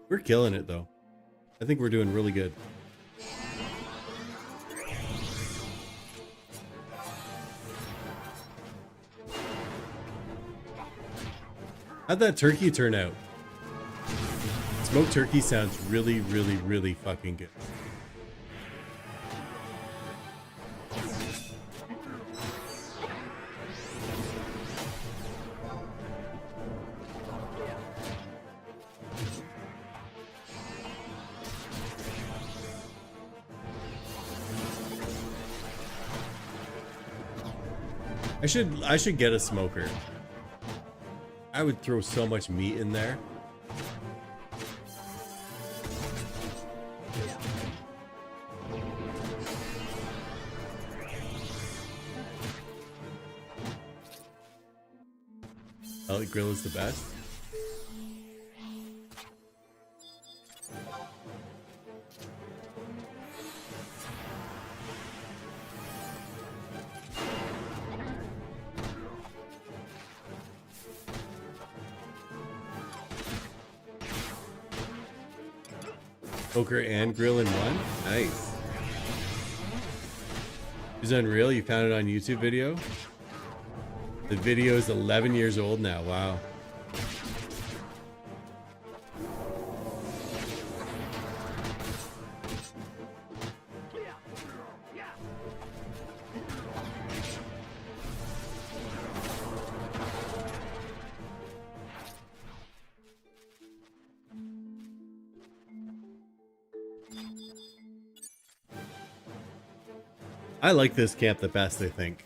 We're killing it, though. I think we're doing really good. How'd that turkey turn out? Smoked turkey sounds really, really, really fucking good. I should get a smoker. I would throw so much meat in there. Pellet grill is the best. Poker and grill in one? Nice. Is Unreal? You found it on YouTube video? The video is 11 years old now. Wow. I like this camp the best, I think.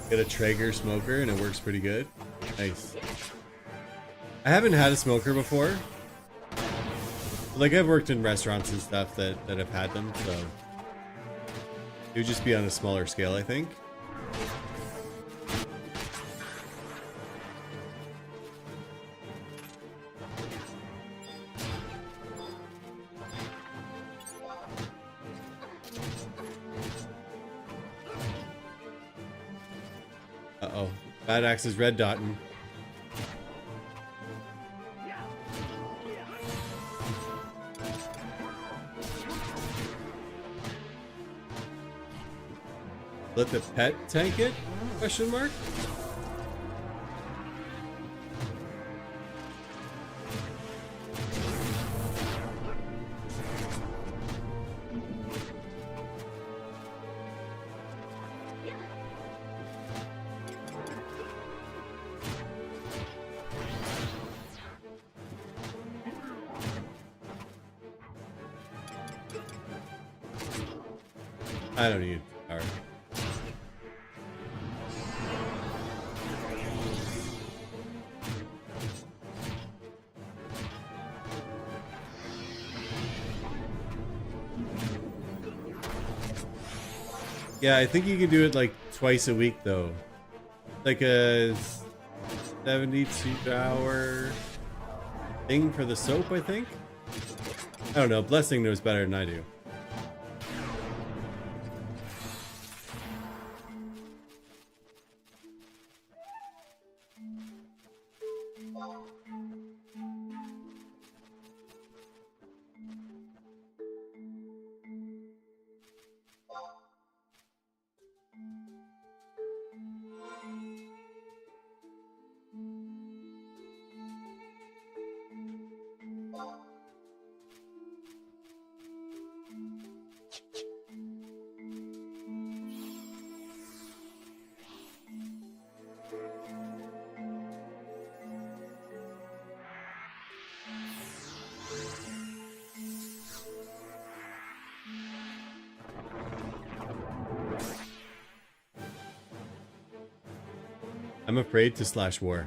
Get a Traeger smoker and it works pretty good. Nice. I haven't had a smoker before. Like, I've worked in restaurants and stuff that have had them, so it would just be on a smaller scale, I think. Uh-oh. Bad Axe is red dotting. Let the pet tank it? Question mark? I don't need power. Yeah, I think you can do it like twice a week though. Like a 72-hour thing for the soap, I think. I don't know. Blessing knows better than I do. I'm afraid to slash war.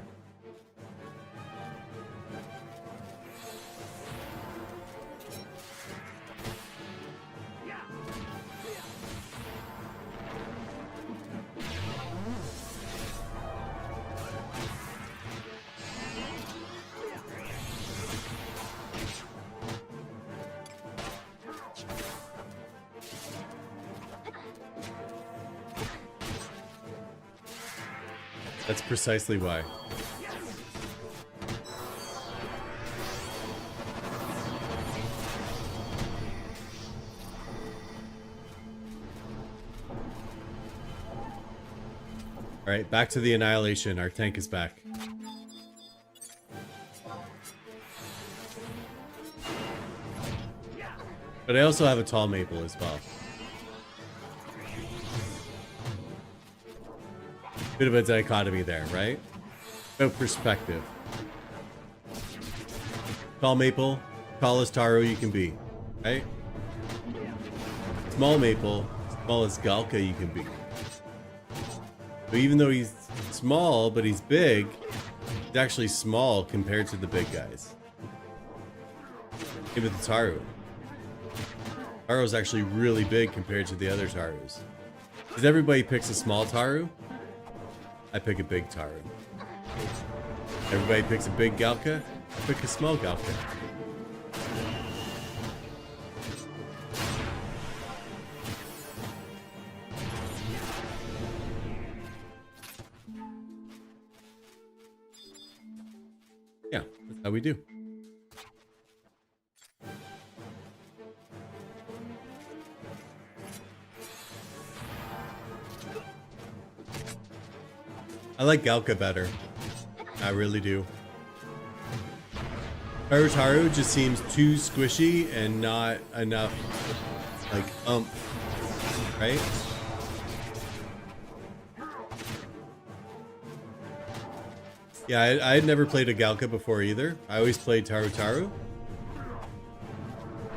That's precisely why. All right, back to the annihilation. Our tank is back. But I also have a tall maple as well. Bit of a dichotomy there, right? No perspective. Tall maple, tallest taro you can be, right? Small maple, smallest galka you can be. But even though he's small, but he's big, he's actually small compared to the big guys. Give it the Taru. Taro's actually really big compared to the other Tarus. Because everybody picks a small Taru. I pick a big Taru. Everybody picks a big Galka. I pick a small Galka. Yeah, that's how we do. I like Galka better. I really do. Taru just seems too squishy and not enough, like, right? Yeah, I had never played a Galka before either. I always played Taru.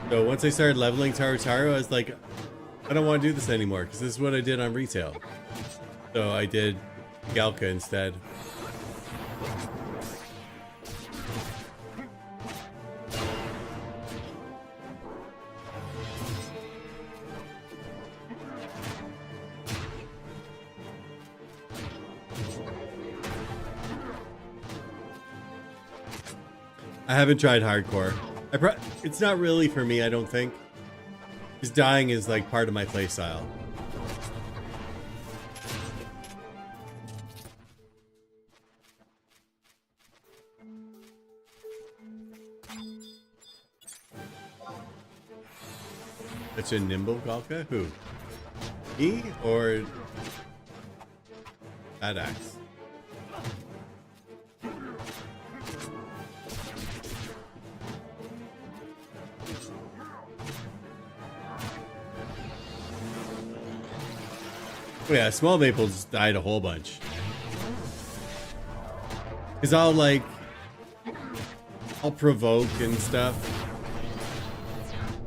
So once I started leveling Taru, I was like, I don't want to do this anymore because this is what I did on retail. So I did Galka instead. I haven't tried hardcore. It's not really for me, I don't think. Because dying is like part of my playstyle. Such a nimble Galka? Who? Me or that axe? Oh yeah, small maples died a whole bunch. Cause I'll provoke and stuff.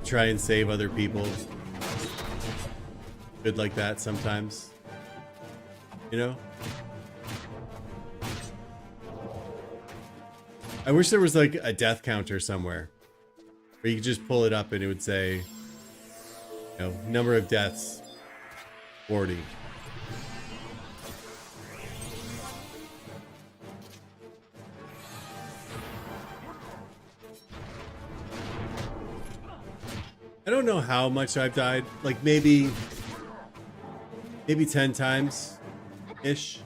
Try and save other people. good like that sometimes. You know? I wish there was like a death counter somewhere where you could just pull it up and it would say, you know, number of deaths, 40. I don't know how much I've died. Like maybe 10 times ish.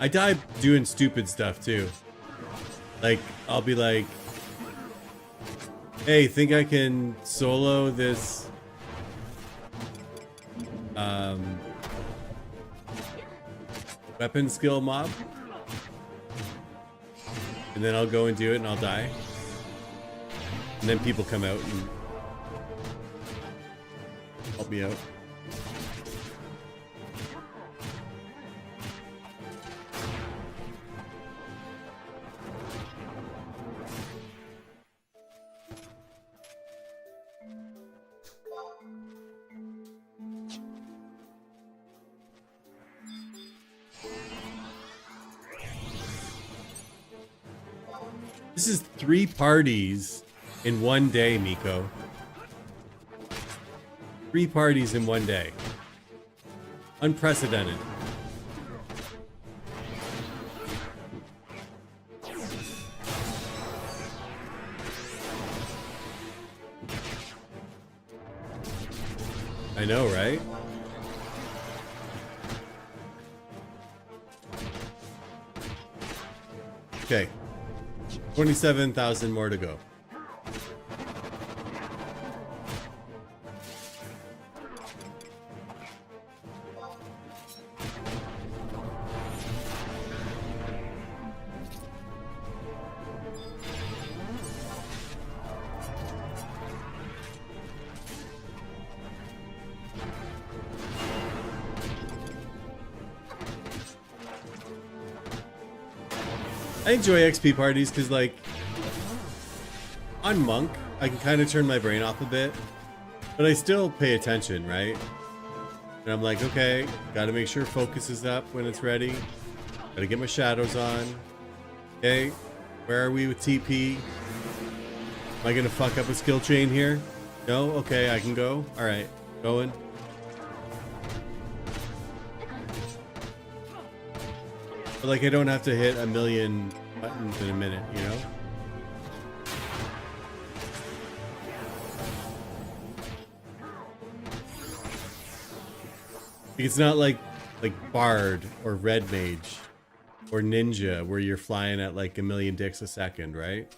I die doing stupid stuff too. Like I'll be like, hey, think I can solo this weapon skill mob? And then I'll go and do it and I'll die. And then people come out and help me out. This is 3 parties in one day, Miko. 3 parties in one day. Unprecedented. I know, right? Okay. 27,000 more to go. I enjoy XP parties because, like, on Monk, I can kind of turn my brain off a bit, but I still pay attention, right? And I'm like, okay, gotta make sure focus is up when it's ready. Gotta get my shadows on. Okay, where are we with TP? Am I gonna fuck up a skill chain here? No? Okay, I can go. Alright, going. But like, I don't have to hit a million buttons in a minute, you know? It's not like Bard or Red Mage or Ninja where you're flying at like a million dicks a second, right?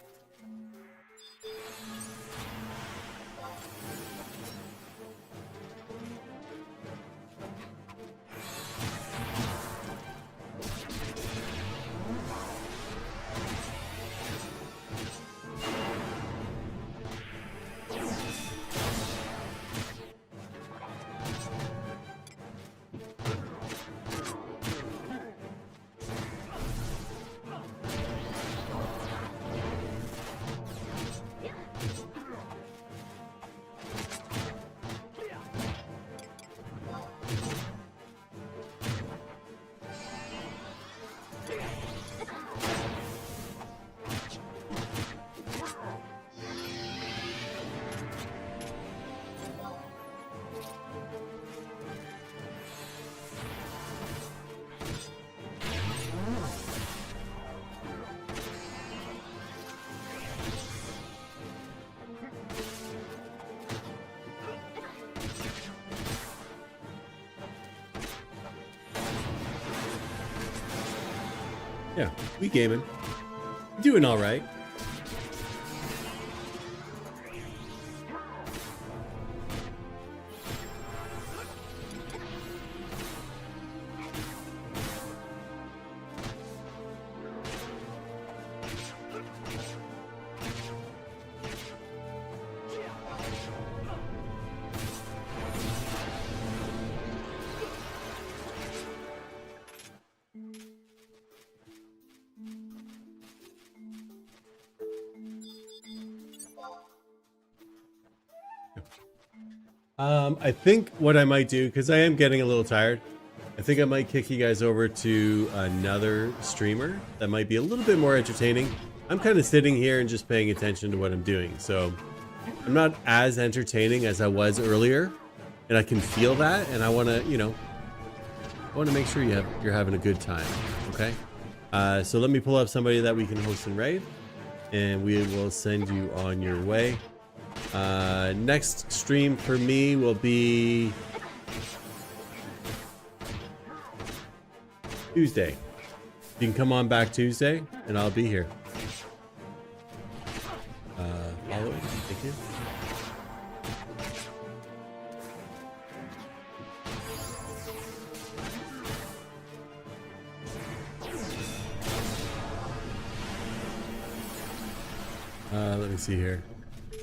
Yeah, we gaming. Doing all right. I think what I might do, because I am getting a little tired, I think I might kick you guys over to another streamer that might be a little bit more entertaining. I'm kind of sitting here and just paying attention to what I'm doing, so I'm not as entertaining as I was earlier, and I can feel that, and I want to, you know, I want to make sure you're having a good time. Okay, so let me pull up somebody that we can host and raid, and we will send you on your way. Next stream for me will be Tuesday. You can come on back Tuesday, and I'll be here. Follow. Thank you. Let me see here.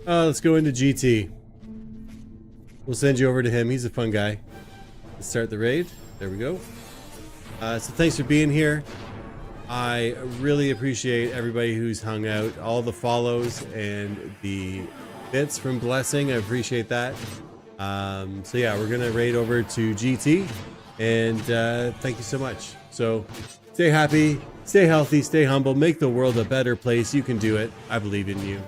Let's go into GT. We'll send you over to him. He's a fun guy. Let's start the raid. There we go. So thanks for being here. I really appreciate everybody who's hung out, all the follows and the bits from Blessing. I appreciate that. So yeah, we're gonna raid over to GT, and thank you so much. So stay happy, stay healthy, stay humble, make the world a better place. You can do it. I believe in you.